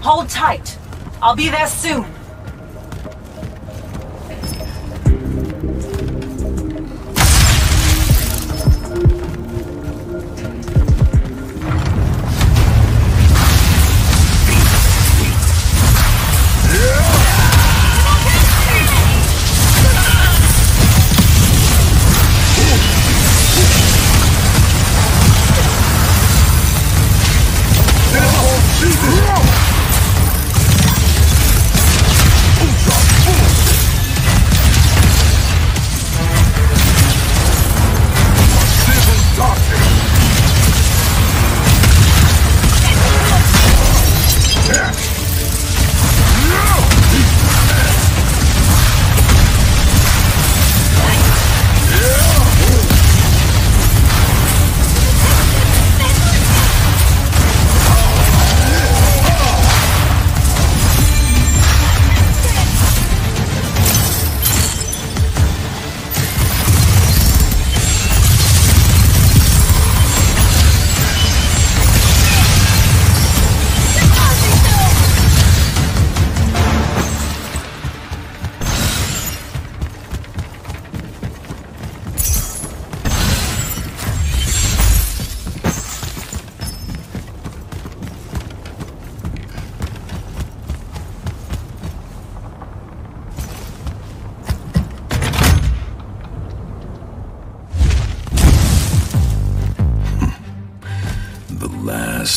S6: Hold tight. I'll be there soon.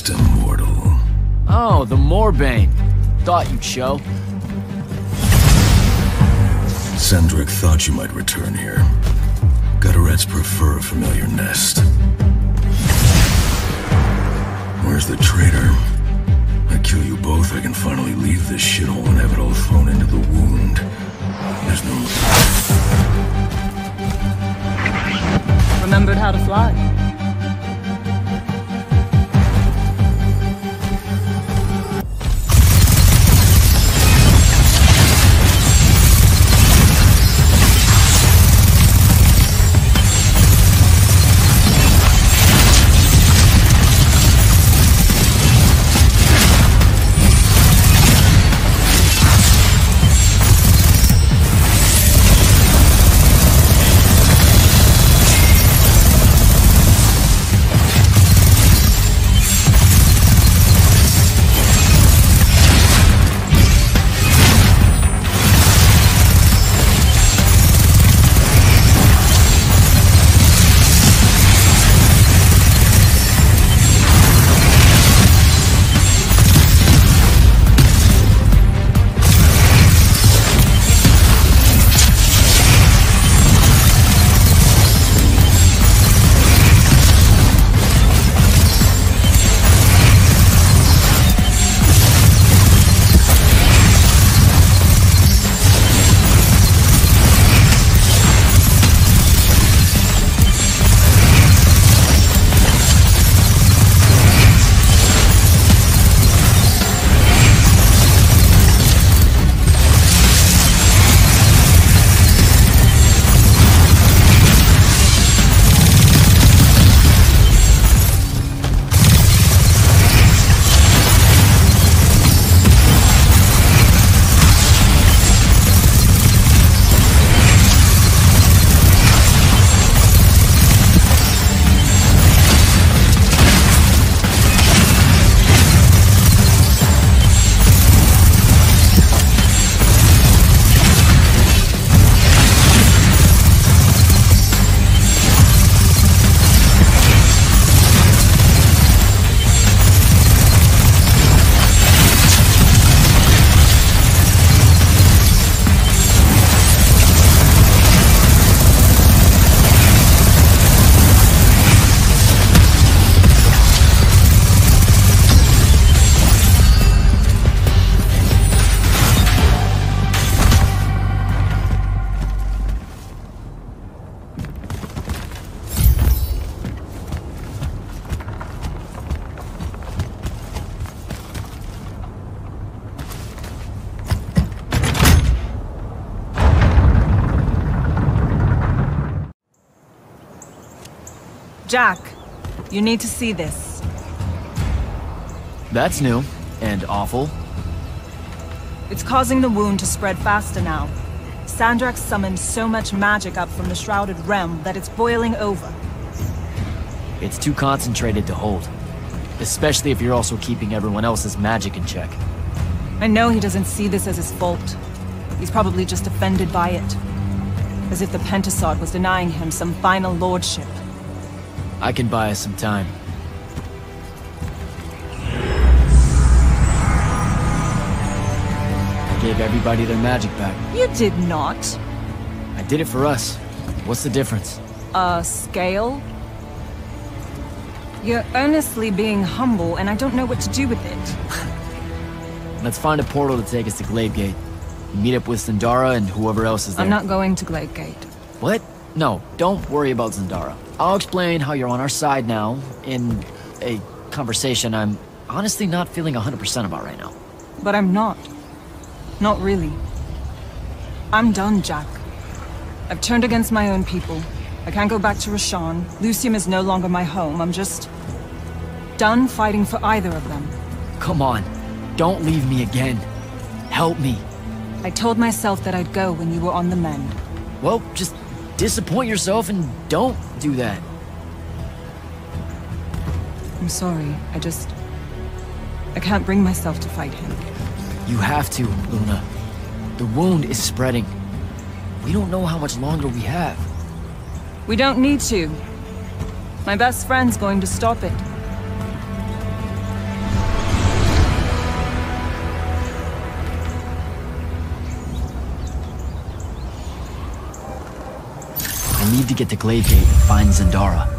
S13: Immortal.
S1: Oh, the Moorbane. Thought you'd show.
S13: Sandrak thought you might return here. Gutterets prefer a familiar nest. Where's the traitor? I kill you both, I can finally leave this shithole and have it all thrown into the wound. There's no...
S6: Remembered how to fly. Jack, you need to see this.
S1: That's new. And awful.
S6: It's causing the wound to spread faster now. Sandrak summoned so much magic up from the Shrouded Realm that it's boiling over.
S1: It's too concentrated to hold. Especially if you're also keeping everyone else's magic in check.
S6: I know he doesn't see this as his fault. He's probably just offended by it. As if the Pentasod was denying him some final lordship.
S1: I can buy us some time. I gave everybody their magic back.
S6: You did not.
S1: I did it for us. What's the difference?
S6: Scale? You're earnestly being humble, and I don't know what to do with it.
S1: Let's find a portal to take us to Gladegate. Meet up with Zendara and whoever else is there.
S6: I'm not going to Gladegate.
S1: What? No, don't worry about Zendara. I'll explain how you're on our side now, in a conversation I'm honestly not feeling 100% about right now.
S6: But I'm not. Not really. I'm done, Jack. I've turned against my own people. I can't go back to Rasharn. Lucium is no longer my home. I'm just... done fighting for either of them.
S1: Come on. Don't leave me again. Help me.
S6: I told myself that I'd go when you were on the mend.
S1: Well, just disappoint yourself and don't do that.
S6: I'm sorry. I can't bring myself to fight him.
S1: You have to, Luna. The wound is spreading. We don't know how much longer we have.
S6: We don't need to. My best friend's going to stop it.
S1: I need to get to Gladegate and find Zendara.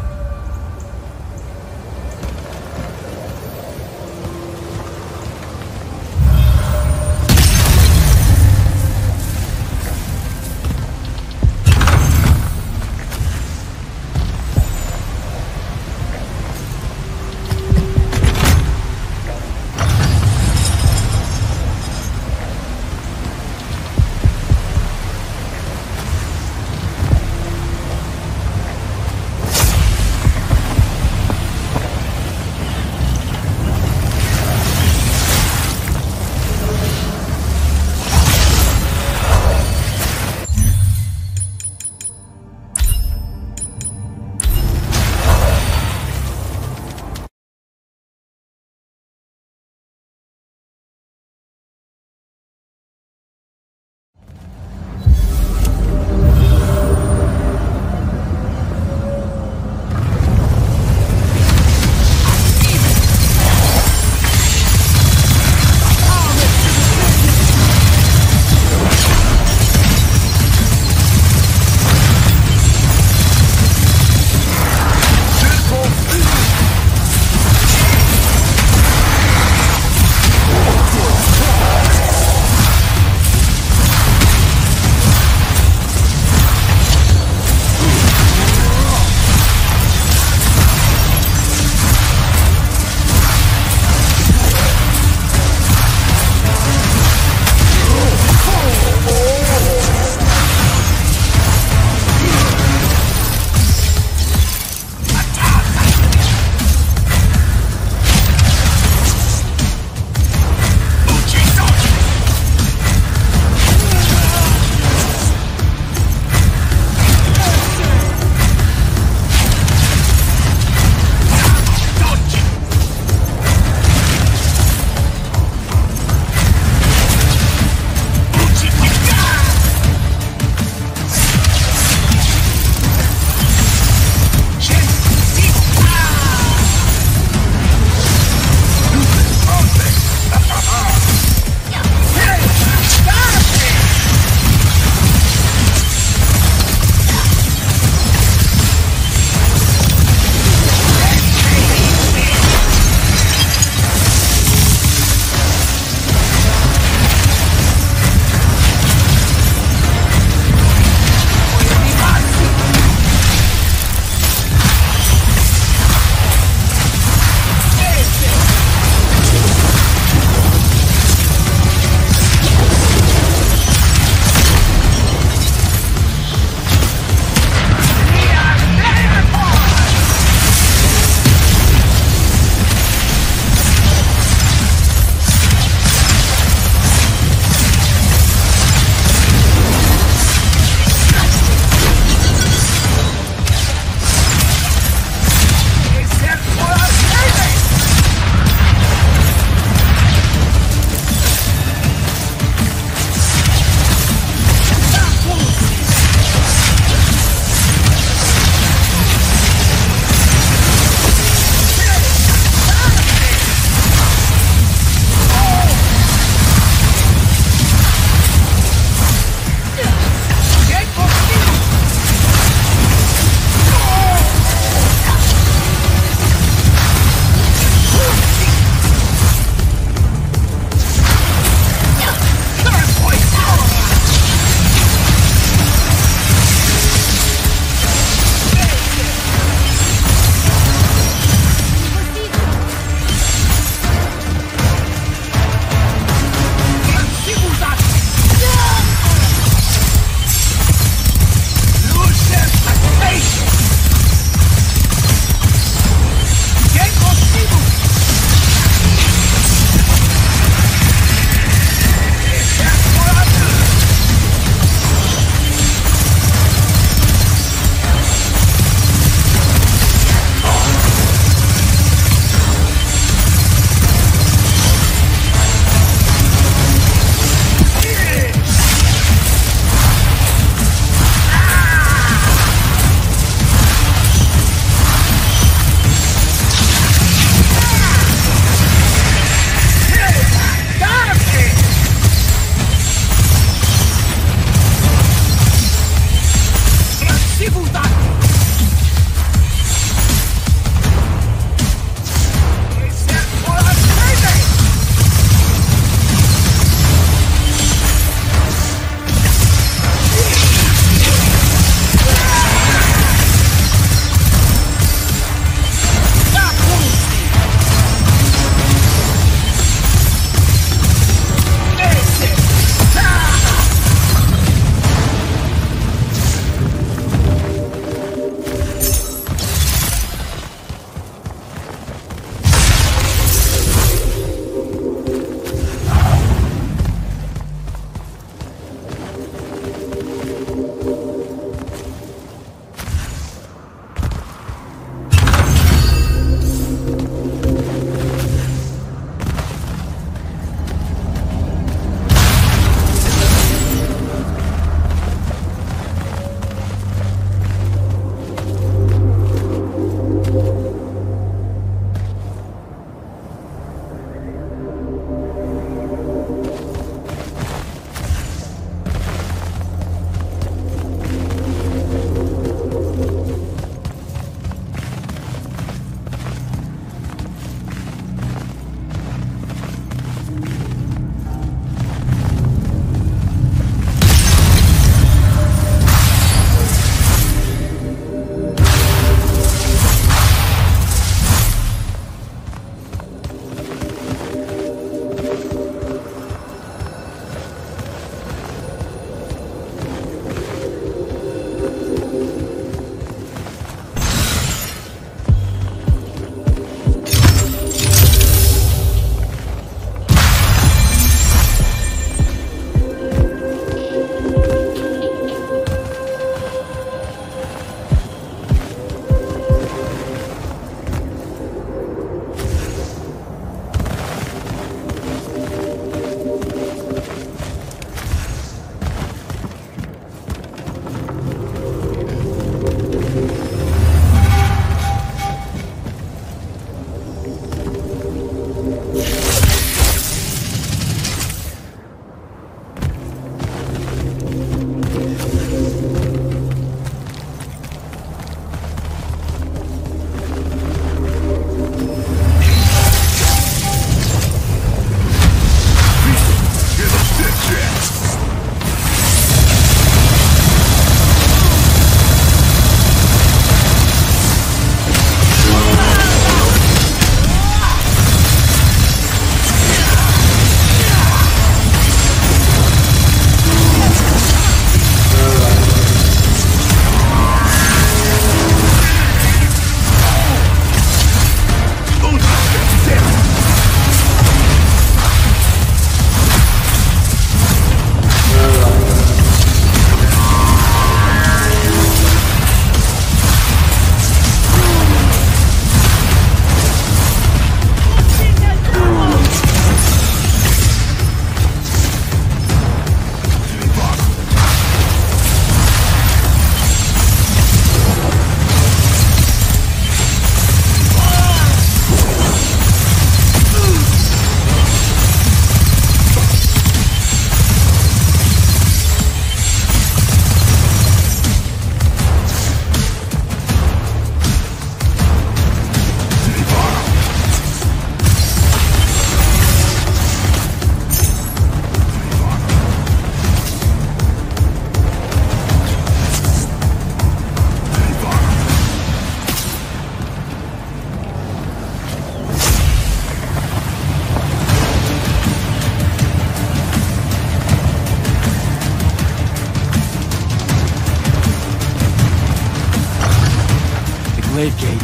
S1: glaive gate.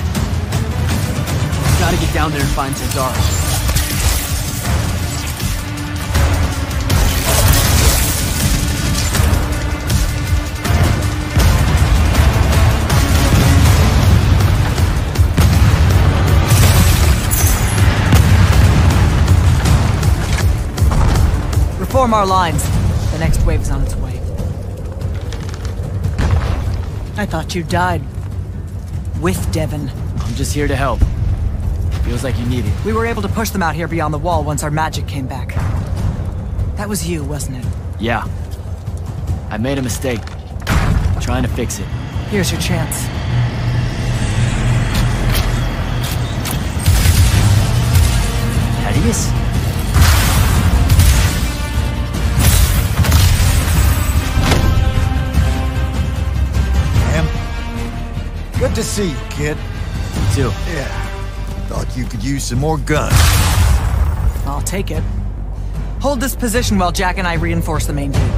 S1: Gotta get down there and find Cesaro.
S8: Reform our lines. The next wave is on its way. I thought you died. With Devon.
S1: I'm just here to help. Feels like you need it.
S8: We were able to push them out here beyond the wall once our magic came back. That was you, wasn't it?
S1: Yeah. I made a mistake. Trying to fix it.
S8: Here's your chance.
S1: Thaddeus?
S5: Good to see you, kid.
S1: You too.
S5: Yeah. Thought you could use some more guns.
S8: I'll take it. Hold this position while Jack and I reinforce the main gate.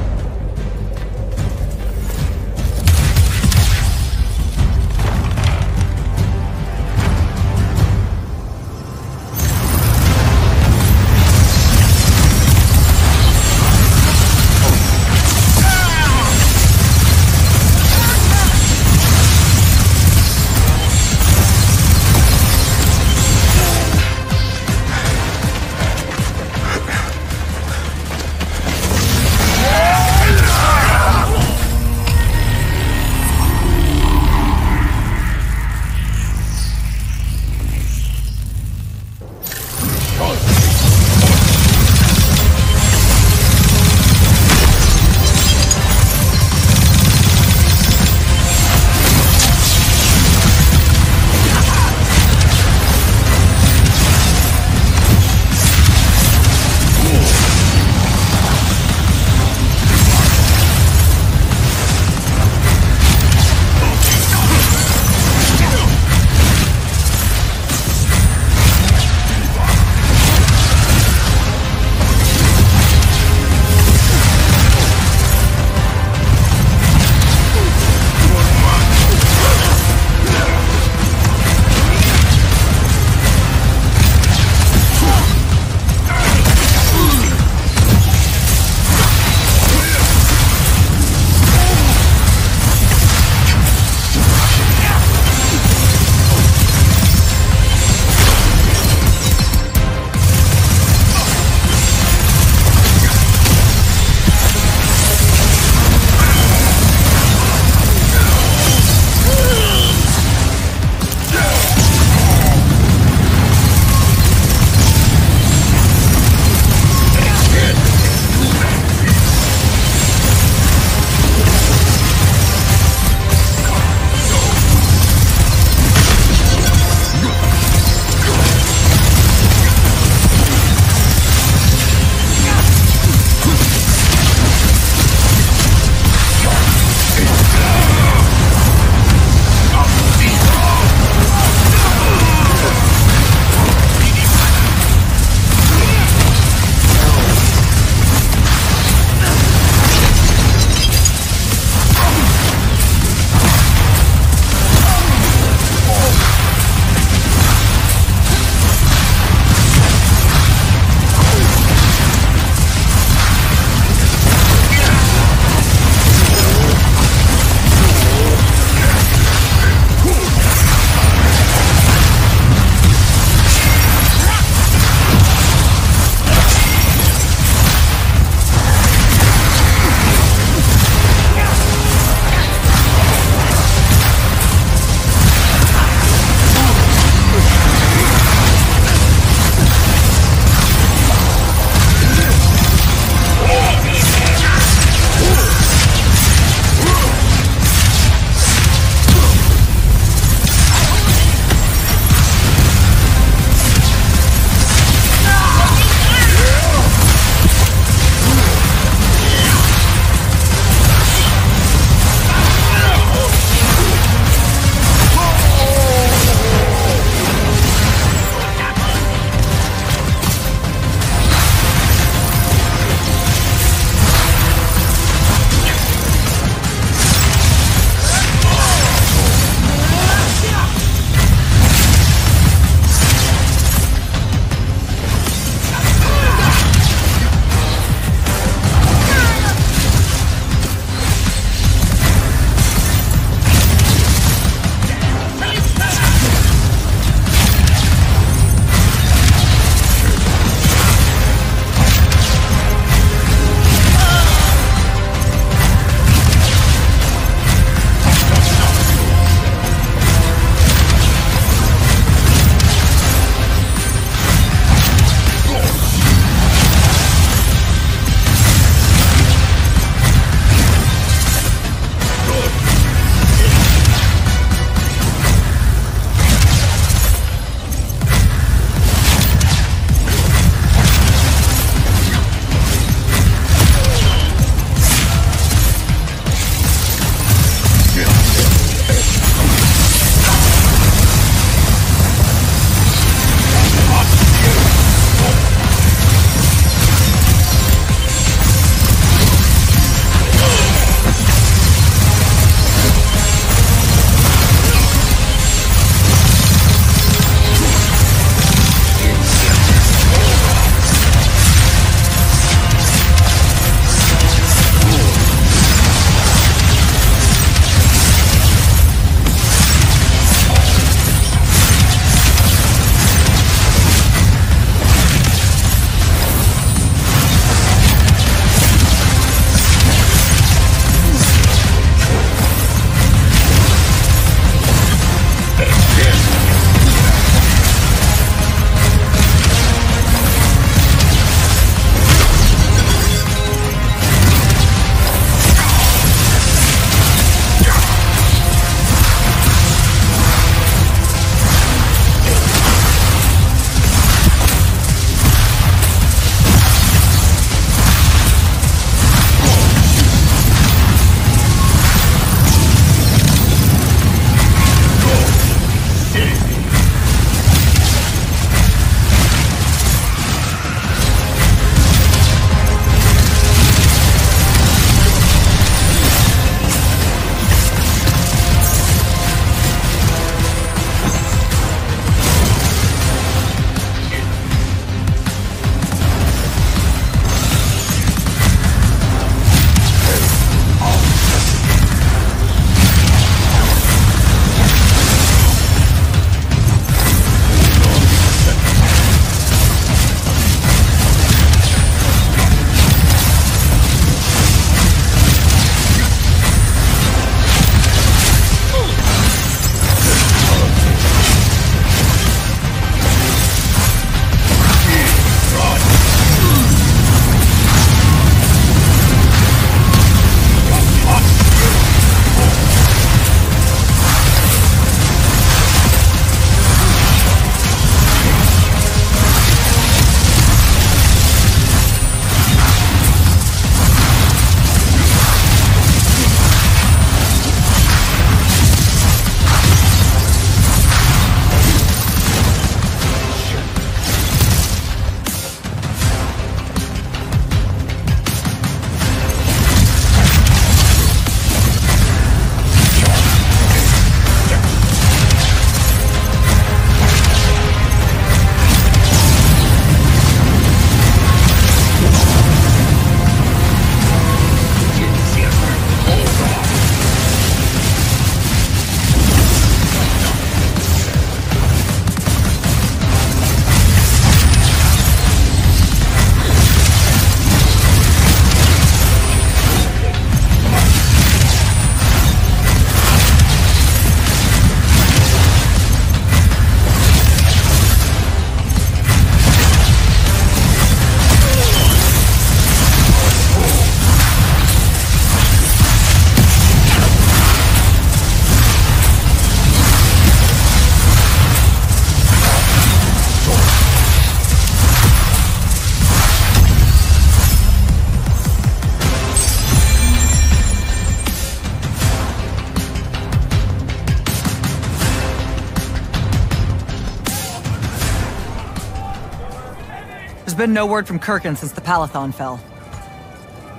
S8: There's been no word from Kirkin since the Palathon fell.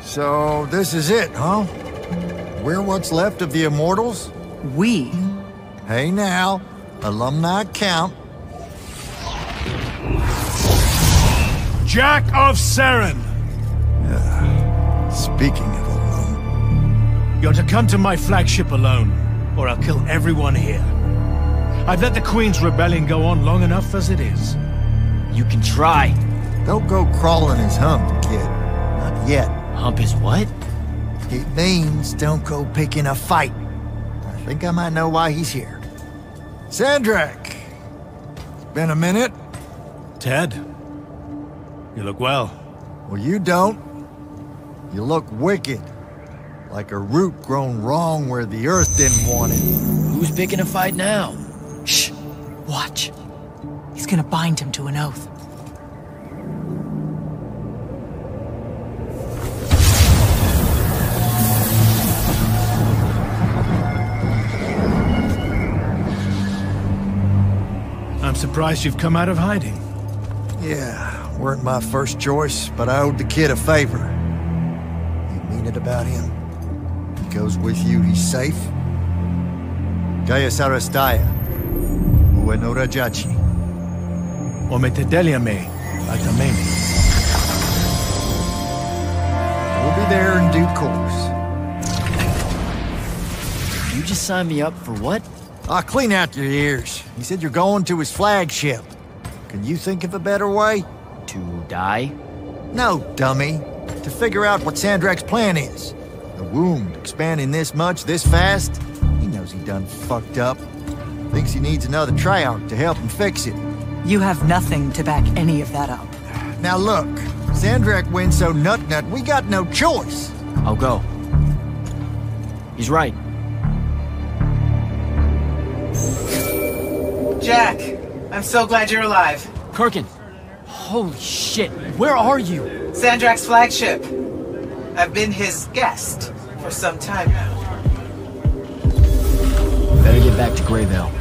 S5: So, this is it, huh? We're what's left of the Immortals?
S8: We?
S5: Hey now, alumni count.
S11: Jack of Seren!
S5: Speaking of alone...
S11: You're to come to my flagship alone, or I'll kill everyone here. I've let the Queen's rebellion go on long enough as it is.
S1: You can try.
S5: Don't go crawling his hump, kid. Not yet.
S1: Hump his what?
S5: It means don't go picking a fight. I think I might know why he's here. Sandrak! It's been a minute.
S11: Ted? You look well.
S5: Well, you don't. You look wicked. Like a root grown wrong where the earth didn't want it.
S1: Who's picking a fight now?
S8: Shh! Watch. He's gonna bind him to an oath.
S11: I'm surprised you've come out of hiding.
S5: Yeah, weren't my first choice, but I owed the kid a favor. You mean it about him? He goes with you, he's safe? Gaya Sarastaya, Ueno Rajachi.
S11: Ometedeliame, Atamemi.
S5: We'll be there in due course.
S1: You just signed me up for what?
S5: I'll clean out your ears. He said you're going to his flagship. Can you think of a better way?
S1: To die?
S5: No, dummy. To figure out what Sandrak's plan is. The wound expanding this much, this fast? He knows he done fucked up. Thinks he needs another Treyarch to help him fix it.
S8: You have nothing to back any of that up.
S5: Now look, Sandrak wins so nut-nut, we got no choice.
S1: I'll go. He's right.
S16: Jack, I'm so glad you're alive.
S1: Kirkin! Holy shit, where are you?
S16: Sandrak's flagship. I've been his guest for some time now.
S1: Better get back to Greyvale.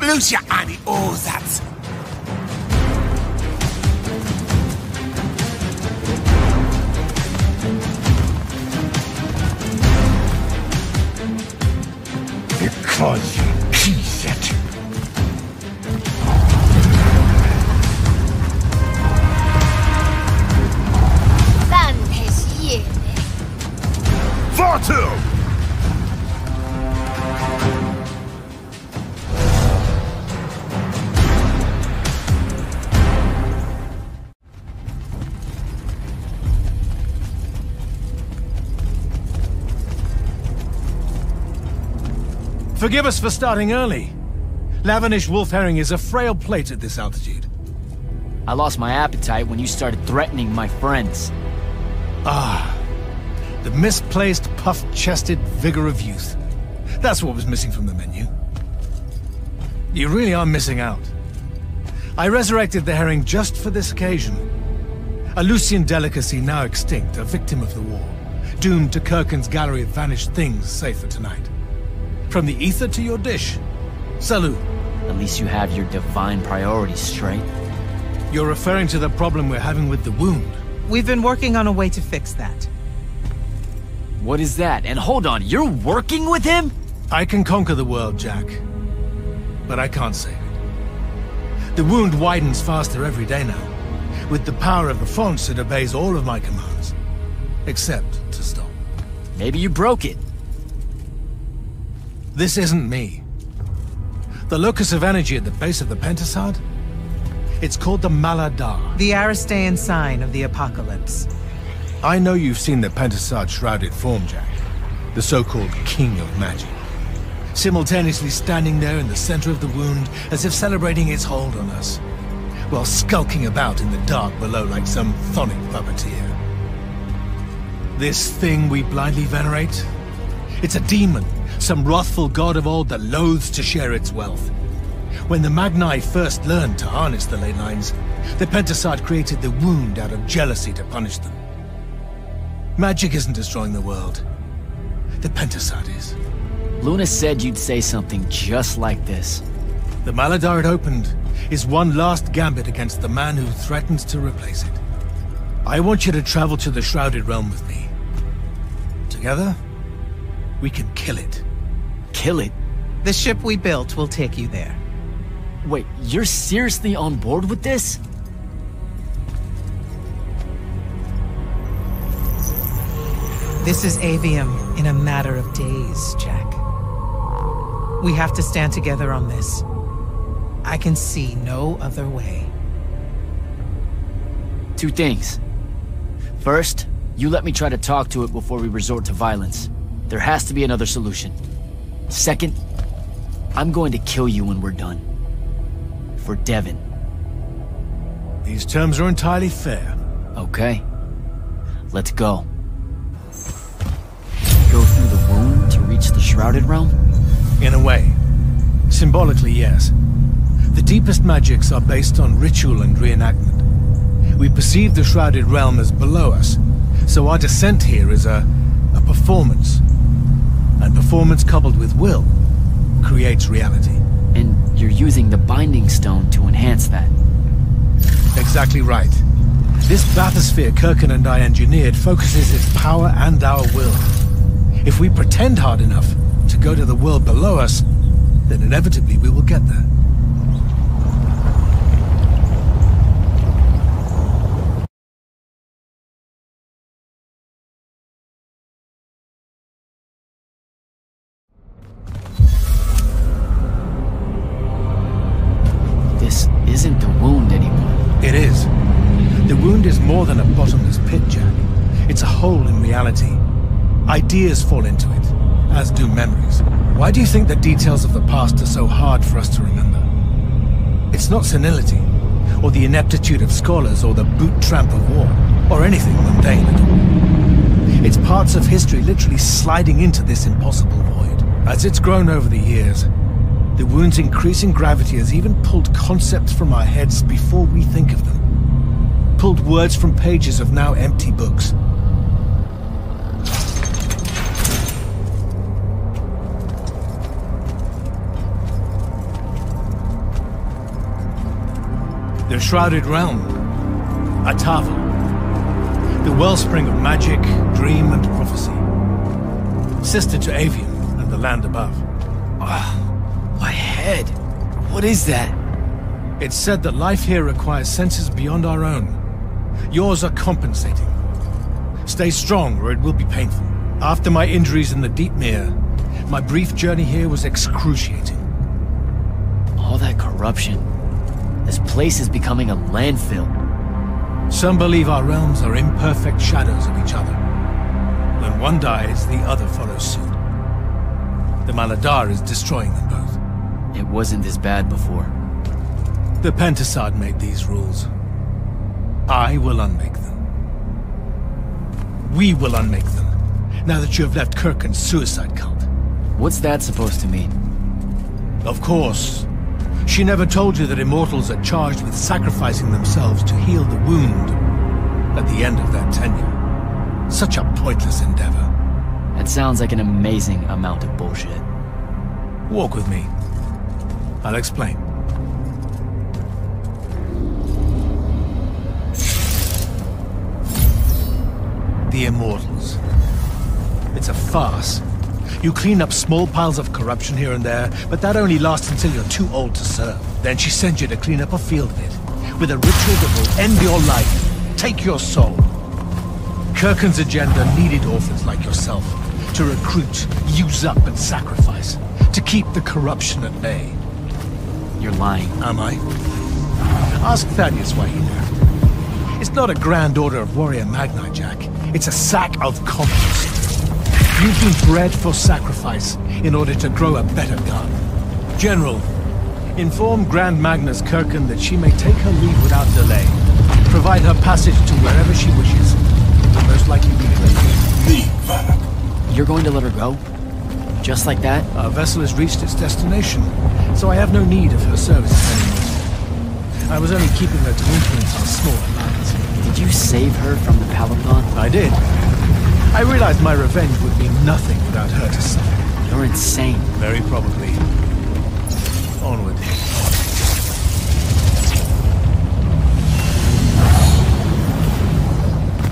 S14: Lucia ani ozac.
S13: Because you tease it.
S2: Fatu!
S11: Forgive us for starting early. Lavinish wolf herring is a frail plate at this altitude.
S1: I lost my appetite when you started threatening my friends.
S11: Ah, the misplaced, puff-chested vigor of youth. That's what was missing from the menu. You really are missing out. I resurrected the herring just for this occasion. A Lucian delicacy now extinct, a victim of the war, doomed to Kirkin's gallery of vanished things, save for tonight. From the ether to your dish. Salute.
S1: At least you have your divine priorities straight.
S11: You're referring to the problem we're having with the wound.
S7: We've been working on a way to fix that.
S1: What is that? And hold on, you're working with him?
S11: I can conquer the world, Jack. But I can't save it. The wound widens faster every day now. With the power of the fonts, it obeys all of my commands. Except to stop.
S1: Maybe you broke it.
S11: This isn't me. The locus of energy at the base of the Pentasad? It's called the Maladar.
S7: The Aristean sign of the apocalypse.
S11: I know you've seen the Pentasad shrouded form, Jack. The so-called King of Magic. Simultaneously standing there in the center of the wound, as if celebrating its hold on us, while skulking about in the dark below like some chthonic puppeteer. This thing we blindly venerate? It's a demon, some wrathful god of old that loathes to share its wealth. When the Magni first learned to harness the ley lines, the Pentasad created the wound out of jealousy to punish them. Magic isn't destroying the world. The Pentasad is.
S1: Luna said you'd say something just like this.
S11: The Maladar it opened is one last gambit against the man who threatened to replace it. I want you to travel to the Shrouded Realm with me. Together, we can kill it.
S1: Kill it?
S7: The ship we built will take you there.
S1: Wait, you're seriously on board with this?
S7: This is Aveum in a matter of days, Jack. We have to stand together on this. I can see no other way.
S1: Two things. First, you let me try to talk to it before we resort to violence. There has to be another solution. Second, I'm going to kill you when we're done. For Devon.
S11: These terms are entirely fair.
S1: Okay. Let's go. Go through the wound to reach the Shrouded Realm?
S11: In a way. Symbolically, yes. The deepest magics are based on ritual and reenactment. We perceive the Shrouded Realm as below us, so our descent here is a performance. And performance coupled with will creates reality.
S1: And you're using the Binding Stone to enhance that.
S11: Exactly right. This bathysphere Kirkin and I engineered focuses its power and our will. If we pretend hard enough to go to the world below us, then inevitably we will get there.
S1: This isn't the wound anymore.
S11: It is. The wound is more than a bottomless pit, Jack. It's a hole in reality. Ideas fall into it, as do memories. Why do you think the details of the past are so hard for us to remember? It's not senility, or the ineptitude of scholars, or the boot tramp of war, or anything mundane at all. It's parts of history literally sliding into this impossible void. As it's grown over the years, the wound's increasing gravity has even pulled concepts from our heads before we think of them. Pulled words from pages of now empty books. The Shrouded Realm. Atava. The wellspring of magic, dream, and prophecy. Sister to Aveum and the land above.
S1: My head. What is that?
S11: It's said that life here requires senses beyond our own. Yours are compensating. Stay strong, or it will be painful. After my injuries in the Deep Mere, my brief journey here was excruciating.
S1: All that corruption. This place is becoming a landfill.
S11: Some believe our realms are imperfect shadows of each other. When one dies, the other follows suit. The Maladar is destroying them both.
S1: It wasn't this bad before.
S11: The Pentasad made these rules. I will unmake them. We will unmake them, now that you have left Kirkin's suicide cult.
S1: What's that supposed to mean?
S11: Of course, She never told you that Immortals are charged with sacrificing themselves to heal the wound at the end of their tenure. Such a pointless endeavor.
S1: That sounds like an amazing amount of bullshit.
S11: Walk with me. I'll explain. The Immortals. It's a farce. You clean up small piles of corruption here and there, but that only lasts until you're too old to serve. Then she sends you to clean up a field of it, with a ritual that will end your life, take your soul. Kirken's agenda needed orphans like yourself to recruit, use up, and sacrifice, to keep the corruption at bay.
S1: You're lying.
S11: Am I? Ask Thaddeus why he left. It's not a grand order of warrior magni, Jack. It's a sack of commerce. You've been bred for sacrifice in order to grow a better gun. General, inform Grand Magnus Kirken that she may take her leave without delay. Provide her passage to wherever she wishes. Will most likely be clear.
S13: Leave, Vanak.
S1: You're going to let her go? Just like that?
S11: Our vessel has reached its destination, so I have no need of her services anymore. I was only keeping her to influence our smaller lands.
S1: Did you save her from the Paladin?
S11: I did. I realized my revenge would mean nothing without her to suffer.
S1: You're insane.
S11: Very probably. Onward.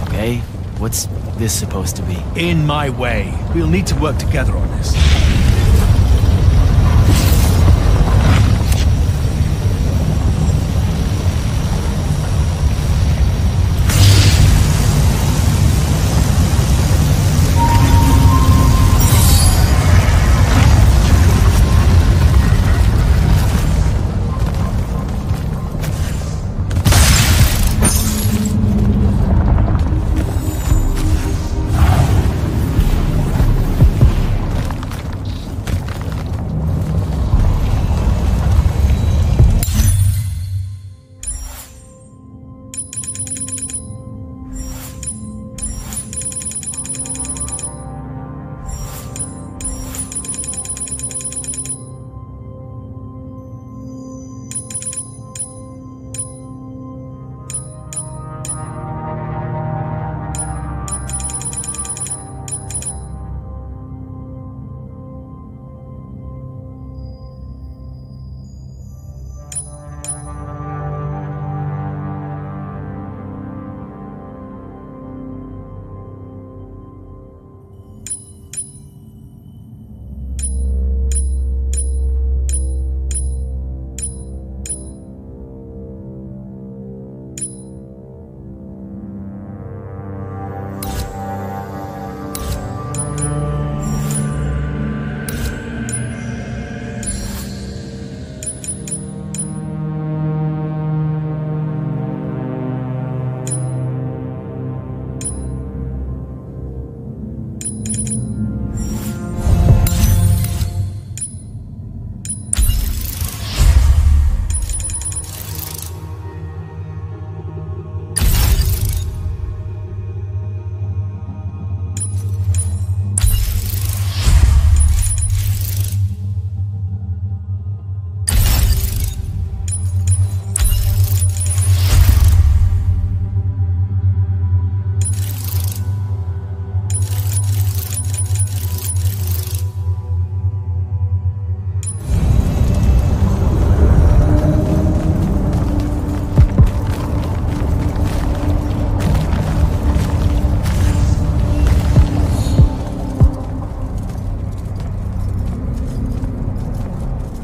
S1: Okay, what's this supposed to be?
S11: In my way. We'll need to work together on this.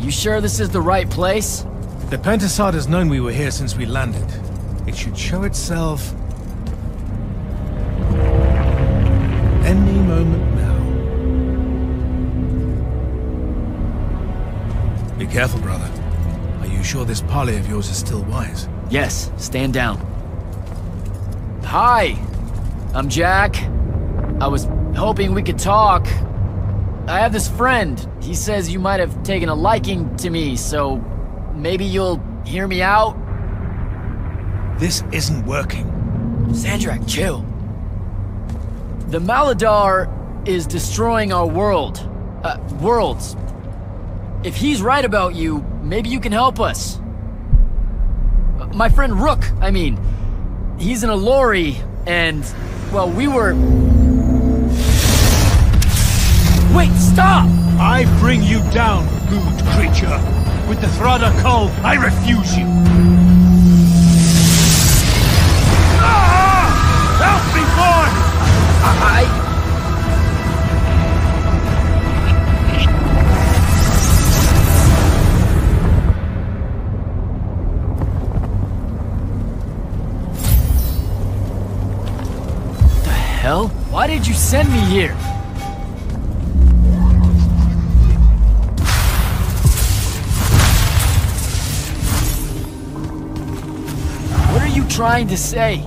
S1: Sure this is the right place?
S11: The Pentasod has known we were here since we landed. It should show itself any moment now. Be careful, brother. Are you sure this parley of yours is still wise?
S1: Yes, stand down. Hi, I'm Jack. I was hoping we could talk. I have this friend. He says you might have taken a liking to me, so maybe you'll hear me out?
S11: This isn't working.
S1: Sandrak, chill. The Maladar is destroying our world. Worlds. If he's right about you, maybe you can help us. My friend Rook, I mean, he's in a lorry, and, well, we were... Wait, stop!
S11: I bring you down, rude creature. With the Thrada Cull, I refuse you. Ah! Help me, boy!
S1: The hell? Why did you send me here? What are you trying to say?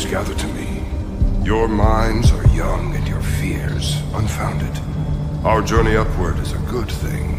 S2: gods, gather to me. Your minds are young and your fears unfounded. Our journey upward is a good thing.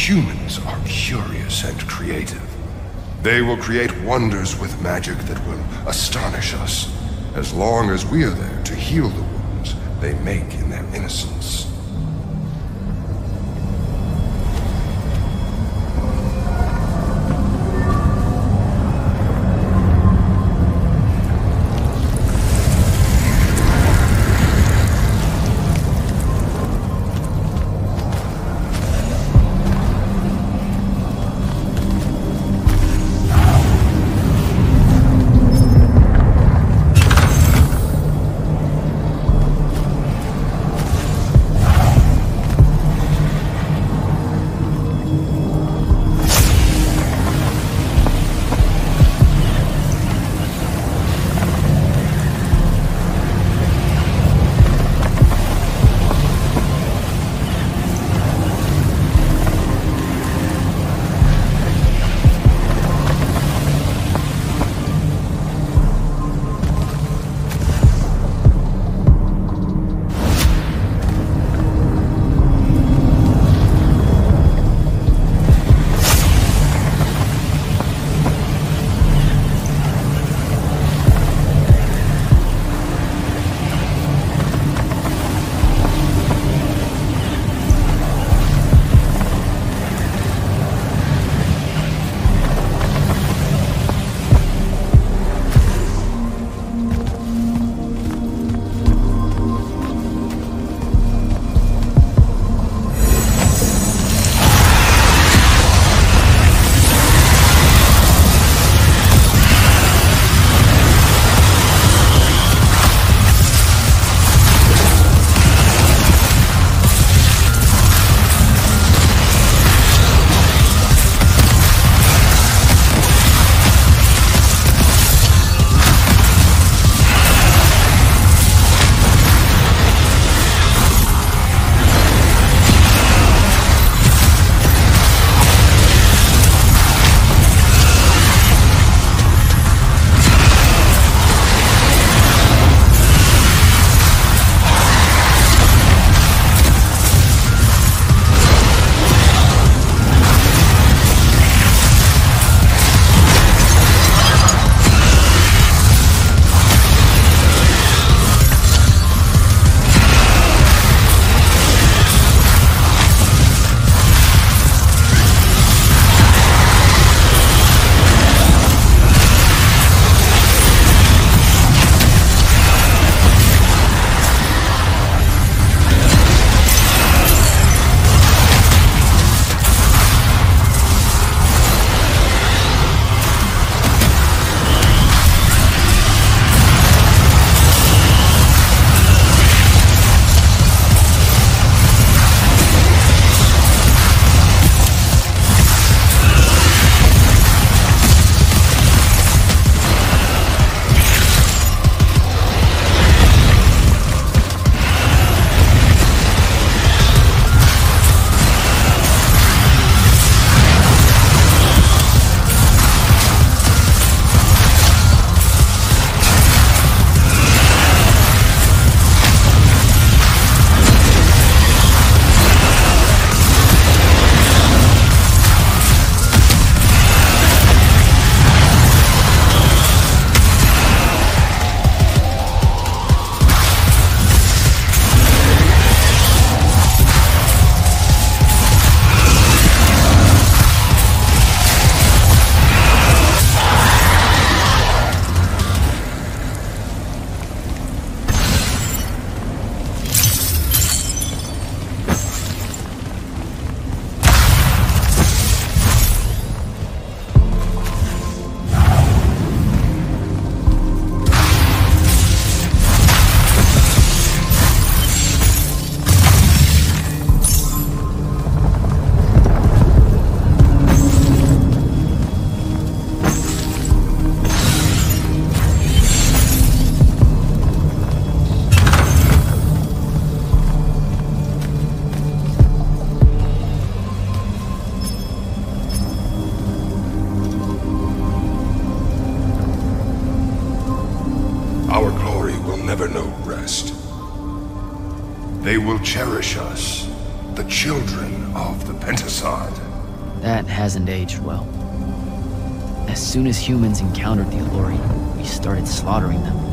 S2: Humans are curious and creative. They will create wonders with magic that will astonish us, as long as we are there to heal the wounds they make in their innocence. will cherish us, the children of the Pentasod.
S1: That hasn't aged well. As soon as humans encountered the Alluri, we started slaughtering them.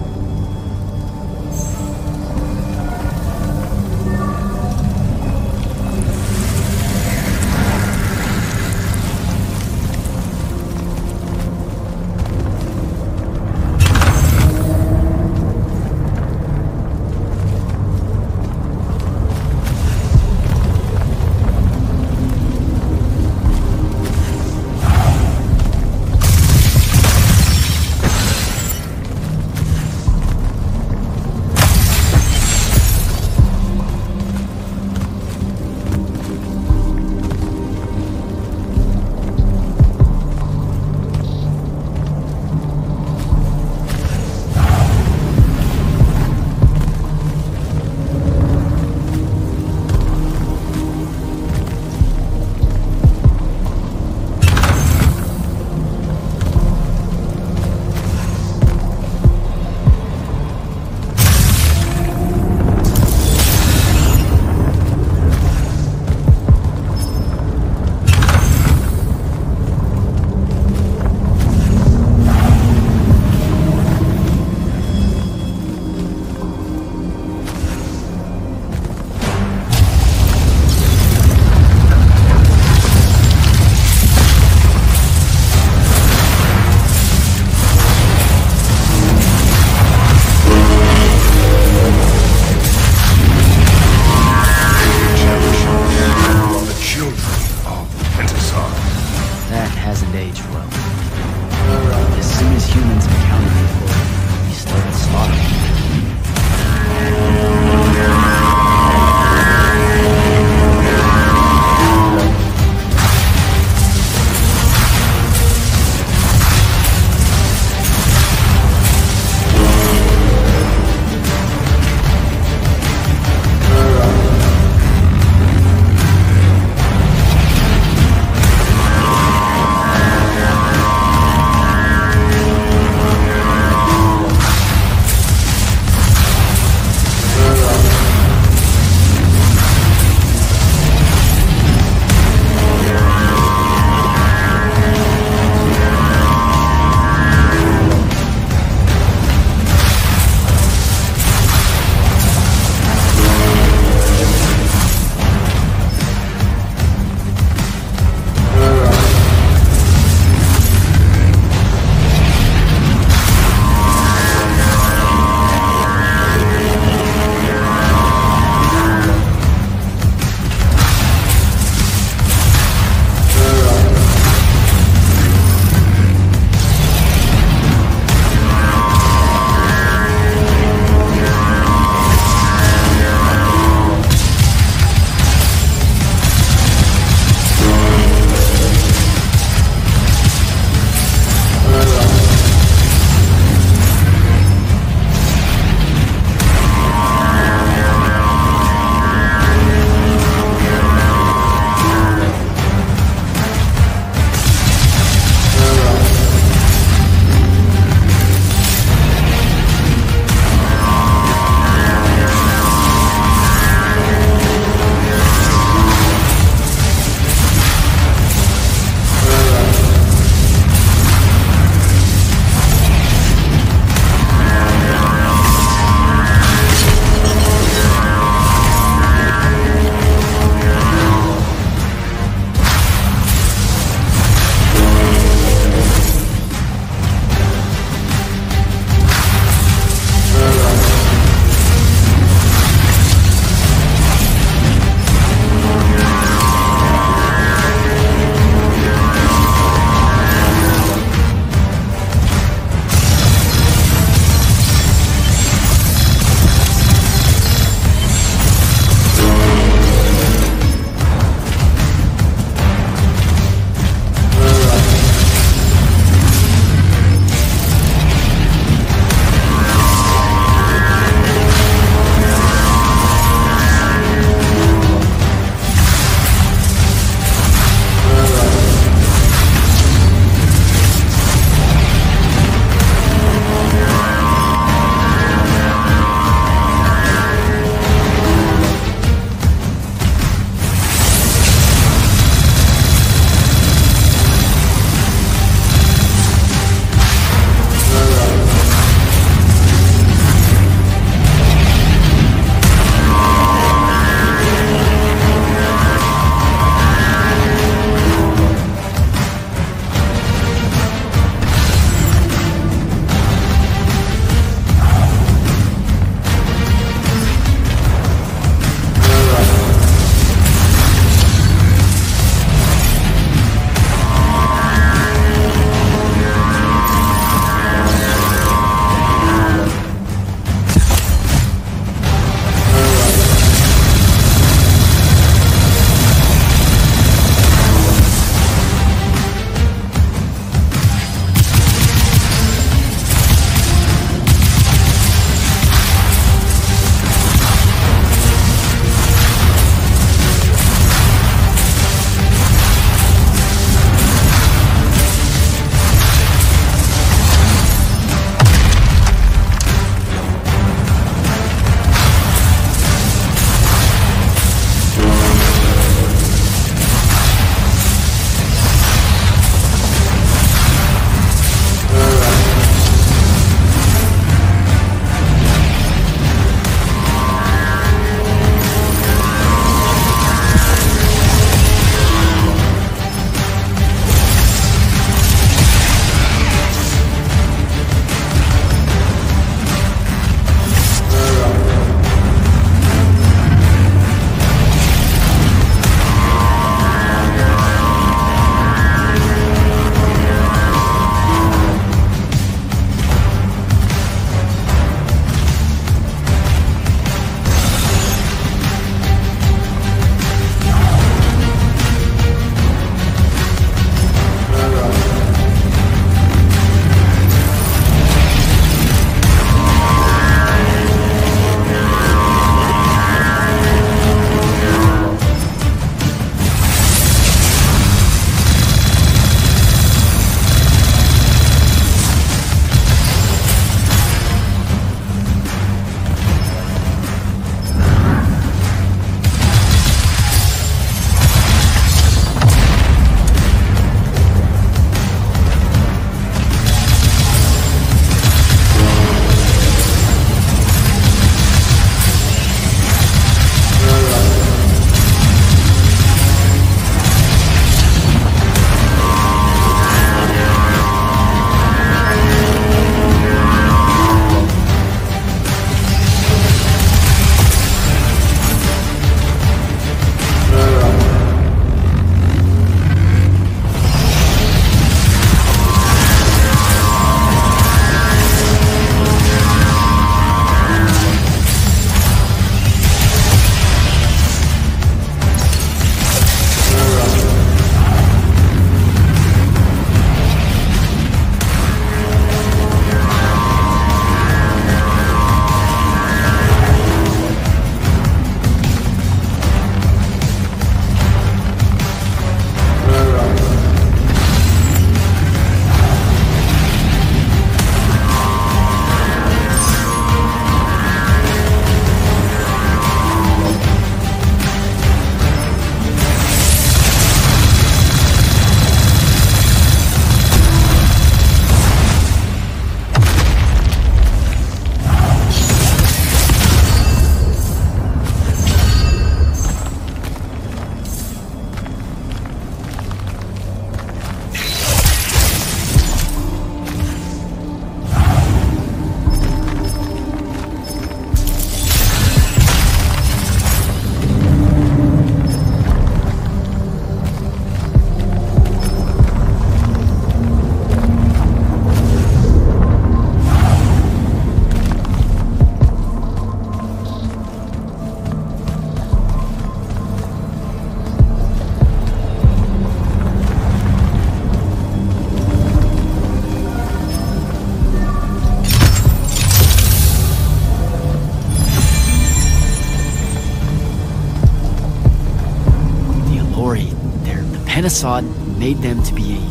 S1: Pentasod made them to be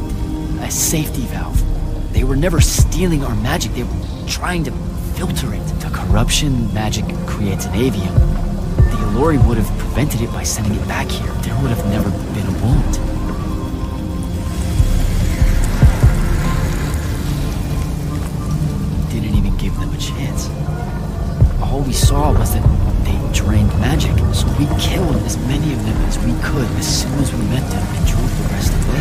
S1: a safety valve. They were never stealing our magic, they were trying to filter it. The corruption magic creates in Aveum. The Allori would have prevented it by sending it back here. There would have never been a wound. Didn't even give them a chance. All we saw was that they drained magic, so we killed as many of them as we could as soon as we met them and drove the rest away.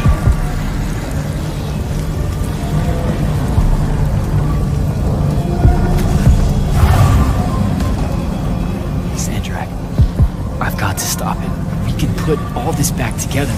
S1: Sandrak, I've got to stop it. We can put all this back together.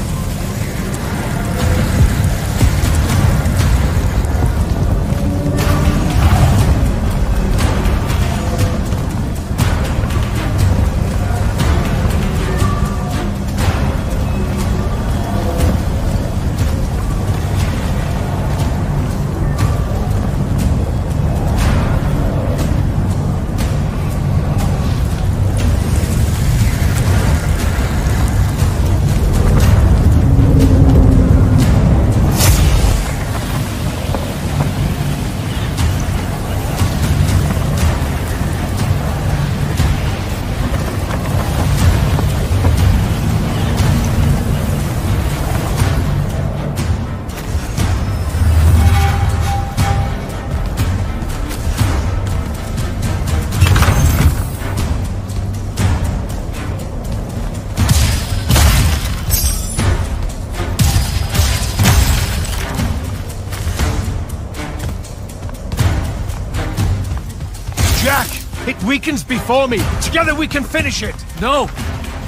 S11: It weakens before me. Together we can finish it.
S17: No,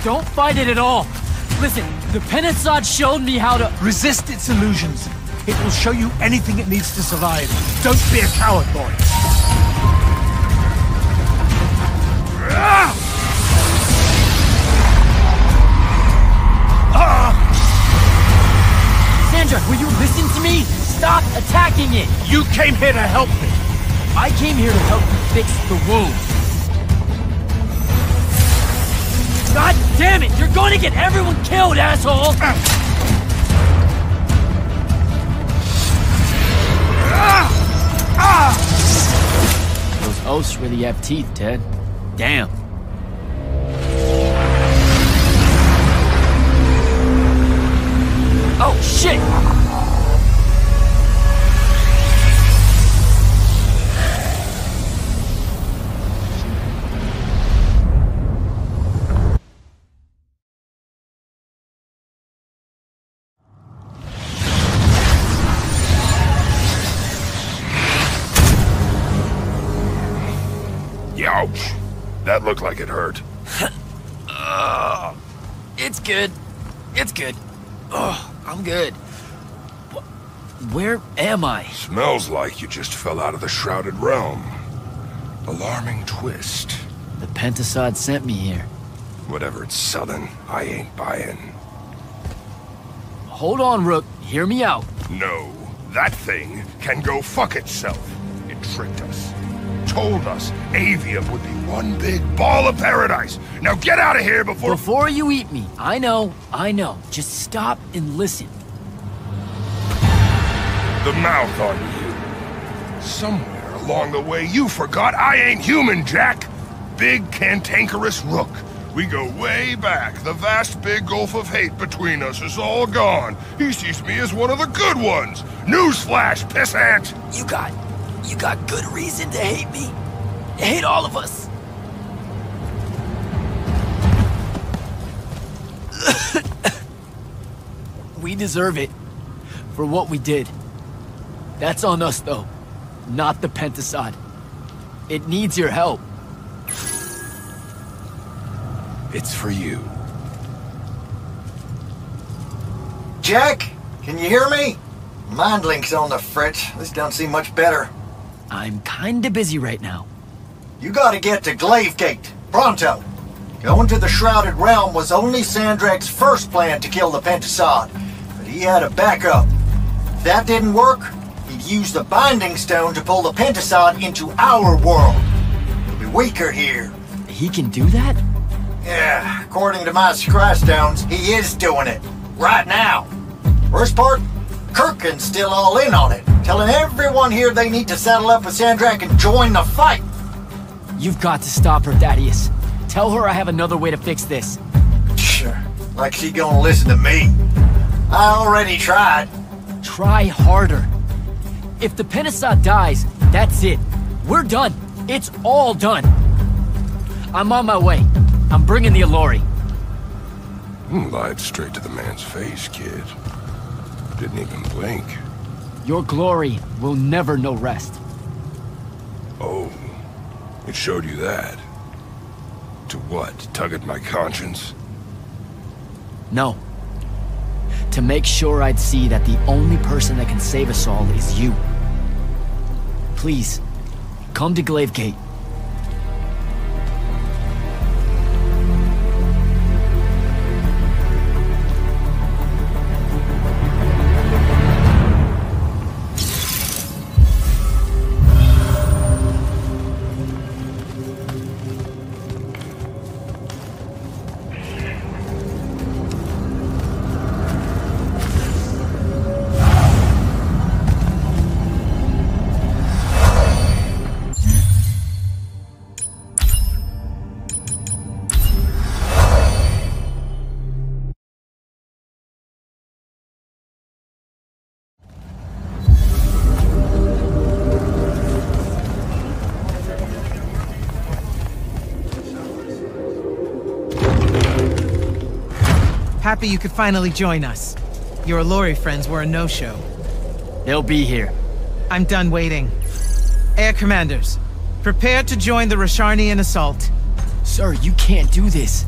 S17: don't fight it at all. Listen, the Pentasod showed me how to...
S11: Resist its illusions. It will show you anything it needs to survive. Don't be a coward, boy.
S17: Sandra, will you listen to me? Stop attacking it!
S11: You came here to help me.
S17: I came here to help you fix the wound. God damn it! You're going to get everyone killed, asshole!
S1: Those oaths really have teeth, Ted. Damn.
S17: Oh, shit!
S2: Ouch. That looked like it hurt.
S1: It's good. It's good. Oh, I'm good. Where am I?
S2: Smells like you just fell out of the Shrouded Realm. Alarming twist.
S1: The Pentasod sent me here.
S2: Whatever it's selling, I ain't buying.
S1: Hold on, Rook. Hear me out.
S2: No. That thing can go fuck itself. It tricked us. Told us Aveum would be one big ball of paradise. Now get out of here before...
S1: Before you eat me. I know. Just stop and listen.
S2: The mouth on you. Somewhere along the way you forgot I ain't human, Jack. Big cantankerous Rook. We go way back. The vast big gulf of hate between us is all gone. He sees me as one of the good ones. Newsflash, pissant!
S1: You got good reason to hate me. Hate all of us. We deserve it. For what we did. That's on us, though. Not the Pentasod. It needs your help.
S2: It's for you.
S5: Jack, can you hear me? Mind link's on the fritz. This don't seem much better.
S1: I'm kinda busy right now.
S5: You gotta get to Glaive Gate. Pronto. Going to the Shrouded Realm was only Sandrak's first plan to kill the Pentasod, but he had a backup. If that didn't work, he'd use the Binding Stone to pull the Pentasod into our world. He'll be weaker here.
S1: He can do that?
S5: Yeah, according to my Scry Stones, he is doing it. Right now. Worst part? Kirkin's still all in on it, telling everyone here they need to saddle up with Sandrak and join the fight.
S1: You've got to stop her, Thaddeus. Tell her I have another way to fix this.
S5: Sure. Like she gonna listen to me. I already tried.
S1: Try harder. If the Penasod dies, that's it. We're done. It's all done. I'm on my way. I'm bringing the Allori.
S2: Lied straight to the man's face, kid. Didn't even blink.
S1: Your glory will never know rest.
S2: Oh, it showed you that. To what? Tug at my conscience?
S1: No. To make sure I'd see that the only person that can save us all is you. Please, come to Glaive Gate.
S7: Happy you could finally join us. Your Allori friends were a no-show.
S1: They'll be here.
S7: I'm done waiting. Air Commanders, prepare to join the Rasharnian assault.
S1: Sir, you can't do this.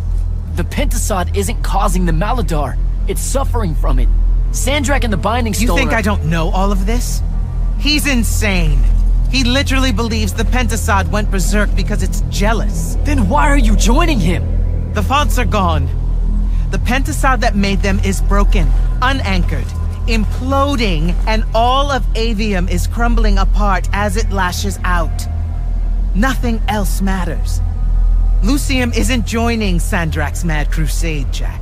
S1: The Pentasod isn't causing the Maladar. It's suffering from it. Sandrak and the Binding Stone
S7: You think I don't know all of this? He's insane. He literally believes the Pentasod went berserk because it's jealous.
S1: Then why are you joining him?
S7: The fonts are gone. The Pentasod that made them is broken, unanchored, imploding, and all of Aveum is crumbling apart as it lashes out. Nothing else matters. Lucium isn't joining Sandrak's mad crusade, Jack.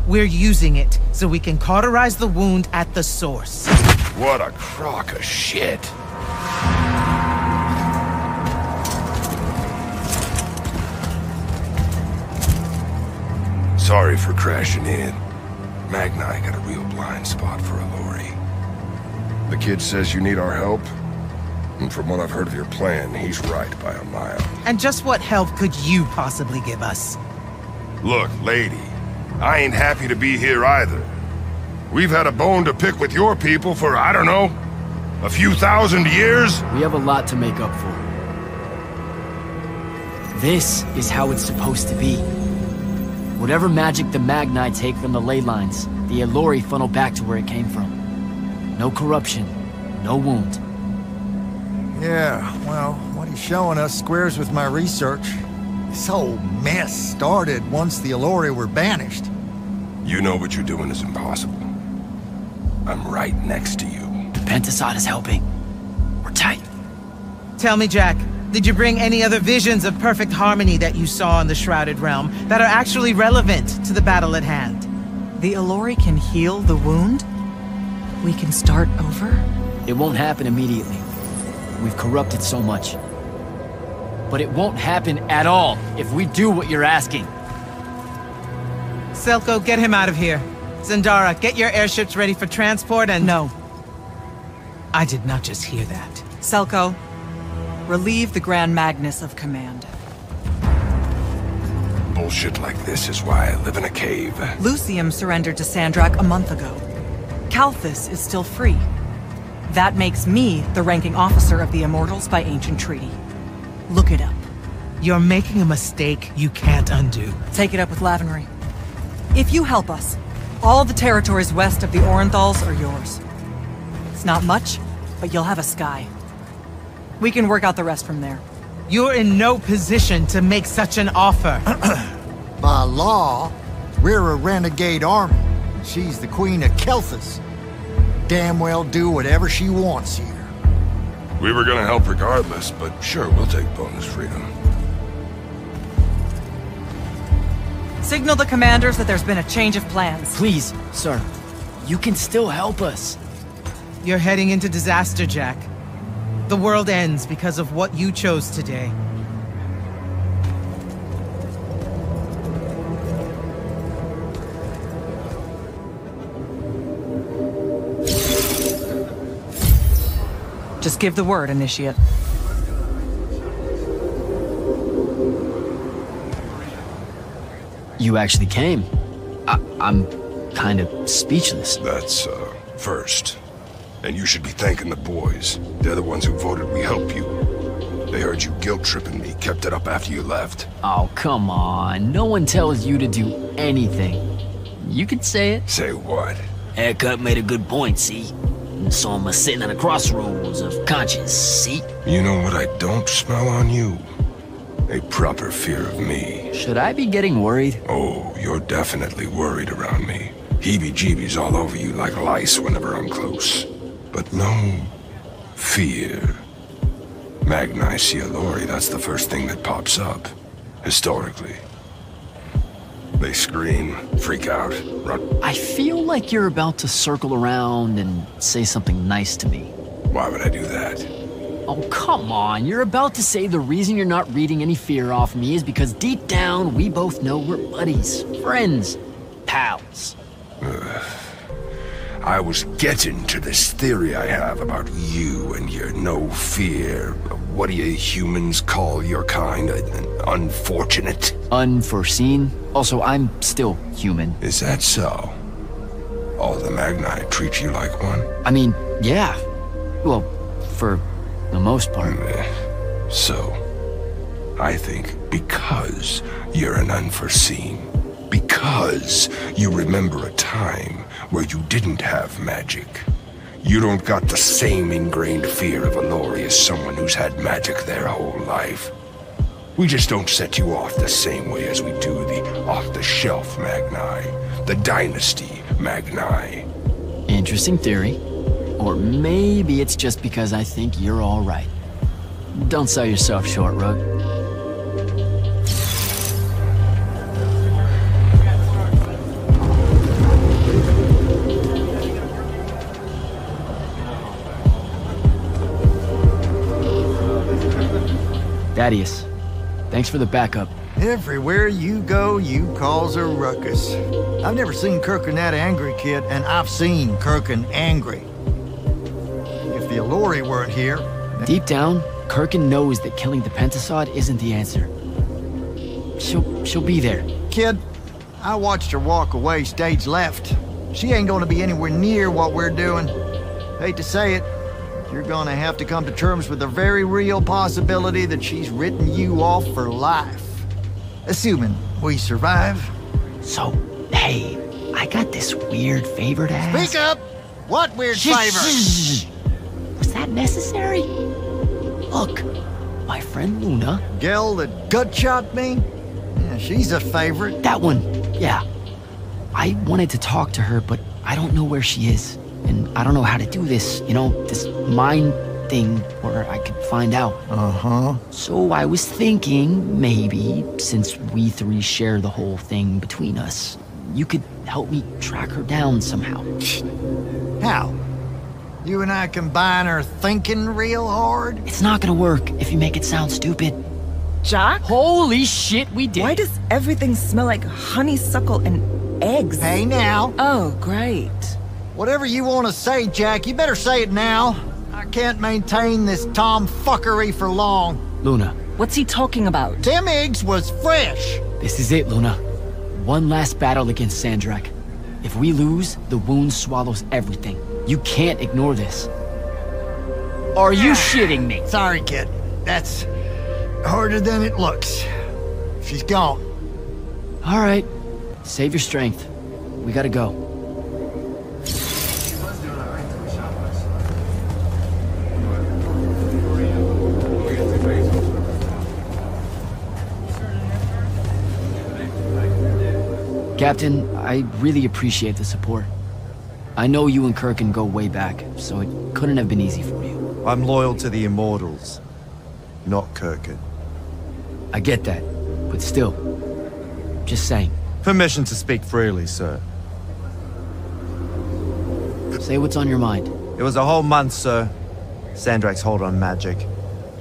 S7: We're using it so we can cauterize the wound at the source.
S2: What a crock of shit. Sorry for crashing in. Magni got a real blind spot for Allori. The kid says you need our help, and from what I've heard of your plan, he's right by a mile.
S7: And just what help could you possibly give us?
S2: Look, lady, I ain't happy to be here either. We've had a bone to pick with your people for, I don't know, a few thousand years?
S1: We have a lot to make up for. This is how it's supposed to be. Whatever magic the Magni take from the ley lines, the Allori funnel back to where it came from. No corruption, no wound.
S5: Yeah, well, what he's showing us squares with my research. This whole mess started once the Allori were banished.
S2: You know what you're doing is impossible. I'm right next to you.
S1: The Pentasod is helping. We're tight.
S7: Tell me, Jack, did you bring any other visions of perfect harmony that you saw in the Shrouded Realm that are actually relevant to the battle at hand?
S8: The Allori can heal the wound? We can start over?
S1: It won't happen immediately. We've corrupted so much. But it won't happen at all if we do what you're asking.
S7: Selko, get him out of here. Zendara, get your airships ready for transport and—
S8: No.
S7: I did not just hear that.
S8: Selko, relieve the Grand Magnus of command.
S2: Bullshit like this is why I live in a cave.
S8: Lucium surrendered to Sandrak a month ago. Kalthus is still free. That makes me the ranking officer of the Immortals by ancient treaty. Look it up.
S7: You're making a mistake you can't undo.
S8: Take it up with Lavenry. If you help us, all the territories west of the Orenthals are yours. It's not much, but you'll have a sky. We can work out the rest from there.
S7: You're in no position to make such an offer.
S5: By law, we're a renegade army. She's the Queen of Kalthus. Damn well do whatever she wants here.
S2: We were gonna help regardless, but sure, we'll take bonus freedom.
S8: Signal the commanders that there's been a change of plans.
S1: Please, sir. You can still help us.
S7: You're heading into disaster, Jack. The world ends because of what you chose today.
S8: Just give the word, Initiate.
S1: You actually came. I'm kind of speechless.
S2: That's, first. And you should be thanking the boys. They're the ones who voted we help you. They heard you guilt-tripping me, kept it up after you left.
S1: Oh, come on. No one tells you to do anything. You can say it.
S2: Say what?
S4: Haircut made a good point, see? So I'm sitting at a crossroads of conscience, see?
S2: You know what I don't smell on you? A proper fear of me.
S1: Should I be getting worried?
S2: Oh, you're definitely worried around me. Heebie-jeebies all over you like lice whenever I'm close. But no fear. Magni Cielori, that's the first thing that pops up, historically. They scream, freak out, run.
S1: I feel like you're about to circle around and say something nice to me.
S2: Why would I do that?
S1: Oh, come on. You're about to say the reason you're not reading any fear off me is because deep down, we both know we're buddies, friends, pals.
S2: I was getting to this theory I have about you and your no fear. What do you humans call your kind? Unfortunate?
S1: Unforeseen? Also, I'm still human.
S2: Is that so? All the Magni treat you like one?
S1: I mean, yeah. Well, for the most part.
S2: So, I think because you're an unforeseen, because you remember a time where you didn't have magic, you don't got the same ingrained fear of Alori as someone who's had magic their whole life. We just don't set you off the same way as we do the off-the-shelf Magni, the Dynasty Magni.
S1: Interesting theory. Or maybe it's just because I think you're all right. Don't sell yourself short, Rug. Thaddeus, thanks for the backup.
S5: Everywhere you go, you cause a ruckus. I've never seen Kirkin that angry, kid, and I've seen Kirkin angry. If the Alori weren't here...
S1: Deep down, Kirkin knows that killing the Pentasod isn't the answer. She'll be there.
S5: Kid, I watched her walk away stage left. She ain't gonna be anywhere near what we're doing. Hate to say it, you're gonna have to come to terms with the very real possibility that she's written you off for life. Assuming we survive.
S1: So, hey, I got this weird favor to ask.
S5: Speak up! What weird favor?
S1: Was that necessary? Look, my friend Luna...
S5: Gel that gut-shot me? Yeah, she's a favorite.
S1: That one, yeah. I wanted to talk to her, but I don't know where she is. And I don't know how to do this, you know, this mind thing where I could find out.
S5: Uh-huh.
S1: So I was thinking, maybe, since we three share the whole thing between us, you could help me track her down somehow.
S5: How? You and I combine our thinking real hard?
S1: It's not gonna work if you make it sound stupid.
S6: Jack?
S1: Holy shit, we did.
S6: Why does everything smell like honeysuckle and eggs?
S5: Hey, now.
S6: Oh, great.
S5: Whatever you want to say, Jack, you better say it now. I can't maintain this tomfuckery for long.
S1: Luna.
S6: What's he talking about?
S5: Them eggs was fresh.
S1: This is it, Luna. One last battle against Sandrak. If we lose, the wound swallows everything. You can't ignore this. Are you shitting me?
S5: Sorry, kid. That's harder than it looks. She's gone.
S1: All right. Save your strength. We gotta go. Captain, I really appreciate the support. I know you and Kirkin go way back, so it couldn't have been easy for you.
S10: I'm loyal to the Immortals, not Kirkin.
S1: I get that, but still, just saying.
S10: Permission to speak freely, sir.
S1: Say what's on your mind.
S10: It was a whole month, sir. Sandrak's hold on magic.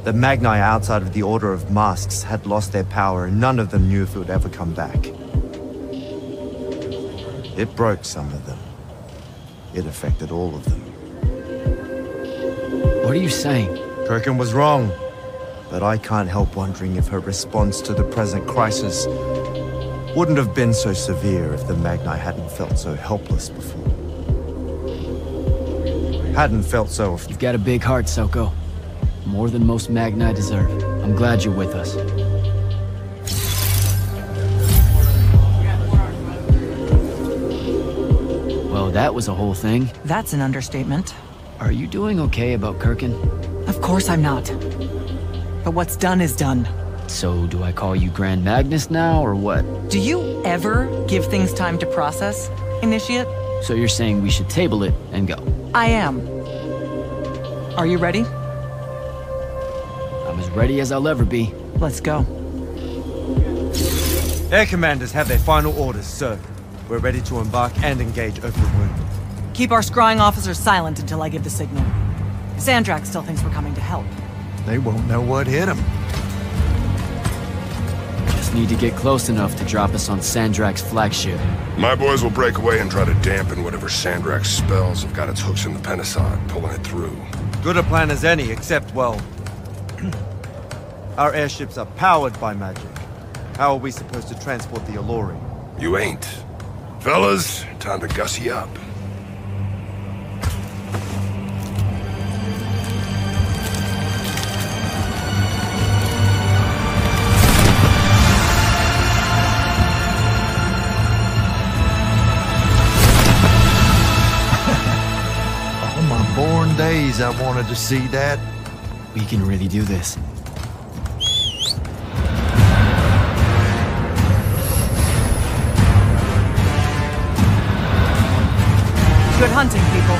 S10: The Magni outside of the Order of Masks had lost their power, and none of them knew if it would ever come back. It broke some of them. It affected all of them.
S1: What are you saying?
S10: Kirkin was wrong, but I can't help wondering if her response to the present crisis wouldn't have been so severe if the Magni hadn't felt so helpless before. Hadn't felt so...
S1: You've got a big heart, Soko. More than most Magni deserve. I'm glad you're with us. Well, that was a whole thing.
S8: That's an understatement.
S1: Are you doing okay about Kirkin?
S8: Of course I'm not. But what's done is done.
S1: So, do I call you Grand Magnus now, or what?
S8: Do you ever give things time to process, Initiate?
S1: So you're saying we should table it and go?
S8: I am. Are you ready?
S1: I'm as ready as I'll ever be.
S8: Let's go.
S10: Air commanders have their final orders, sir. We're ready to embark and engage over the wound.
S8: Keep our scrying officers silent until I give the signal. Sandrak still thinks we're coming to help.
S5: They won't know what hit them.
S1: Just need to get close enough to drop us on Sandrak's flagship.
S2: My boys will break away and try to dampen whatever Sandrak's spells have got its hooks in the Penasod, pulling it through.
S10: Good a plan as any, except, well... our airships are powered by magic. How are we supposed to transport the Alluri?
S2: You ain't. Fellas, time to gussy up.
S5: All my born days I wanted to see that.
S1: We can really do this.
S8: Good hunting, people.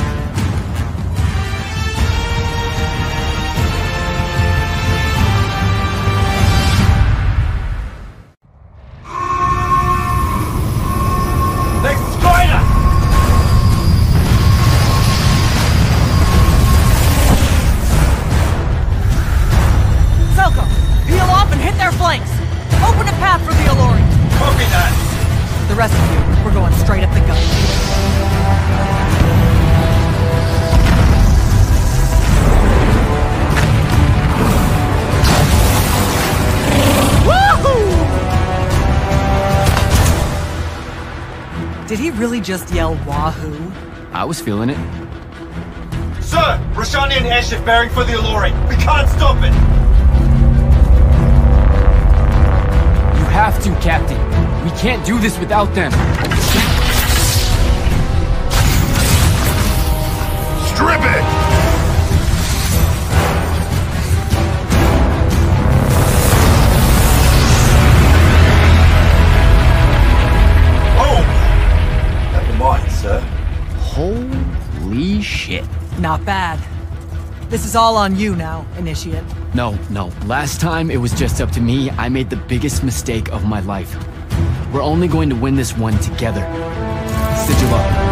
S10: Next destroyer!
S8: Soko, peel off and hit their flanks. Open a path for the Alluri.
S10: Copy that.
S8: The rest of you, we're going straight up the gut. Did he really just yell wahoo?
S1: I was feeling it.
S10: Sir! Rashanian airship bearing for the Alluri! We can't stop it!
S1: You have to, Captain. We can't do this without them.
S2: Strip it!
S5: Sir.
S1: Holy shit.
S8: Not bad. This is all on you now, Initiate.
S1: No. Last time it was just up to me. I made the biggest mistake of my life. We're only going to win this one together. Sigil up.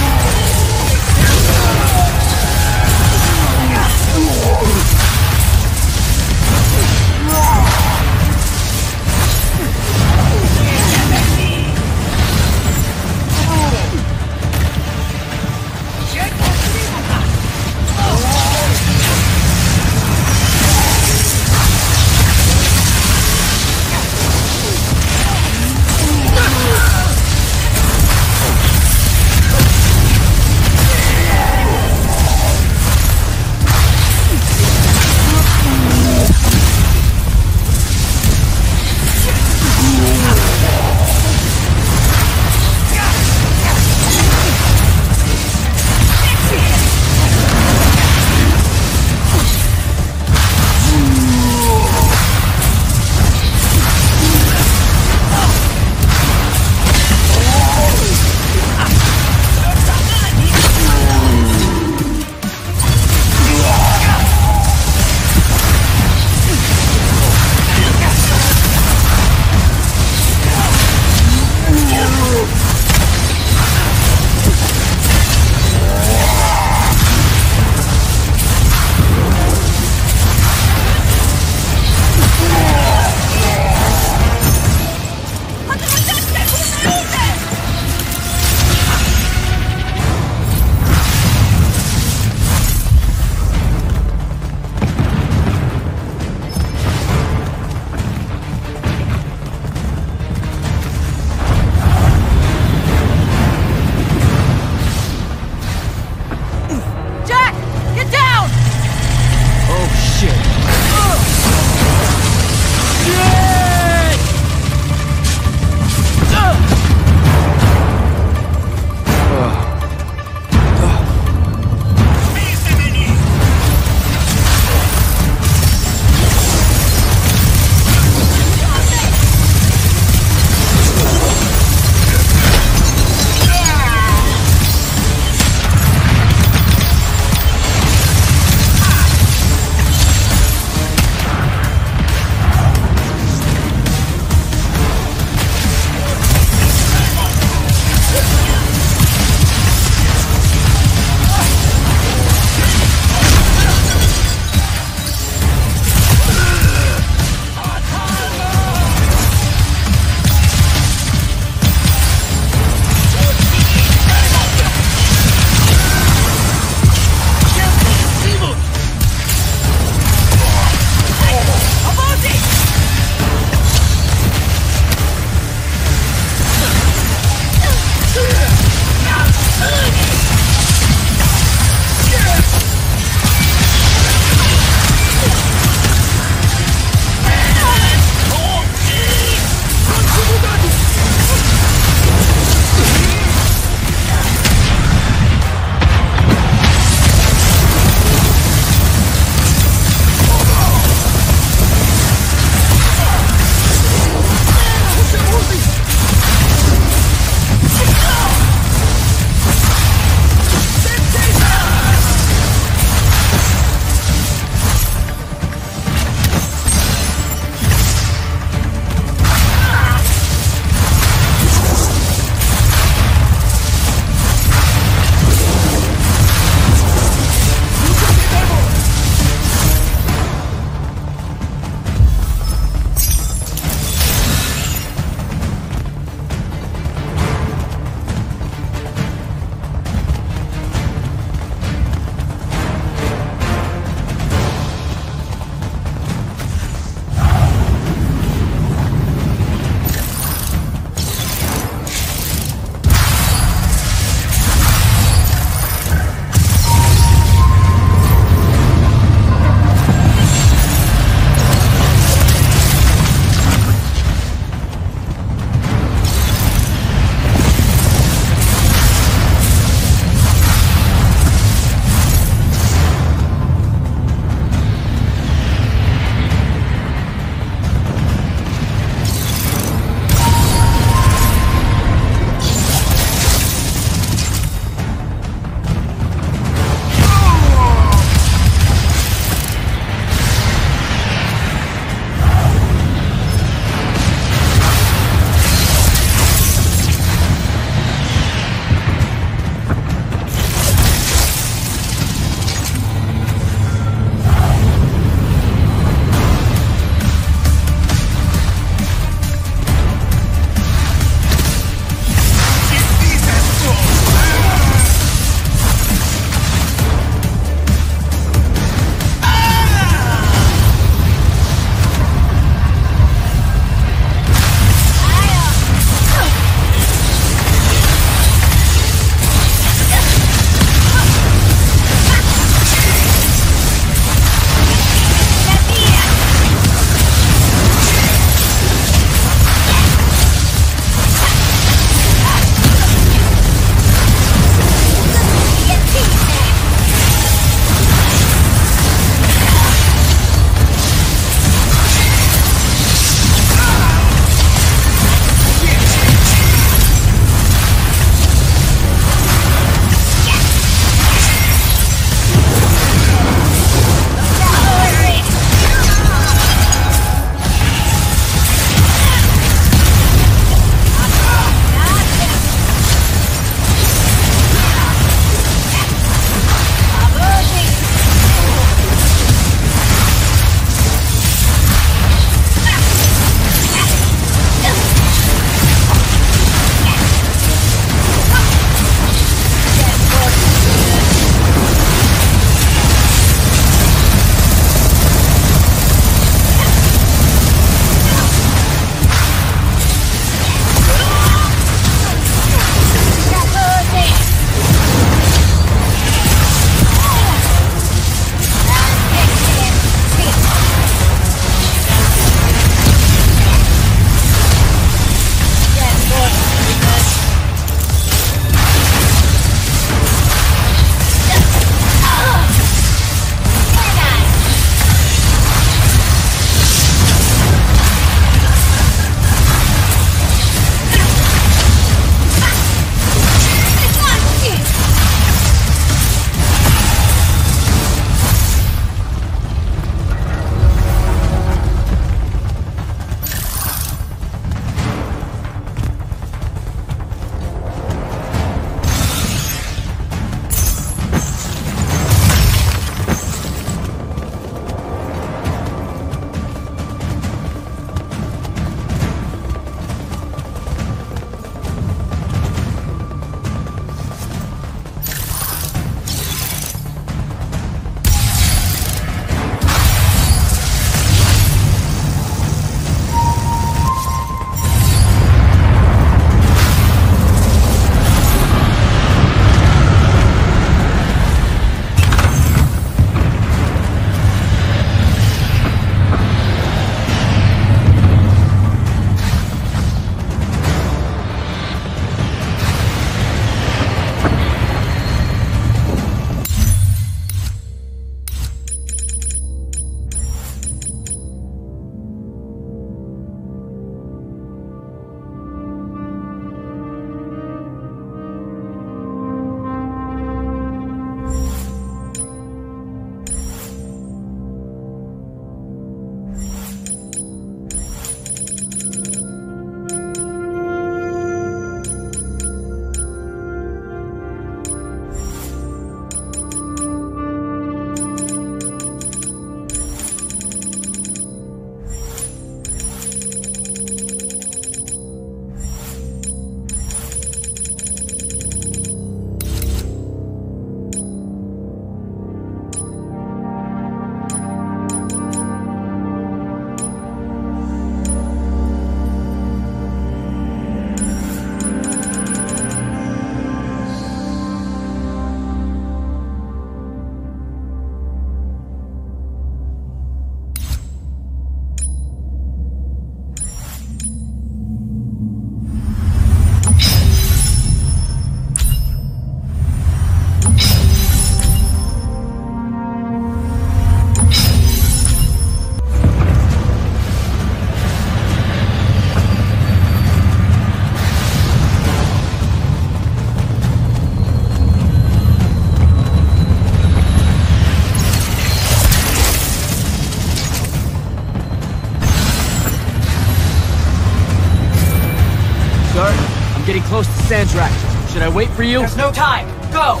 S17: close to Sandrak. Should I wait for you?
S16: There's no time. Go!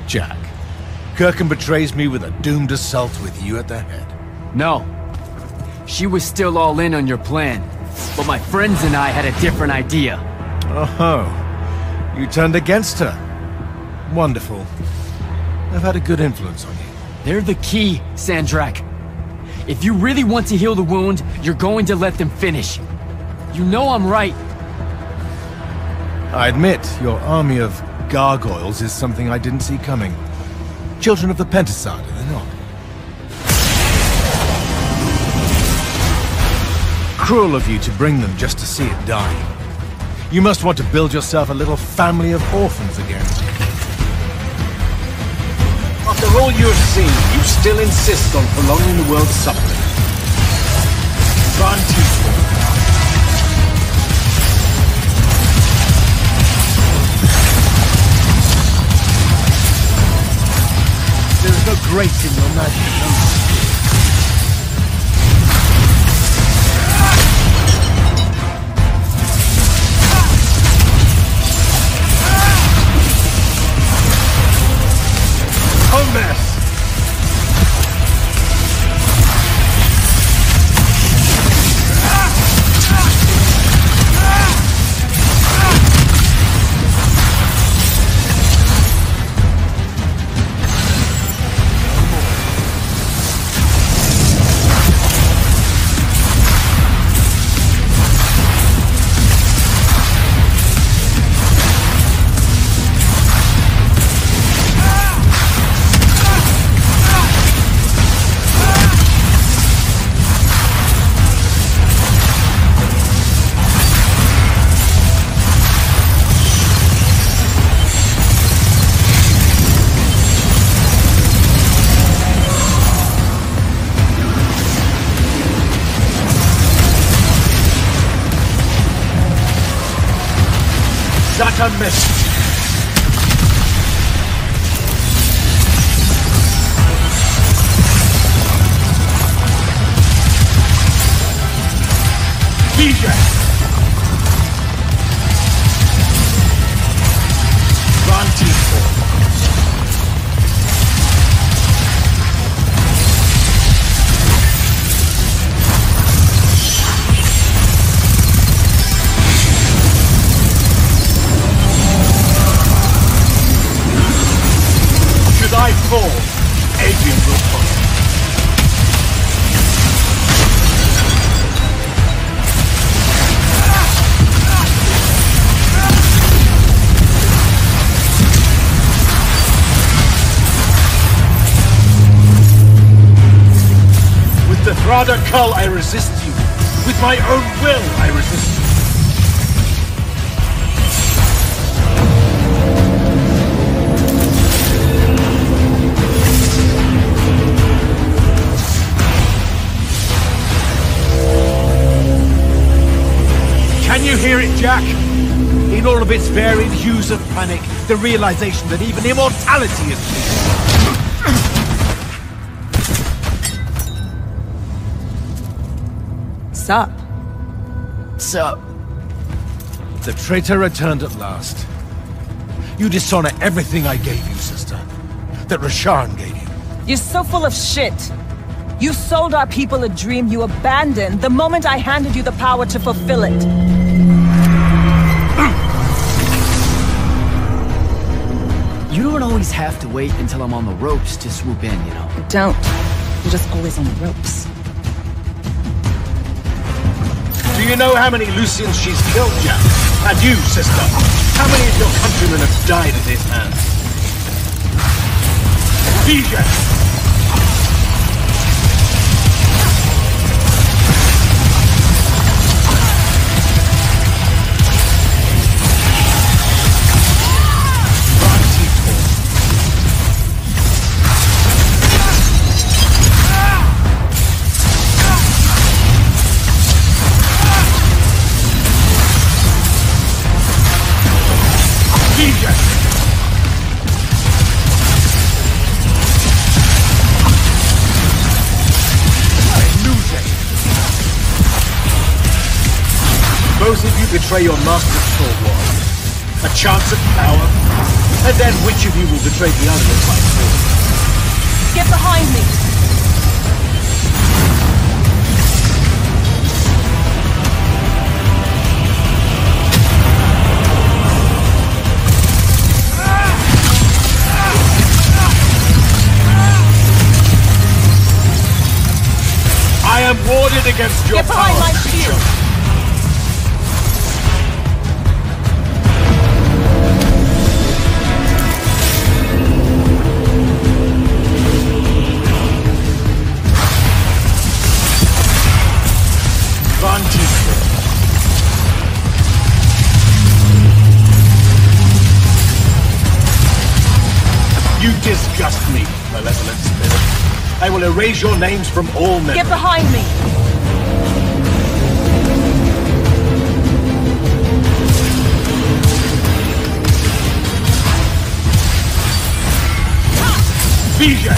S11: Jack, Kirkham betrays me with a doomed assault with you at the head.
S17: No. She was still all in on your plan. But my friends and I had a different idea.
S11: Oh, you turned against her. Wonderful. I've had a good influence on you.
S17: They're the key, Sandrak. If you really want to heal the wound, you're going to let them finish. You know I'm right.
S11: I admit, your army of gargoyles is something I didn't see coming. Children of the Pentasad, are they not? Cruel of you to bring them just to see it die. You must want to build yourself a little family of orphans again.
S18: After all you have seen, you still insist on prolonging the world's suffering.
S11: There is no grace in your magic, no.
S18: Such a miss.
S11: Aveum will follow.
S18: With the Thrada Cull, I resist you. With my own will, I resist you.
S11: Can you hear it, Jack? In all of its varied hues of panic, the realization that even immortality is
S6: Sup?
S17: Sup?
S11: The traitor returned at last. You dishonor everything I gave you, sister. That Rasharn gave you.
S6: You're so full of shit. You sold our people a dream you abandoned the moment I handed you the power to fulfill it.
S17: You don't always have to wait until I'm on the ropes to swoop in, you know?
S6: Don't. You're just always on the ropes.
S18: Do you know how many Lucians she's killed, Jack? And you, sister? How many of your countrymen have died at his hands? DJ! Both of you betray your master's sword war. A chance at power, and then which of you will betray the other with my sword?
S6: Get behind me!
S18: I am warded against your
S6: Get behind
S18: power.
S6: my shield!
S18: You disgust me, malevolent spirit. I will erase your names from all memory.
S6: Get behind me!
S18: Vision!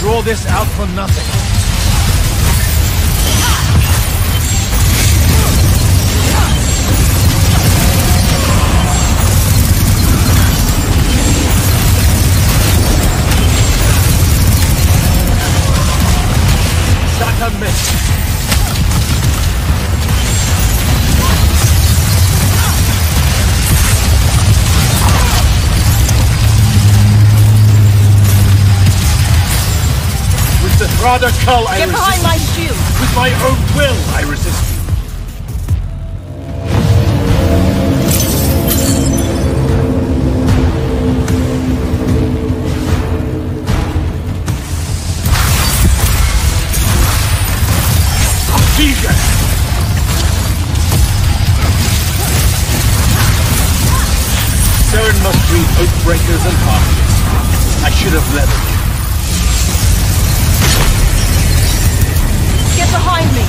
S18: Draw this out for nothing. Sucker miss. With the Thrada Cull, I
S6: Get
S18: resist
S6: behind my
S18: you.
S6: shield!
S18: With my own will, I resist you. Jesus! Cern must breed oathbreakers and harpies. I should have leveled you.
S6: Get behind me!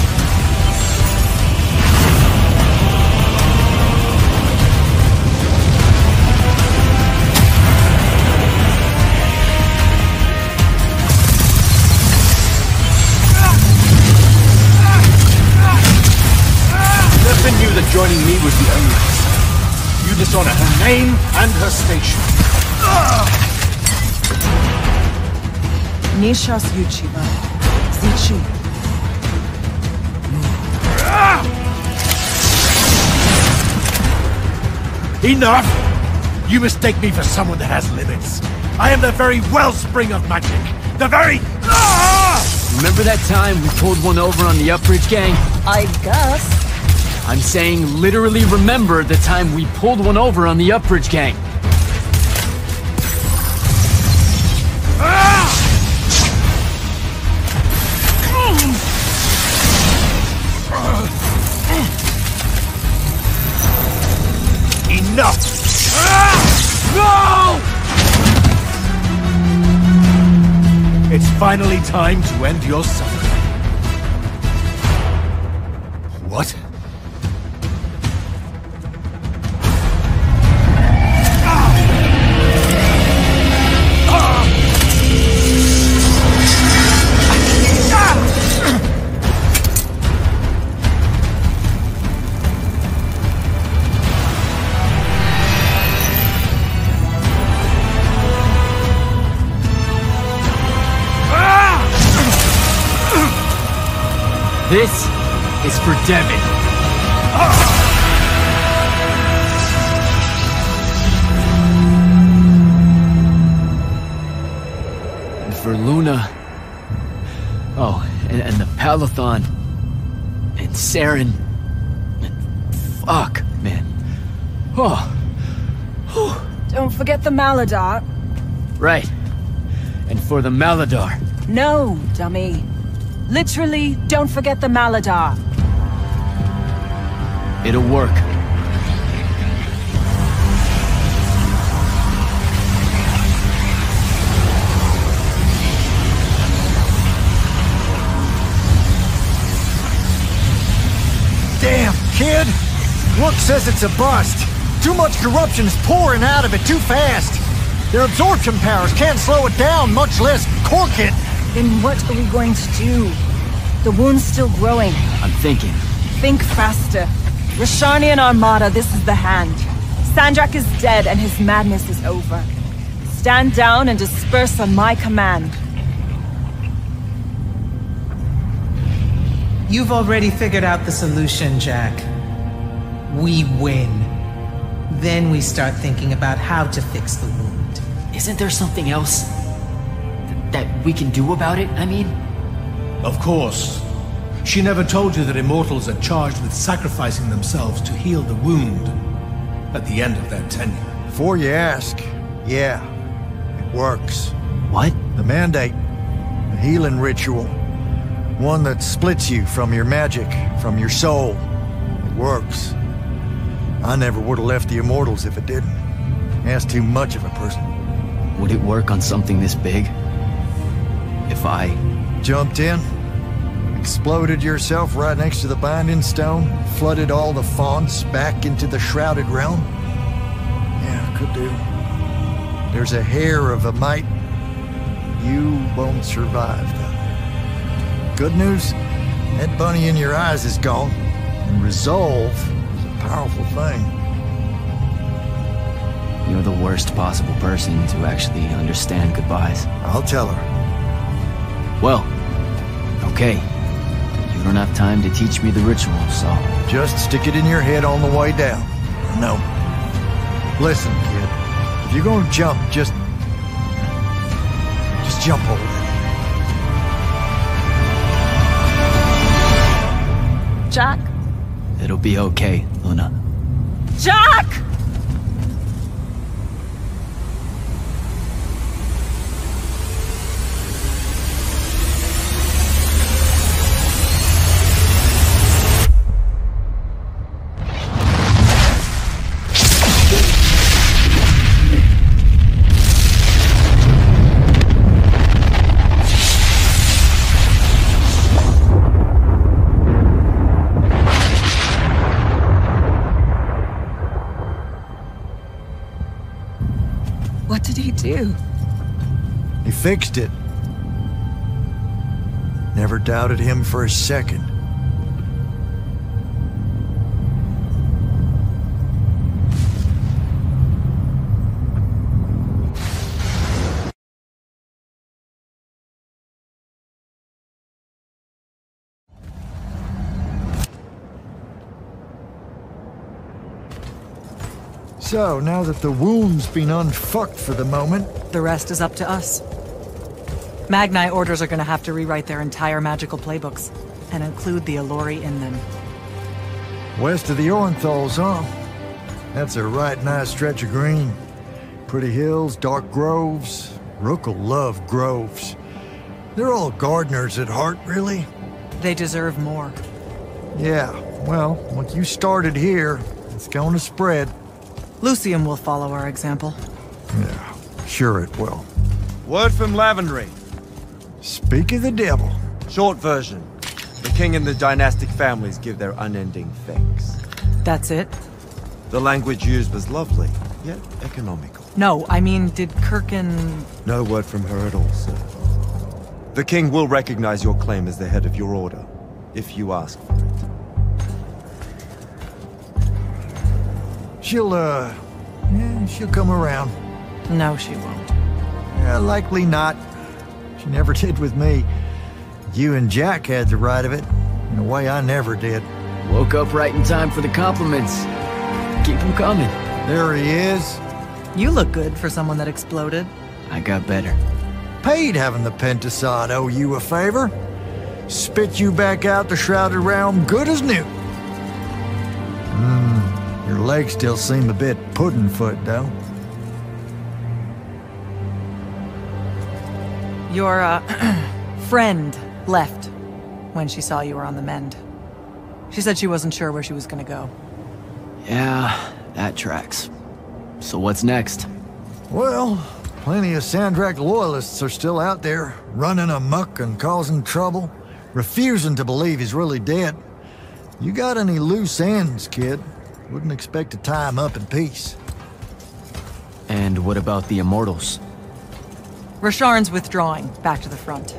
S18: Never knew that joining me was the only answer. You dishonor her name and her station.
S6: Nishas Yuchiba. Zichu.
S18: Enough! You mistake me for someone that has limits. I am the very wellspring of magic. The very...
S17: Remember that time we pulled one over on the Upbridge gang?
S6: I guess.
S17: I'm saying literally remember the time we pulled one over on the Upbridge gang.
S18: Enough!
S17: No!
S18: It's finally time to end your suffering. What?
S17: This is for Devin. And for Luna. Oh, and the Palathon. And Saren. And fuck, man. Oh.
S6: Don't forget the Maladar.
S17: Right. And for the Maladar.
S6: No, dummy. Literally, don't forget the Maladar.
S17: It'll work.
S5: Damn, kid! Look says it's a bust. Too much corruption is pouring out of it too fast. Their absorption powers can't slow it down, much less cork it.
S6: Then what are we going to do? The wound's still growing.
S1: I'm thinking.
S6: Think faster. Rashanian Armada, this is the hand. Sandrak is dead and his madness is over. Stand down and disperse on my command.
S7: You've already figured out the solution, Jack. We win. Then we start thinking about how to fix the wound.
S1: Isn't there something else that we can do about it, I mean?
S11: Of course. She never told you that Immortals are charged with sacrificing themselves to heal the wound at the end of their tenure.
S5: Before you ask, yeah, it works.
S1: What?
S5: The Mandate. The healing ritual. One that splits you from your magic, from your soul. It works. I never would have left the Immortals if it didn't. That's too much of a person.
S1: Would it work on something this big? If I...
S5: jumped in? Exploded yourself right next to the Binding Stone? Flooded all the fonts back into the Shrouded Realm? Yeah, could do. There's a hair of a mite. You won't survive, though. Good news? That bunny in your eyes is gone. And resolve is a powerful thing.
S1: You're the worst possible person to actually understand goodbyes.
S5: I'll tell her.
S1: Well, okay. You don't have time to teach me the ritual, so...
S5: Just stick it in your head on the way down. No. Listen, kid. If you're gonna jump, just jump over it.
S6: Jack?
S1: It'll be okay, Luna.
S6: Jack! What did he do?
S5: He fixed it. Never doubted him for a second. So, now that the wound's been unfucked for the moment...
S8: The rest is up to us. Magni orders are gonna have to rewrite their entire magical playbooks, and include the Allori in them.
S5: West of the Orenthals, huh? That's a right nice stretch of green. Pretty hills, dark groves. Rook'll love groves. They're all gardeners at heart, really.
S8: They deserve more.
S5: Yeah, well, once you started here, it's gonna spread.
S8: Lucium will follow our example.
S5: Yeah, sure it will.
S10: Word from Lavendry.
S5: Speak of the devil.
S10: Short version. The king and the dynastic families give their unending thanks.
S8: That's it?
S10: The language used was lovely, yet economical.
S8: No, I mean, did Kirkin...
S10: No word from her at all, sir. The king will recognize your claim as the head of your order, if you ask for it.
S5: She'll come around.
S8: No, she won't.
S5: Yeah, likely not. She never did with me. You and Jack had the right of it, in a way I never did.
S1: Woke up right in time for the compliments. Keep them coming.
S5: There he is.
S8: You look good for someone that exploded.
S1: I got better.
S5: Paid having the Pentasod owe you a favor. Spit you back out the Shrouded Realm good as new. Your legs still seem a bit pudding-foot, though.
S8: Your, friend left when she saw you were on the mend. She said she wasn't sure where she was gonna go.
S1: Yeah, that tracks. So what's next?
S5: Well, plenty of Sandrak loyalists are still out there, running amok and causing trouble, refusing to believe he's really dead. You got any loose ends, kid? Wouldn't expect to tie him up in peace.
S1: And what about the Immortals?
S8: Rasharn's withdrawing back to the front.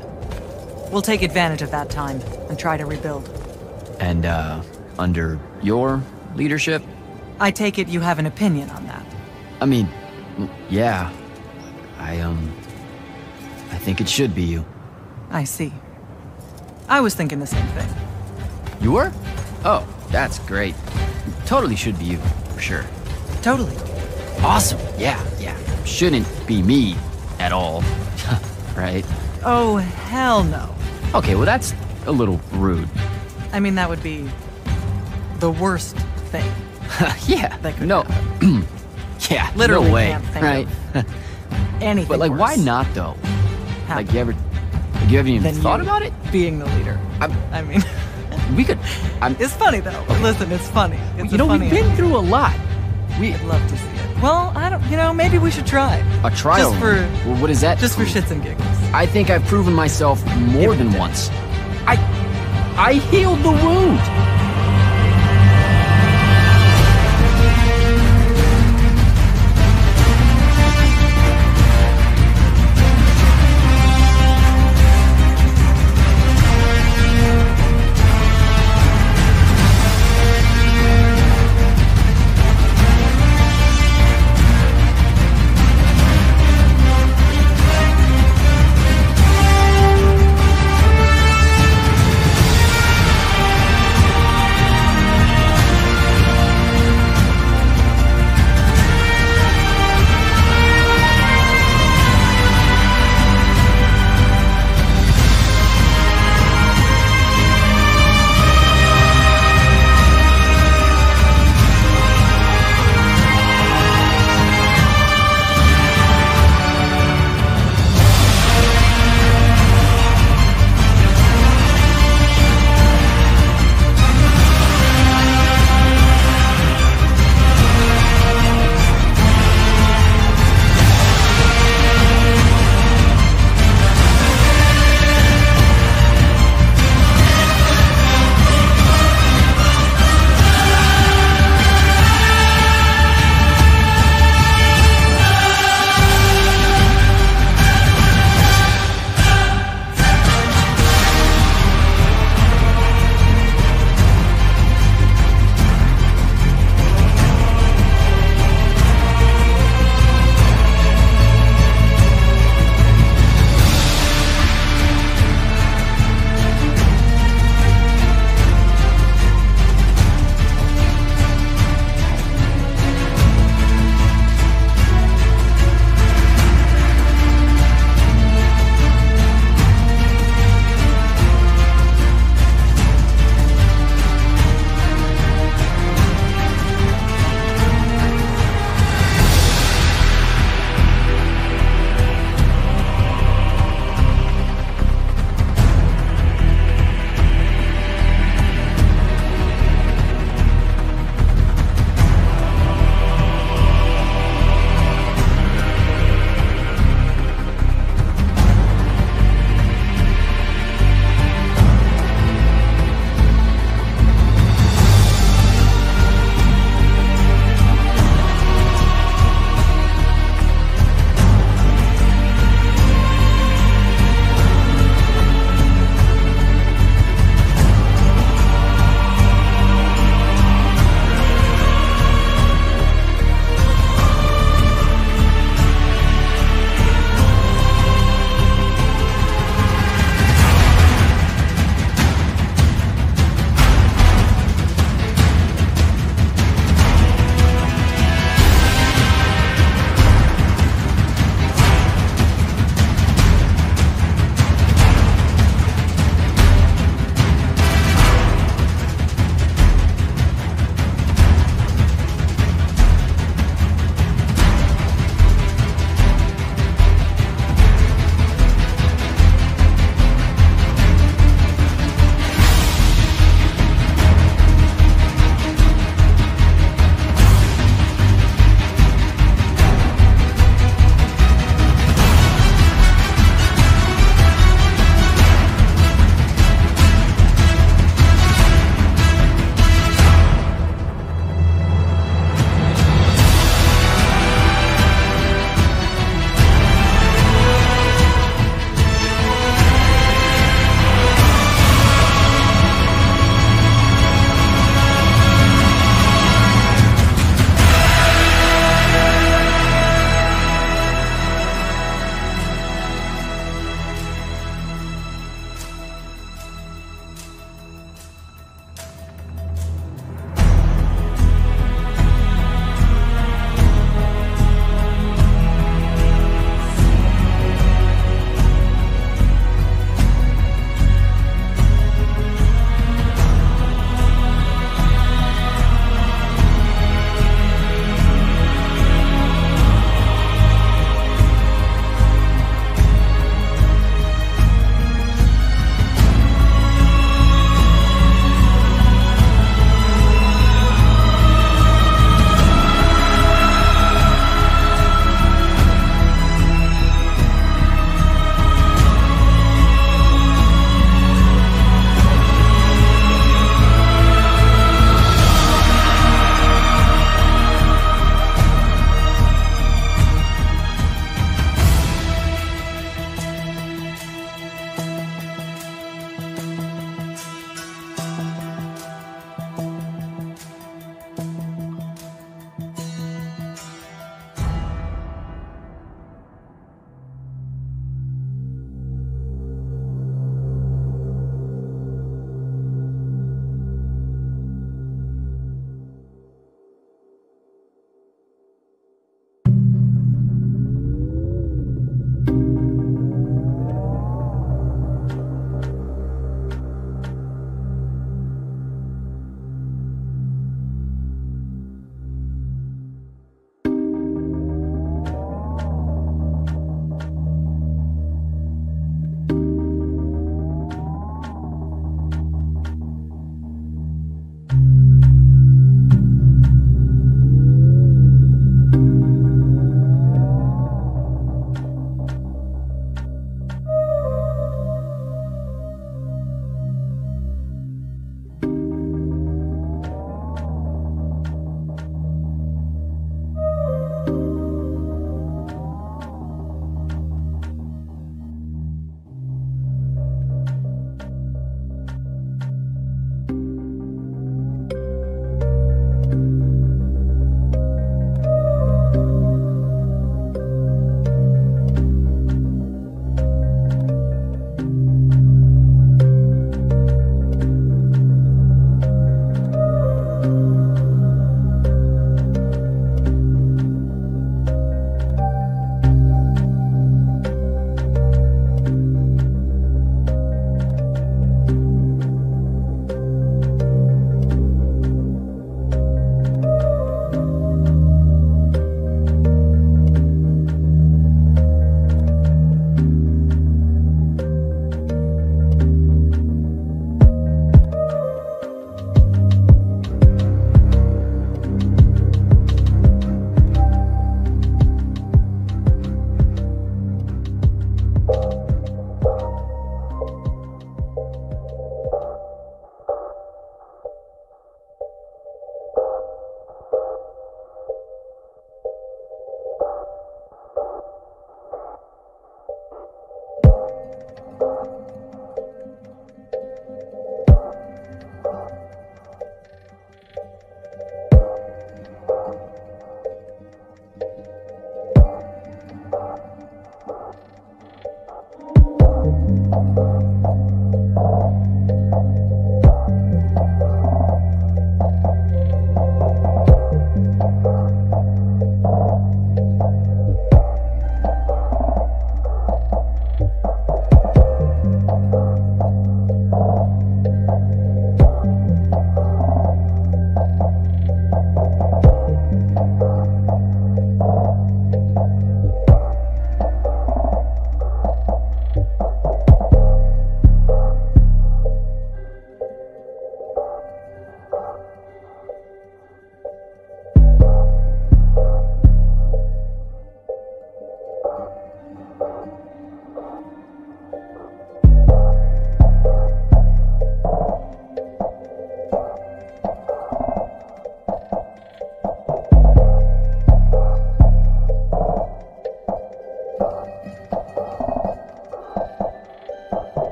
S8: We'll take advantage of that time and try to rebuild.
S1: And, under your leadership?
S8: I take it you have an opinion on that.
S1: I mean, yeah. I think it should be you.
S8: I see. I was thinking the same thing.
S1: You were? Oh, that's great. Totally should be you, for sure.
S8: Totally.
S1: Awesome. Yeah. Shouldn't be me at all. Right?
S8: Oh, hell no.
S1: Okay, well that's a little rude.
S8: I mean, that would be the worst thing.
S1: Yeah.
S8: That could
S1: no. Yeah,
S8: literally
S1: no way.
S8: Can't think
S1: right?
S8: of anything
S1: But like,
S8: worse.
S1: why not though?
S8: How?
S1: Like, you haven't even thought about it?
S8: Being the leader. I mean,
S1: we could.
S8: It's funny though. Listen, it's funny. It's
S1: we've been through a lot.
S8: I'd love to see it. Well, I don't. maybe we should try.
S1: A trial?
S8: Just for.
S1: Well, what is that?
S8: Just for shits and giggles.
S1: I think I've proven myself more than once. I healed the wound.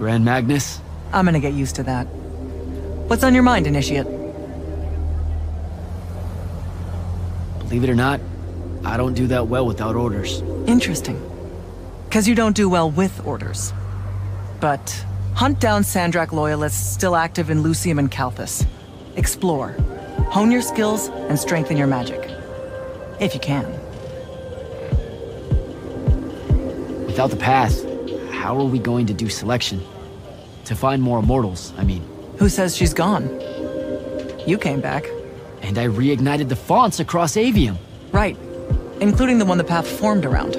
S1: Grand Magnus?
S8: I'm gonna get used to that. What's on your mind, Initiate?
S1: Believe it or not, I don't do that well without orders.
S8: Interesting. 'Cause you don't do well with orders. But hunt down Sandrak loyalists still active in Lucium and Calthus. Explore. Hone your skills and strengthen your magic. If you can.
S1: Without the path, how are we going to do selection? To find more immortals, I mean.
S8: Who says she's gone? You came back.
S1: And I reignited the fonts across Aveum.
S8: Right. Including the one the path formed around.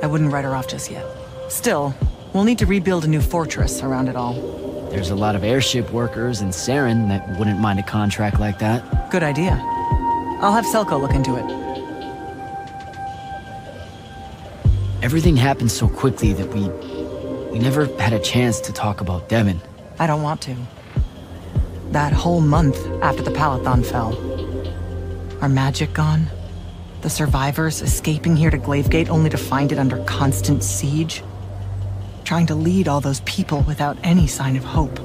S8: I wouldn't write her off just yet. Still, we'll need to rebuild a new fortress around it all.
S1: There's a lot of airship workers in Saren that wouldn't mind a contract like that.
S8: Good idea. I'll have Selko look into it.
S1: Everything happened so quickly that we never had a chance to talk about Devon.
S8: I don't want to. That whole month after the Palathon fell. Our magic gone? The survivors escaping here to Glavegate only to find it under constant siege? Trying to lead all those people without any sign of hope.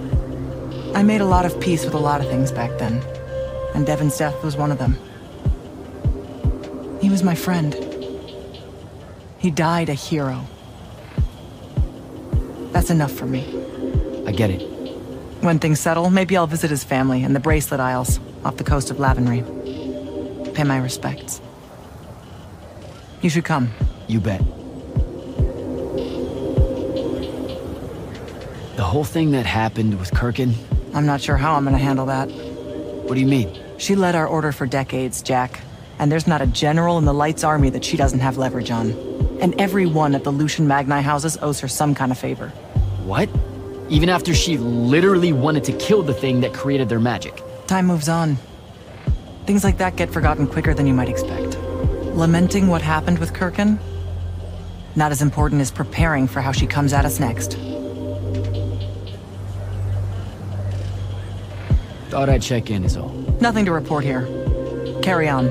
S8: I made a lot of peace with a lot of things back then, and Devon's death was one of them. He was my friend. He died a hero. That's enough for me.
S1: I get it.
S8: When things settle, maybe I'll visit his family in the Bracelet Isles off the coast of Lavenry. Pay my respects. You should come.
S1: You bet. The whole thing that happened with Kirkin?
S8: I'm not sure how I'm gonna handle that.
S1: What do you mean?
S8: She led our order for decades, Jack. And there's not a general in the Light's army that she doesn't have leverage on. And every one of the Lucian Magni houses owes her some kind of favor.
S1: What? Even after she literally wanted to kill the thing that created their magic?
S8: Time moves on. Things like that get forgotten quicker than you might expect. Lamenting what happened with Kirkin? Not as important as preparing for how she comes at us next.
S1: Thought I'd check in is all.
S8: Nothing to report here. Carry on.